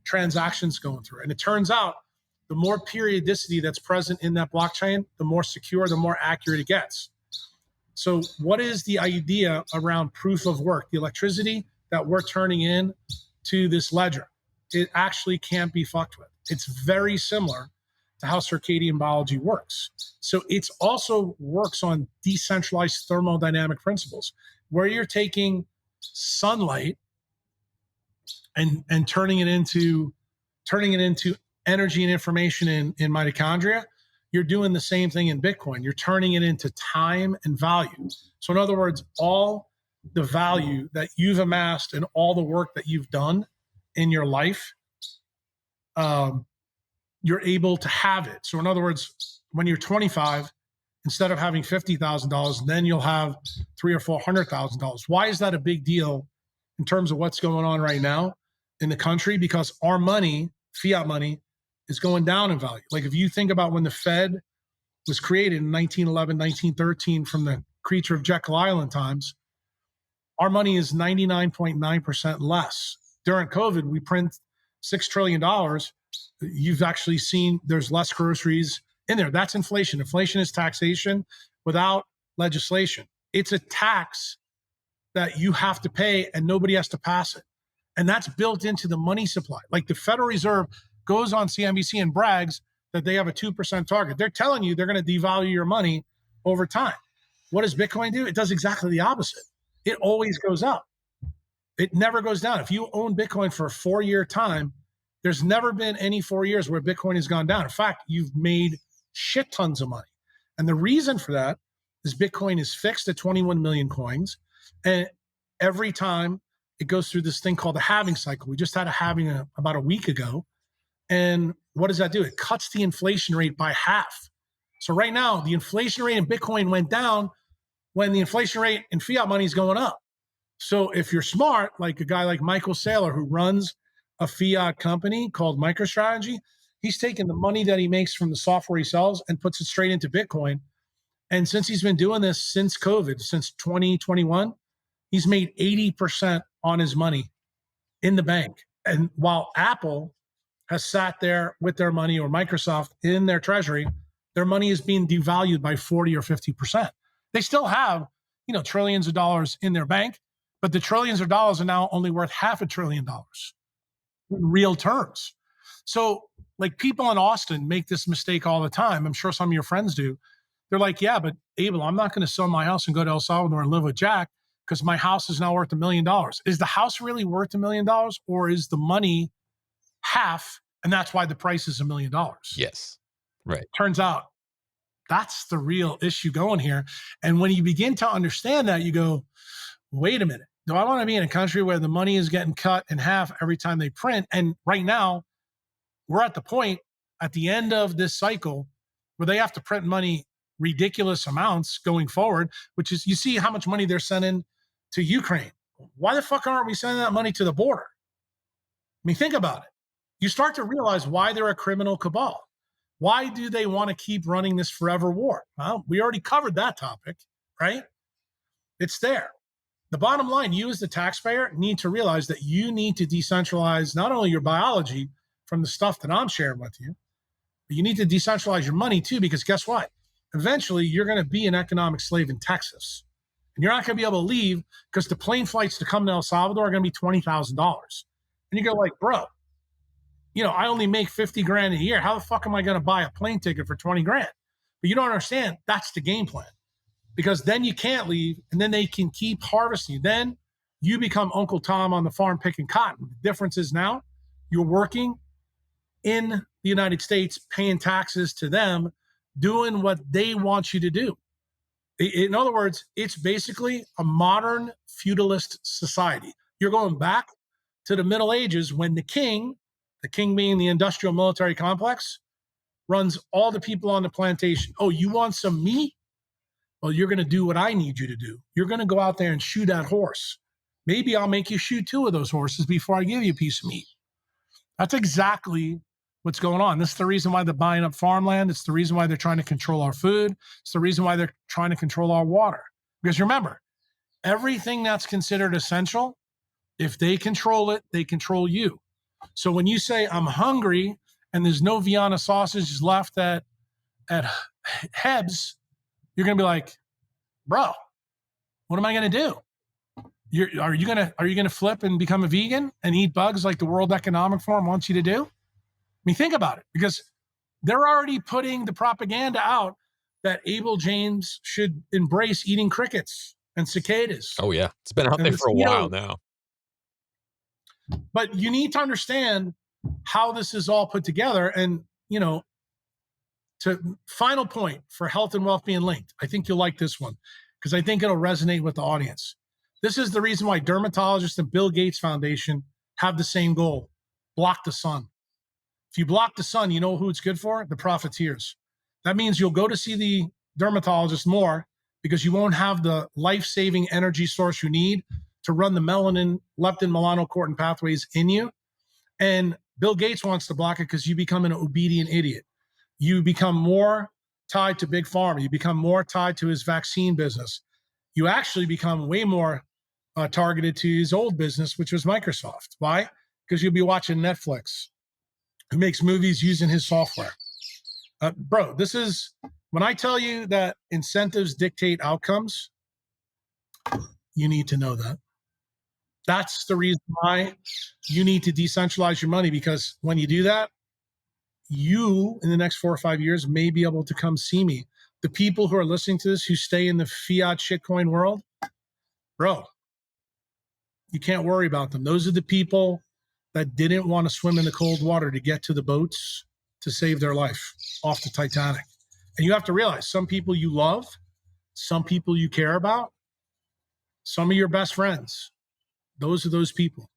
transactions going through. And it turns out the more periodicity that's present in that blockchain, the more secure, the more accurate it gets. So what is the idea around proof of work? The electricity that we're turning in to this ledger, it actually can't be fucked with. It's very similar to how circadian biology works. So it also works on decentralized thermodynamic principles, where you're taking sunlight and turning it into energy and information in mitochondria. You're doing the same thing in Bitcoin. You're turning it into time and value. So in other words, all the value that you've amassed and all the work that you've done in your life, you're able to have it. So in other words, when you're 25, instead of having $50,000, then you'll have $300,000 or $400,000. Why is that a big deal in terms of what's going on right now in the country? Because our money, fiat money, is going down in value. Like if you think about when the Fed was created in 1911, 1913 from the creature of Jekyll Island times, our money is 99.9% less. During COVID, we print $6 trillion. You've actually seen there's less groceries in there. That's inflation. Inflation is taxation without legislation. It's a tax that you have to pay and nobody has to pass it. And that's built into the money supply. Like the Federal Reserve goes on CNBC and brags that they have a 2% target. They're telling you they're going to devalue your money over time. What does Bitcoin do? It does exactly the opposite. It always goes up. It never goes down. If you own Bitcoin for a 4-year time, there's never been any 4 years where Bitcoin has gone down. In fact, you've made shit tons of money. And the reason for that is Bitcoin is fixed at 21 million coins. And every time it goes through this thing called the halving cycle. We just had a halving about a week ago. And what does that do? It cuts the inflation rate by half. So right now, the inflation rate in Bitcoin went down when the inflation rate in fiat money is going up. So if you're smart, like a guy like Michael Saylor, who runs a fiat company called MicroStrategy, he's taking the money that he makes from the software he sells and puts it straight into Bitcoin. And since he's been doing this since COVID, since 2021, he's made 80% on his money in the bank. And while Apple has sat there with their money, or Microsoft in their treasury, their money is being devalued by 40 or 50%. They still have, trillions of dollars in their bank, but the trillions of dollars are now only worth $500 billion in real terms. So, like, people in Austin make this mistake all the time. I'm sure some of your friends do. They're like, yeah, but Abel, I'm not going to sell my house and go to El Salvador and live with Jack because my house is now worth $1 million. Is the house really worth $1 million, or is the money half, and that's why the price is $1 million? Yes. Right. Turns out that's the real issue going here. And when you begin to understand that, you go, wait a minute. Do I want to be in a country where the money is getting cut in half every time they print? And right now, we're at the point at the end of this cycle where they have to print money ridiculous amounts going forward, which is, you see how much money they're sending to Ukraine. Why the fuck aren't we sending that money to the border? I mean, think about it. You start to realize why they're a criminal cabal. Why do they want to keep running this forever war? Well, we already covered that topic, right? It's there. The bottom line, you as the taxpayer need to realize that you need to decentralize not only your biology from the stuff that I'm sharing with you, but you need to decentralize your money too, because guess what? Eventually, you're going to be an economic slave in Texas. And you're not going to be able to leave because the plane flights to come to El Salvador are going to be $20,000. And you go like, bro, I only make 50 grand a year. How the fuck am I going to buy a plane ticket for 20 grand? But you don't understand. That's the game plan, because then you can't leave and then they can keep harvesting you. Then you become Uncle Tom on the farm picking cotton. The difference is now you're working in the United States, paying taxes to them, doing what they want you to do. In other words, it's basically a modern feudalist society. You're going back to the Middle Ages when the king being the industrial military complex, runs all the people on the plantation. Oh, you want some meat? Well, you're going to do what I need you to do. You're going to go out there and shoot that horse. Maybe I'll make you shoot 2 of those horses before I give you a piece of meat. That's exactly what's going on. This is the reason why they're buying up farmland. It's the reason why they're trying to control our food. It's the reason why they're trying to control our water. Because remember, everything that's considered essential, if they control it, they control you. So when you say, I'm hungry and there's no Vienna sausages left at Hebs, you're going to be like, bro, what am I going to do? Are you going to flip and become a vegan and eat bugs like the World Economic Forum wants you to do? I mean, think about it, because they're already putting the propaganda out that Abel James should embrace eating crickets and cicadas. Oh, yeah. It's been out there for a while now. But you need to understand how this is all put together. And, to final point for health and wealth being linked, I think you'll like this one because I think it'll resonate with the audience. This is the reason why dermatologists and Bill Gates Foundation have the same goal: block the sun. If you block the sun, you know who it's good for? The profiteers. That means you'll go to see the dermatologist more because you won't have the life-saving energy source you need to run the melanin, leptin, melanocortin pathways in you. And Bill Gates wants to block it because you become an obedient idiot. You become more tied to Big Pharma. You become more tied to his vaccine business. You actually become way more targeted to his old business, which was Microsoft. Why? Because you'll be watching Netflix, who makes movies using his software. Bro, this is, when I tell you that incentives dictate outcomes, you need to know that. That's the reason why you need to decentralize your money, because when you do that, you, in the next 4 or 5 years, may be able to come see me. The people who are listening to this, who stay in the fiat shitcoin world, bro, you can't worry about them. Those are the people that didn't want to swim in the cold water to get to the boats to save their life off the Titanic. And you have to realize, some people you love, some people you care about, some of your best friends, those are those people.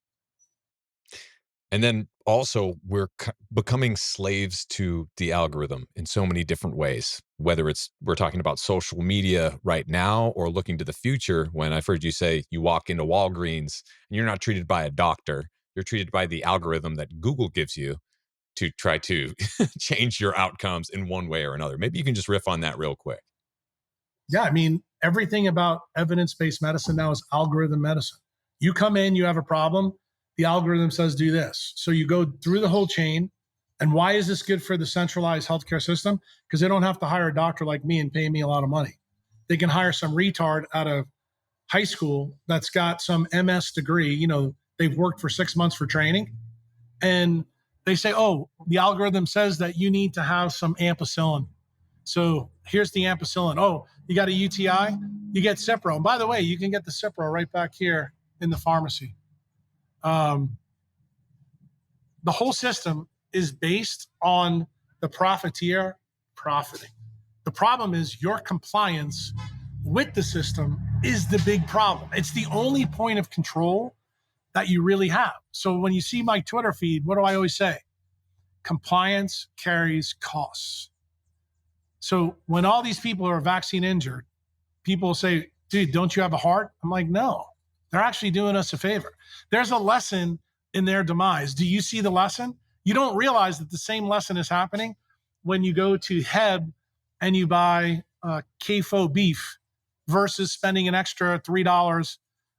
And then also, we're becoming slaves to the algorithm in so many different ways, whether we're talking about social media right now or looking to the future. When I've heard you say you walk into Walgreens and you're not treated by a doctor, you're treated by the algorithm that Google gives you to try to change your outcomes in one way or another. Maybe you can just riff on that real quick. Yeah, I mean, everything about evidence-based medicine now is algorithm medicine. You come in, you have a problem, the algorithm says do this. So you go through the whole chain. And why is this good for the centralized healthcare system? Because they don't have to hire a doctor like me and pay me a lot of money. They can hire some retard out of high school that's got some MS degree. You know, they've worked for 6 months for training. And they say, oh, the algorithm says that you need to have some ampicillin. So here's the ampicillin. Oh, you got a UTI? You get Cipro. And by the way, you can get the Cipro right back here in the pharmacy. The whole system is based on the profiteer profiting. The problem is your compliance with the system is the big problem. It's the only point of control that you really have. So when you see my Twitter feed, what do I always say? Compliance carries costs. So when all these people are vaccine injured, people say, dude, don't you have a heart? I'm like, no, they're actually doing us a favor. There's a lesson in their demise. Do you see the lesson? You don't realize that the same lesson is happening when you go to Heb and you buy CAFO beef versus spending an extra $3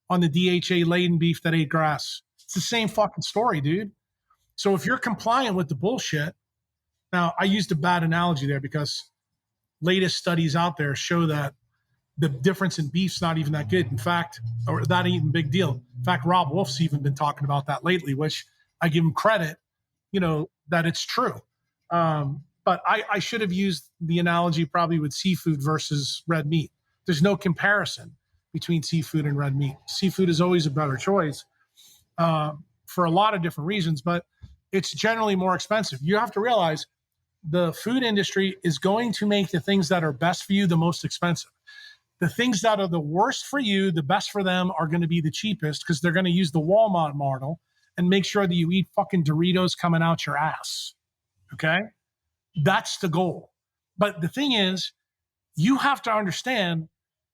on the DHA-laden beef that ate grass. It's the same fucking story, dude. So if you're compliant with the bullshit, now I used a bad analogy there because latest studies out there show that the difference in beef's not even that good. In fact, or not even a big deal. In fact, Rob Wolf's even been talking about that lately, which I give him credit, you know, that it's true. But I should have used the analogy probably with seafood versus red meat. There's no comparison between seafood and red meat. Seafood is always a better choice for a lot of different reasons, but it's generally more expensive. You have to realize the food industry is going to make the things that are best for you the most expensive. The things that are the worst for you, the best for them are going to be the cheapest because they're going to use the Walmart model and make sure that you eat fucking Doritos coming out your ass. Okay? That's the goal. But the thing is, you have to understand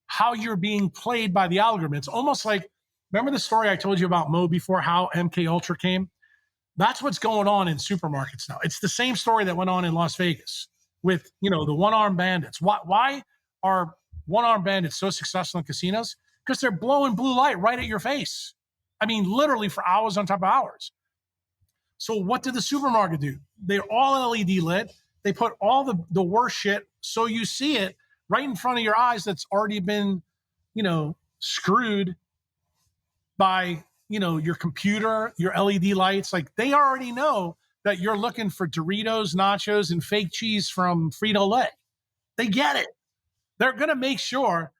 how you're being played by the algorithm. It's almost like, remember the story I told you about Mo before, how MK Ultra came? That's what's going on in supermarkets now. It's the same story that went on in Las Vegas with, you know, the one-armed bandits. Why are one-armed bandits so successful in casinos? Because they're blowing blue light right at your face. I mean, literally for hours on top of hours. So what did the supermarket do? They're all LED lit. They put all the worst shit so you see it right in front of your eyes that's already been, you know, screwed by, you know, your computer, your LED lights. Like they already know that you're looking for Doritos, nachos, and fake cheese from Frito-Lay. They get it. They're going to make sure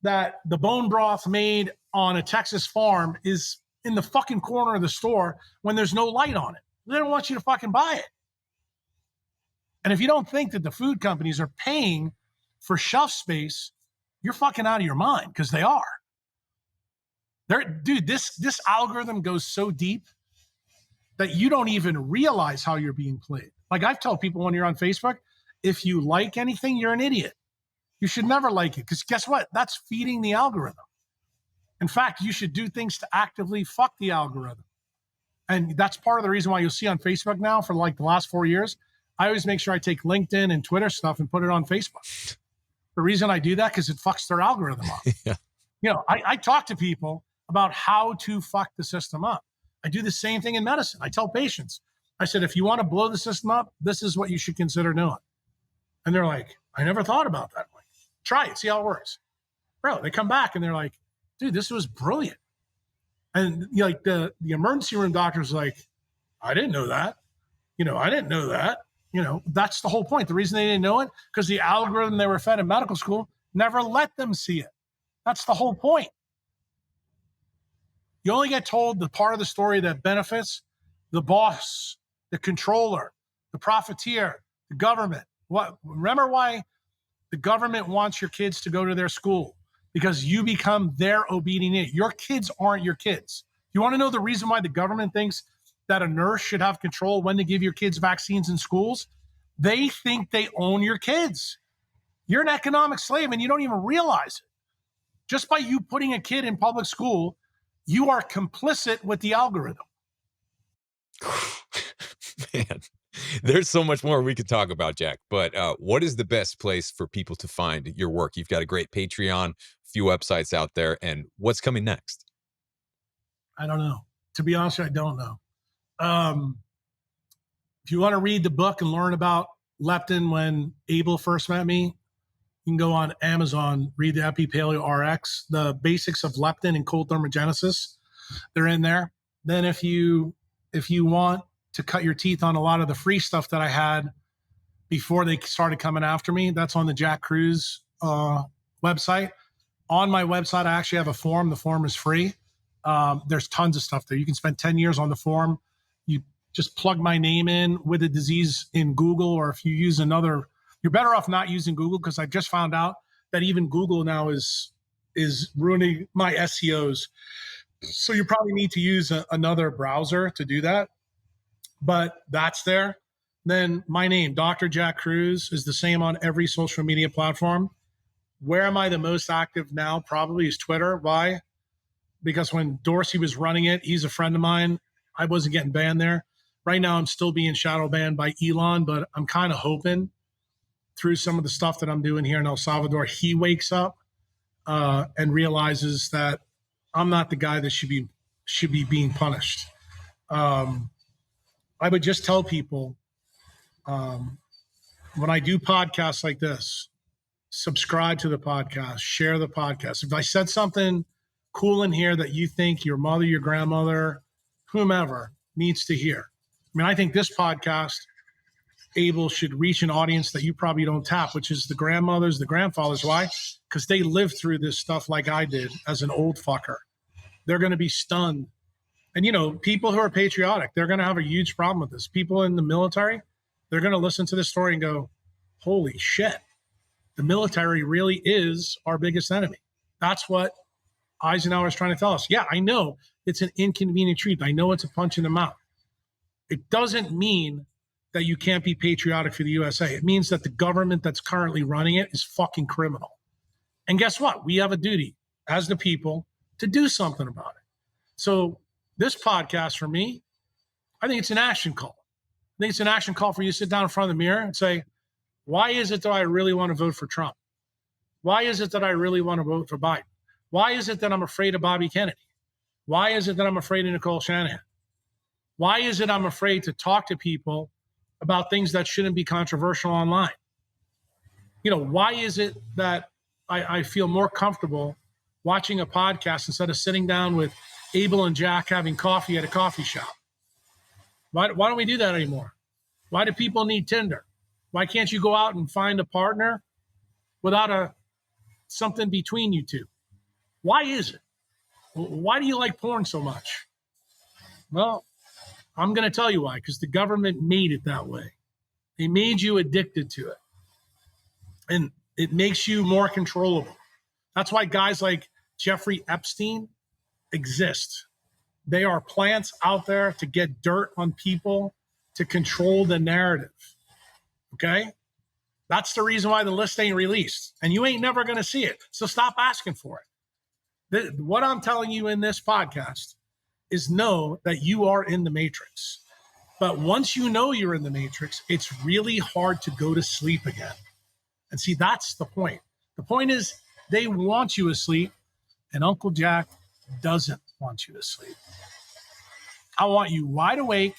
that the bone broth made on a Texas farm is in the fucking corner of the store when there's no light on it. They don't want you to fucking buy it. And if you don't think that the food companies are paying for shelf space, you're fucking out of your mind because they are. Dude, this algorithm goes so deep that you don't even realize how you're being played. Like I've told people when you're on Facebook, if you like anything, you're an idiot. You should never like it because guess what? That's feeding the algorithm. In fact, you should do things to actively fuck the algorithm. And that's part of the reason why you'll see on Facebook now for like the last 4 years, I always make sure I take LinkedIn and Twitter stuff and put it on Facebook. The reason I do that because it fucks their algorithm up. Yeah. You know, I talk to people about how to fuck the system up. I do the same thing in medicine. I tell patients, I said, if you want to blow the system up, this is what you should consider doing. And they're like, I never thought about that. I'm like, try it, see how it works. Bro, they come back and they're like, dude, this was brilliant. And you know, like the emergency room doctor's like, I didn't know that. You know, I didn't know that. You know, that's the whole point. The reason they didn't know it, because the algorithm they were fed in medical school never let them see it. That's the whole point. You only get told the part of the story that benefits the boss, the controller, the profiteer, the government. Remember why the government wants your kids to go to their school? Because you become their obedient. Your kids aren't your kids. You want to know the reason why the government thinks that a nurse should have control when to give your kids vaccines in schools? They think they own your kids. You're an economic slave and you don't even realize it. Just by you putting a kid in public school, you are complicit with the algorithm. Man. There's so much more we could talk about, Jack. But what is the best place for people to find your work? You've got a great Patreon, a few websites out there, and what's coming next? I don't know. To be honest, I don't know. If you want to read the book and learn about leptin when Abel first met me, you can go on Amazon, read the Epi Paleo RX, the basics of leptin and cold thermogenesis. They're in there. Then if you want to cut your teeth on a lot of the free stuff that I had before they started coming after me, that's on the Jack Kruse website. On my website, I actually have a form. The form is free. There's tons of stuff there. You can spend 10 years on the form. You just plug my name in with a disease in Google, or if you use another, you're better off not using Google, because I just found out that even Google now is ruining my SEOs. So you probably need to use another browser to do that. But that's there. Then my name, Dr. Jack Kruse, is the same on every social media platform. Where am I the most active now? Probably is Twitter. Why? Because when Dorsey was running it, he's a friend of mine. I wasn't getting banned there. Right now, I'm still being shadow banned by Elon, but I'm kind of hoping through some of the stuff that I'm doing here in El Salvador, he wakes up and realizes that I'm not the guy that should be being punished. I would just tell people when I do podcasts like this, subscribe to the podcast, share the podcast. If I said something cool in here that you think your mother, your grandmother, whomever needs to hear. I mean, I think this podcast, Abel, should reach an audience that you probably don't tap, which is the grandmothers, the grandfathers. Why? Because they lived through this stuff like I did as an old fucker. They're going to be stunned. And, you know, people who are patriotic, they're going to have a huge problem with this. People in the military, they're going to listen to this story and go, holy shit, the military really is our biggest enemy. That's what Eisenhower is trying to tell us. Yeah, I know it's an inconvenient truth. I know it's a punch in the mouth. It doesn't mean that you can't be patriotic for the USA. It means that the government that's currently running it is fucking criminal. And guess what? We have a duty as the people to do something about it. So this podcast for me, I think it's an action call. I think it's an action call for you to sit down in front of the mirror and say, why is it that I really want to vote for Trump? Why is it that I really want to vote for Biden? Why is it that I'm afraid of Bobby Kennedy? Why is it that I'm afraid of Nicole Shanahan? Why is it I'm afraid to talk to people about things that shouldn't be controversial online? You know, why is it that I feel more comfortable watching a podcast instead of sitting down with Abel and Jack having coffee at a coffee shop? Why don't we do that anymore? Why do people need Tinder? Why can't you go out and find a partner without something between you two? Why is it? Why do you like porn so much? Well, I'm going to tell you why, because the government made it that way. They made you addicted to it. And it makes you more controllable. That's why guys like Jeffrey Epstein exist. They are plants out there to get dirt on people, to control the narrative. Okay? That's the reason why the list ain't released. And you ain't never going to see it. So stop asking for it. What I'm telling you in this podcast is know that you are in the matrix. But once you know you're in the matrix, it's really hard to go to sleep again. And see, that's the point. The point is they want you asleep, and Uncle Jack doesn't want you to sleep. I want you wide awake,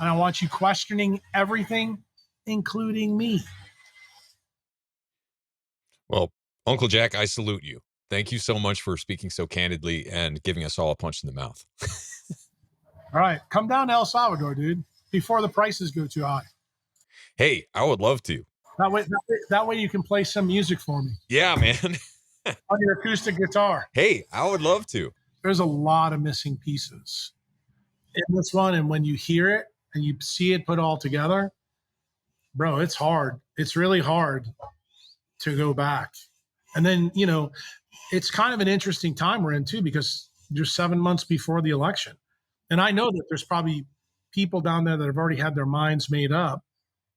and I want you questioning everything, including me. Well, Uncle Jack, I salute you. Thank you so much for speaking so candidly and giving us all a punch in the mouth. All right. Come down to El Salvador, dude, before the prices go too high. Hey, I would love to. That way you can play some music for me. Yeah, man. On your acoustic guitar. Hey, I would love to. There's a lot of missing pieces in this one. And when you hear it and you see it put all together, bro, it's hard. It's really hard to go back. And then, you know, it's kind of an interesting time we're in too, because you're 7 months before the election. And I know that there's probably people down there that have already had their minds made up.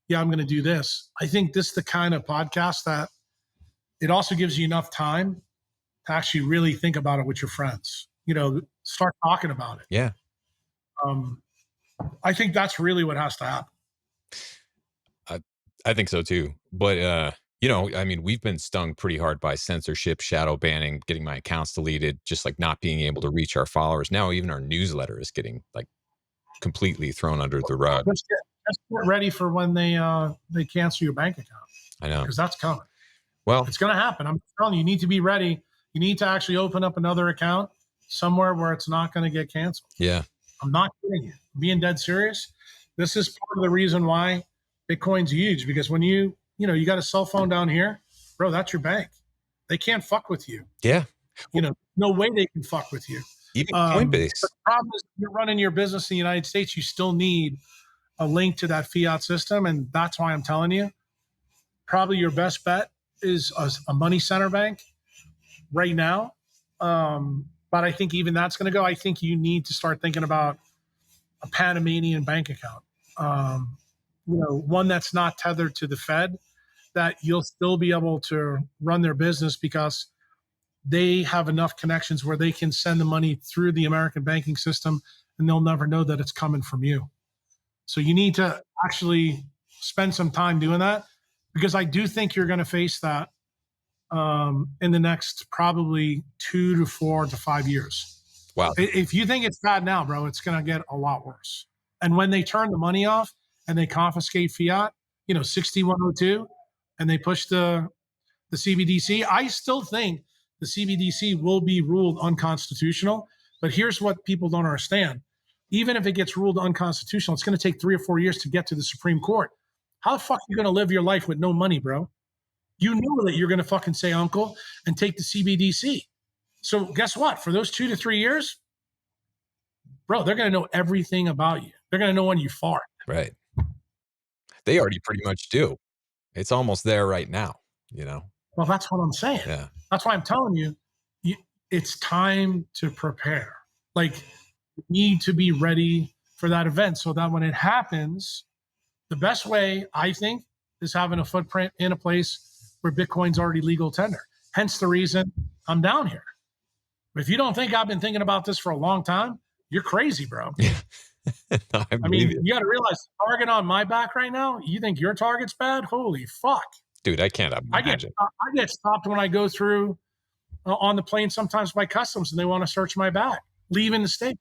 Yeah, I'm going to do this. I think this is the kind of podcast that it also gives you enough time to actually really think about it with your friends. You know, start talking about it. Yeah. I think that's really what has to happen. I think so too. But you know, I mean, we've been stung pretty hard by censorship, shadow banning, getting my accounts deleted, just like not being able to reach our followers. Now even our newsletter is getting like completely thrown under the rug. Just get ready for when they cancel your bank account, I know. because that's coming. Well, It's going to happen. I'm telling you, you need to be ready. You need to actually open up another account somewhere where it's not going to get canceled. yeah. I'm not kidding you. I'm being dead serious. This is part of the reason why Bitcoin's huge, because when you got a cell phone down here, bro, that's your bank. They can't fuck with you. Yeah. No way they can fuck with you. Even Coinbase. The problem is, if you're running your business in the United States, you still need a link to that fiat system. And that's why I'm telling you, probably your best bet is a money center bank right now. But I think even that's going to go. I think you need to start thinking about a Panamanian bank account, one that's not tethered to the Fed, that you'll still be able to run their business because they have enough connections where they can send the money through the American banking system and they'll never know that it's coming from you. So you need to actually spend some time doing that, because I do think you're going to face that in the next probably 2 to 4 to 5 years. Wow. If you think it's bad now, bro, it's going to get a lot worse. And when they turn the money off and they confiscate fiat, 6102, and they push the CBDC, I still think the CBDC will be ruled unconstitutional. But here's what people don't understand. Even if it gets ruled unconstitutional, it's going to take 3 or 4 years to get to the Supreme Court. How the fuck are you going to live your life with no money, bro? You know that you're going to fucking say uncle and take the CBDC. So guess what? For those 2 to 3 years, bro, they're going to know everything about you. They're going to know when you fart. Right. They already pretty much do. It's almost there right now, Well, that's what I'm saying. Yeah. That's why I'm telling you, it's time to prepare. Like, you need to be ready for that event so that when it happens, the best way, I think, is having a footprint in a place where Bitcoin's already legal tender. Hence the reason I'm down here. If you don't think I've been thinking about this for a long time, you're crazy, bro. I mean, you got to realize the target on my back right now, you think your target's bad? Holy fuck. Dude, I can't imagine. I get stopped when I go through on the plane sometimes by customs and they want to search my bag, leaving the States.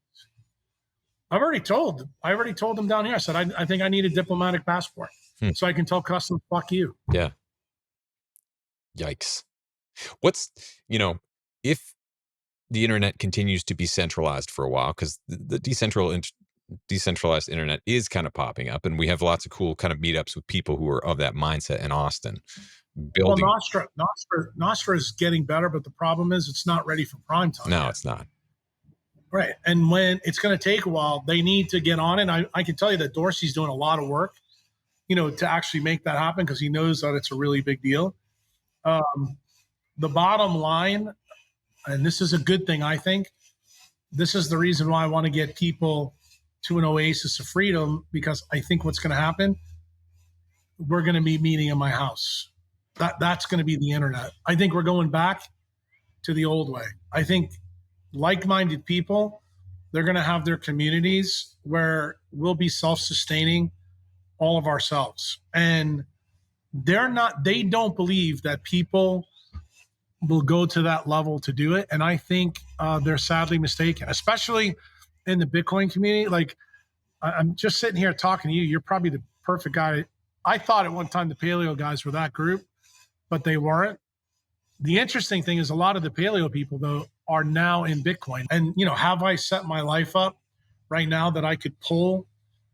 I already told them down here. I said, I think I need a diplomatic passport so I can tell customs, fuck you. Yeah. Yikes. What's, if the internet continues to be centralized for a while, because the decentralized internet is kind of popping up, and we have lots of cool kind of meetups with people who are of that mindset in Austin. Well, Nostra is getting better, but the problem is it's not ready for prime time. No, it's not. Right. And when it's going to take a while, they need to get on it. I can tell you that Dorsey's doing a lot of work, to actually make that happen, because he knows that it's a really big deal. The bottom line, and this is a good thing, I think, this is the reason why I want to get people to an oasis of freedom, because I think what's going to happen, we're going to be meeting in my house. That's going to be the internet. I think we're going back to the old way. I think like-minded people, they're going to have their communities where we'll be self-sustaining all of ourselves. And they don't believe that people will go to that level to do it. And I think they're sadly mistaken, especially in the Bitcoin community. Like, I'm just sitting here talking to you. You're probably the perfect guy. I thought at one time the paleo guys were that group, but they weren't. The interesting thing is a lot of the paleo people, though, are now in Bitcoin. And, have I set my life up right now that I could pull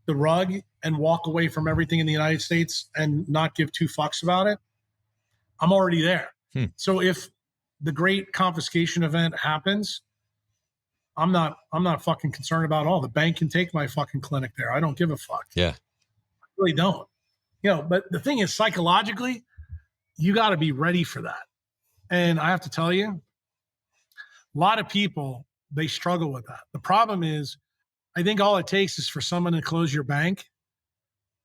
the rug and walk away from everything in the United States and not give 2 fucks about it? I'm already there. So if the great confiscation event happens, I'm not fucking concerned about it all. The bank can take my fucking clinic there. I don't give a fuck. Yeah. I really don't. But the thing is, psychologically, you got to be ready for that. And I have to tell you, a lot of people, they struggle with that. The problem is, I think all it takes is for someone to close your bank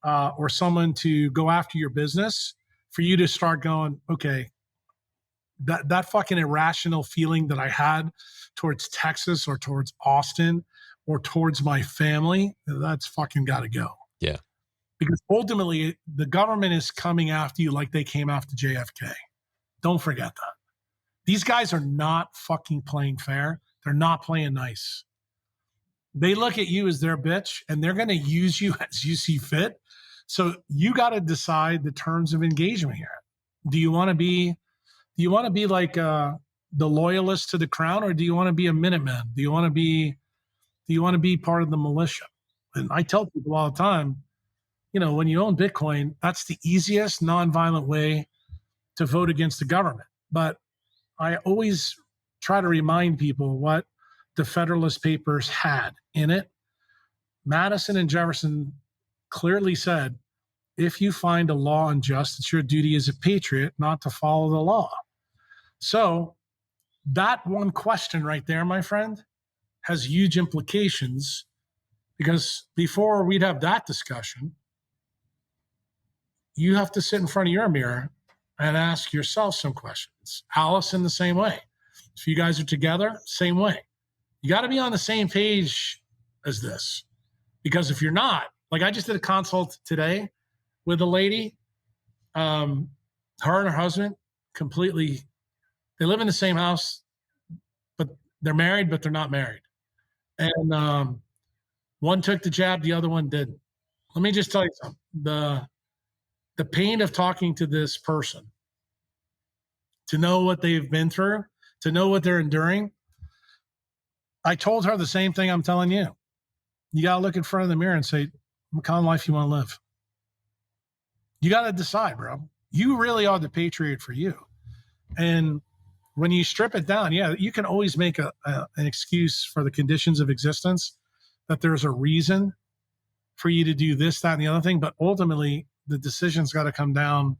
or someone to go after your business for you to start going, okay, that fucking irrational feeling that I had towards Texas or towards Austin or towards my family, that's fucking got to go. Yeah. because ultimately the government is coming after you like they came after JFK. Don't forget that. These guys are not fucking playing fair. They're not playing nice. They look at you as their bitch, and they're going to use you as you see fit. So you got to decide the terms of engagement here. Do you want to be like the loyalist to the crown, or do you want to be a Minuteman? Do you want to be part of the militia? And I tell people all the time, when you own Bitcoin, that's the easiest nonviolent way to vote against the government. But I always try to remind people what the Federalist Papers had in it. Madison and Jefferson clearly said, if you find a law unjust, it's your duty as a patriot not to follow the law. So that one question right there, my friend, has huge implications, because before we'd have that discussion, you have to sit in front of your mirror and ask yourself some questions. Allison, the same way. If you guys are together, same way. You got to be on the same page as this, because if you're not, like I just did a consult today with a lady, her and her husband completely, they live in the same house, but they're married, but they're not married. And one took the jab, the other one didn't. Let me just tell you something. The pain of talking to this person, to know what they've been through, to know what they're enduring. I told her the same thing I'm telling you. You got to look in front of the mirror and say, what kind of life you want to live? You got to decide, bro. You really are the patriot for you. And when you strip it down, yeah, you can always make an excuse for the conditions of existence, that there's a reason for you to do this, that, and the other thing. But ultimately, the decision's got to come down,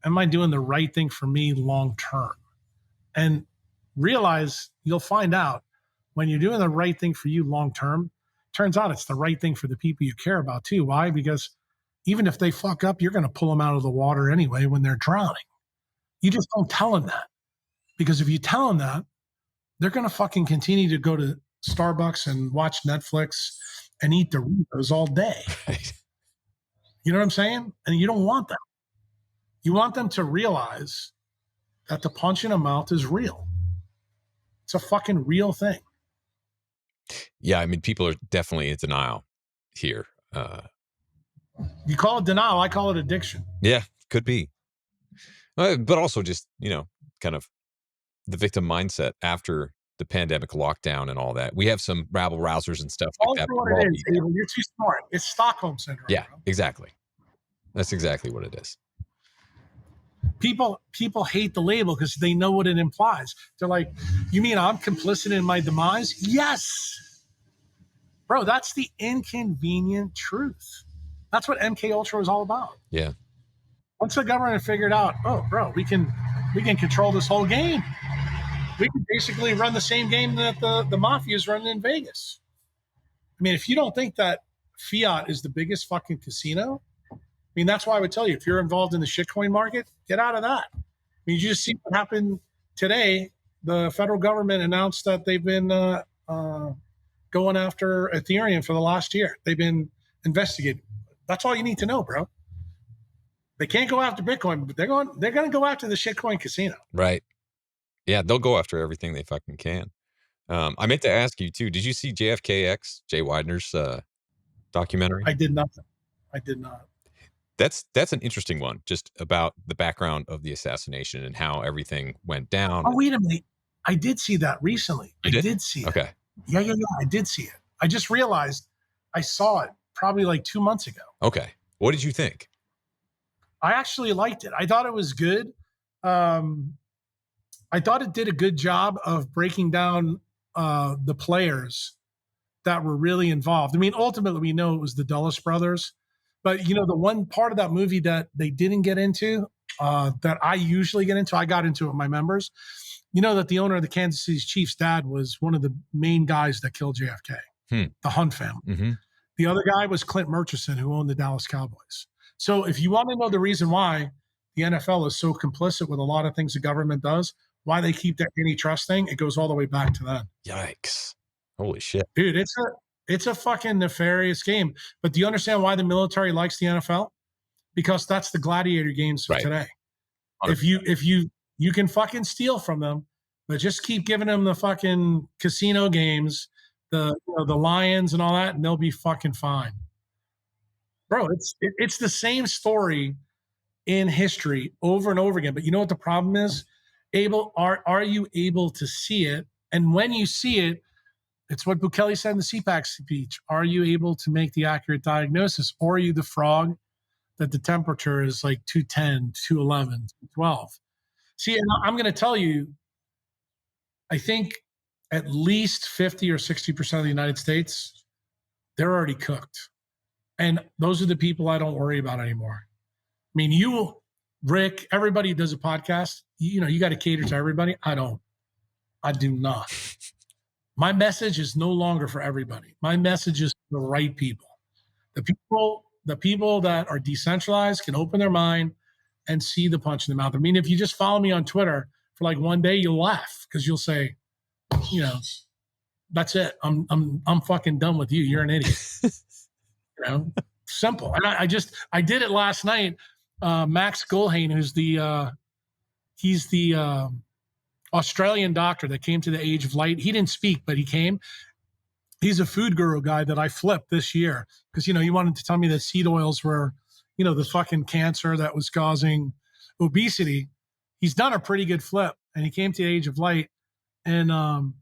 am I doing the right thing for me long term? And realize, you'll find out when you're doing the right thing for you long term, turns out it's the right thing for the people you care about too. Why? Because even if they fuck up, you're going to pull them out of the water anyway when they're drowning. You just don't tell them that, because if you tell them that, they're going to fucking continue to go to Starbucks and watch Netflix and eat Doritos all day. You know what I'm saying? And you don't want that. You want them to realize that the punch in the mouth is real. It's a fucking real thing. Yeah, I mean, people are definitely in denial here. You call it denial, I call it addiction. Yeah, could be. But also just, kind of the victim mindset after the pandemic lockdown and all that. We have some rabble rousers and stuff like that. What it is, Abel, you're too smart. It's Stockholm syndrome. Yeah, bro. exactly. That's exactly what it is. People hate the label because they know what it implies. They're like, you mean I'm complicit in my demise? Yes. Bro, that's the inconvenient truth. That's what MK Ultra was all about. Yeah. Once the government figured out, oh, bro, we can control this whole game. We can basically run the same game that the mafia is running in Vegas. I mean, if you don't think that fiat is the biggest fucking casino, I mean, that's why I would tell you, if you're involved in the shitcoin market, get out of that. I mean, you just see what happened today. The federal government announced that they've been going after Ethereum for the last year. They've been investigating. That's all you need to know, bro. They can't go after Bitcoin, but they're going to go after the shitcoin casino. Right. Yeah, they'll go after everything they fucking can. I meant to ask you too. Did you see JFKX, Jay Widener's documentary? I did nothing. I did not. That's an interesting one, just about the background of the assassination and how everything went down. Oh, wait a minute. I did see that recently. I did see it. Okay. Yeah. I did see it. I just realized I saw it probably like 2 months ago. Okay. What did you think? I actually liked it. I thought it was good. I thought it did a good job of breaking down the players that were really involved. I mean, ultimately, we know it was the Dulles brothers. But, the one part of that movie that they didn't get into, that I usually get into, I got into it with my members. You know that the owner of the Kansas City Chiefs' dad was one of the main guys that killed JFK, the Hunt family. Mm-hmm. The other guy was Clint Murchison, who owned the Dallas Cowboys. So if you want to know the reason why the NFL is so complicit with a lot of things the government does, why they keep that antitrust thing, it goes all the way back to that. Yikes. Holy shit. Dude, It's a fucking nefarious game. But do you understand why the military likes the NFL? Because that's the gladiator games of today. 100%. If you can fucking steal from them, but just keep giving them the fucking casino games, the lions and all that, and they'll be fucking fine. Bro, it's the same story in history over and over again. But you know what the problem is? Are you able to see it? And when you see it, it's what Bukele said in the CPAC speech. Are you able to make the accurate diagnosis? Or are you the frog that the temperature is like 210, 211, 212? See, and I'm going to tell you, I think at least 50 or 60% of the United States, they're already cooked. And those are the people I don't worry about anymore. I mean, you, Rick, everybody who does a podcast, you got to cater to everybody. I don't. I do not. My message is no longer for everybody. My message is for the right people. The people that are decentralized can open their mind and see the punch in the mouth. I mean, if you just follow me on Twitter for like one day, you'll laugh because you'll say, that's it. I'm fucking done with you. You're an idiot. Simple. And I did it last night. Max Goldhain, who's he's the Australian doctor that came to the Age of Light. He didn't speak, but he came. He's a food guru guy that I flipped this year because, he wanted to tell me that seed oils were, the fucking cancer that was causing obesity. He's done a pretty good flip, and he came to the Age of Light. And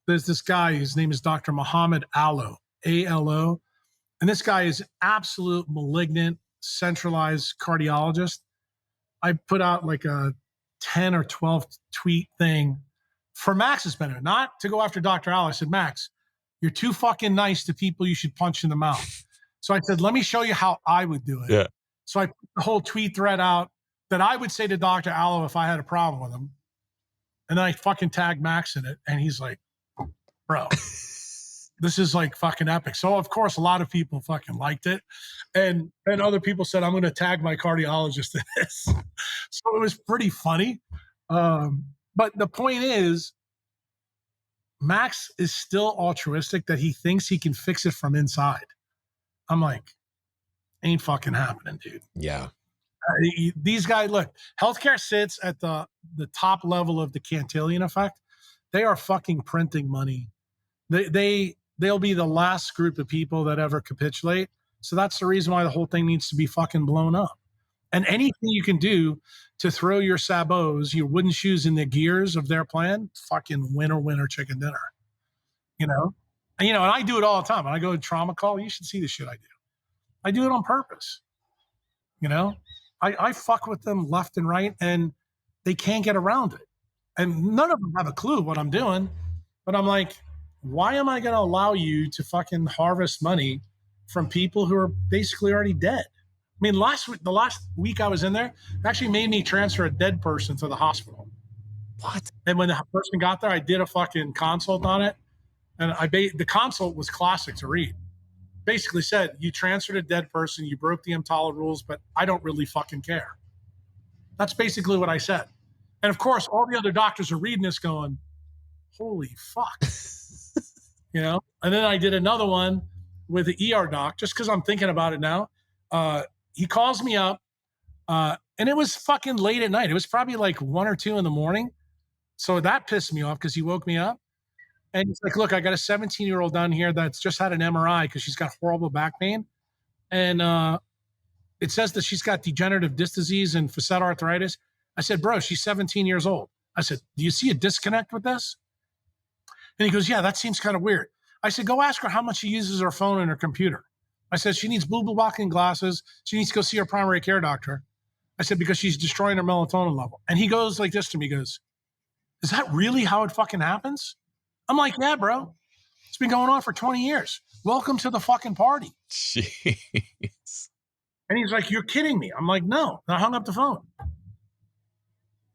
there's this guy, his name is Dr. Muhammad Alo, A-L-O. And this guy is absolute malignant, centralized cardiologist. I put out like a 10 or 12 tweet thing for Max's benefit, not to go after Dr. Al. I said, Max, you're too fucking nice to people you should punch in the mouth. So I said, let me show you how I would do it. Yeah. So I put the whole tweet thread out that I would say to Dr. Allo if I had a problem with him. And then I fucking tagged Max in it. And he's like, bro, this is like fucking epic. So of course, a lot of people fucking liked it. And other people said, I'm going to tag my cardiologist in this. So it was pretty funny. But the point is, Max is still altruistic that he thinks he can fix it from inside. I'm like, ain't fucking happening, dude. Yeah. These guys, look, healthcare sits at the top level of the Cantillon effect. They are fucking printing money. They'll be the last group of people that ever capitulate. So that's the reason why the whole thing needs to be fucking blown up. And anything you can do to throw your sabots, your wooden shoes in the gears of their plan, fucking winner, chicken dinner. And I do it all the time. When I go to trauma call, you should see the shit I do. I do it on purpose. I fuck with them left and right, and they can't get around it. And none of them have a clue what I'm doing. But I'm like, why am I going to allow you to fucking harvest money from people who are basically already dead? I mean, the last week I was in there, it actually made me transfer a dead person to the hospital. What? And when the person got there, I did a fucking consult on it. And the consult was classic to read. Basically said, you transferred a dead person, you broke the EMTALA rules, but I don't really fucking care. That's basically what I said. And of course, all the other doctors are reading this going, holy fuck. And then I did another one with the ER doc, just because I'm thinking about it now. He calls me up, and it was fucking late at night. It was probably like 1 or 2 in the morning. So that pissed me off because he woke me up. And he's like, look, I got a 17-year-old down here that's just had an MRI because she's got horrible back pain. And it says that she's got degenerative disc disease and facet arthritis. I said, bro, she's 17 years old. I said, do you see a disconnect with this? And he goes, yeah, that seems kind of weird. I said, go ask her how much she uses her phone and her computer. I said, she needs blue blocking glasses. She needs to go see her primary care doctor. I said, because she's destroying her melatonin level. And he goes like this to me, he goes, is that really how it fucking happens? I'm like, yeah, bro. It's been going on for 20 years. Welcome to the fucking party. Jeez. And he's like, you're kidding me. I'm like, no. And I hung up the phone.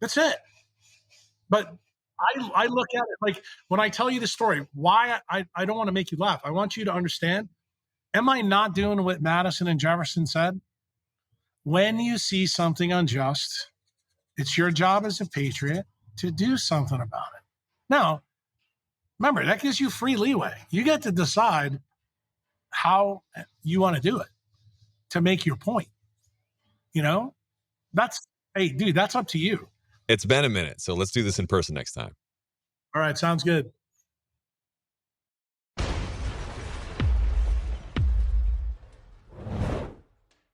That's it. But I look at it like when I tell you the story, why I don't want to make you laugh. I want you to understand, am I not doing what Madison and Jefferson said? When you see something unjust, it's your job as a patriot to do something about it. Now, remember, that gives you free leeway. You get to decide how you want to do it to make your point. You know, hey, dude, that's up to you. It's been a minute, so let's do this in person next time. All right, sounds good.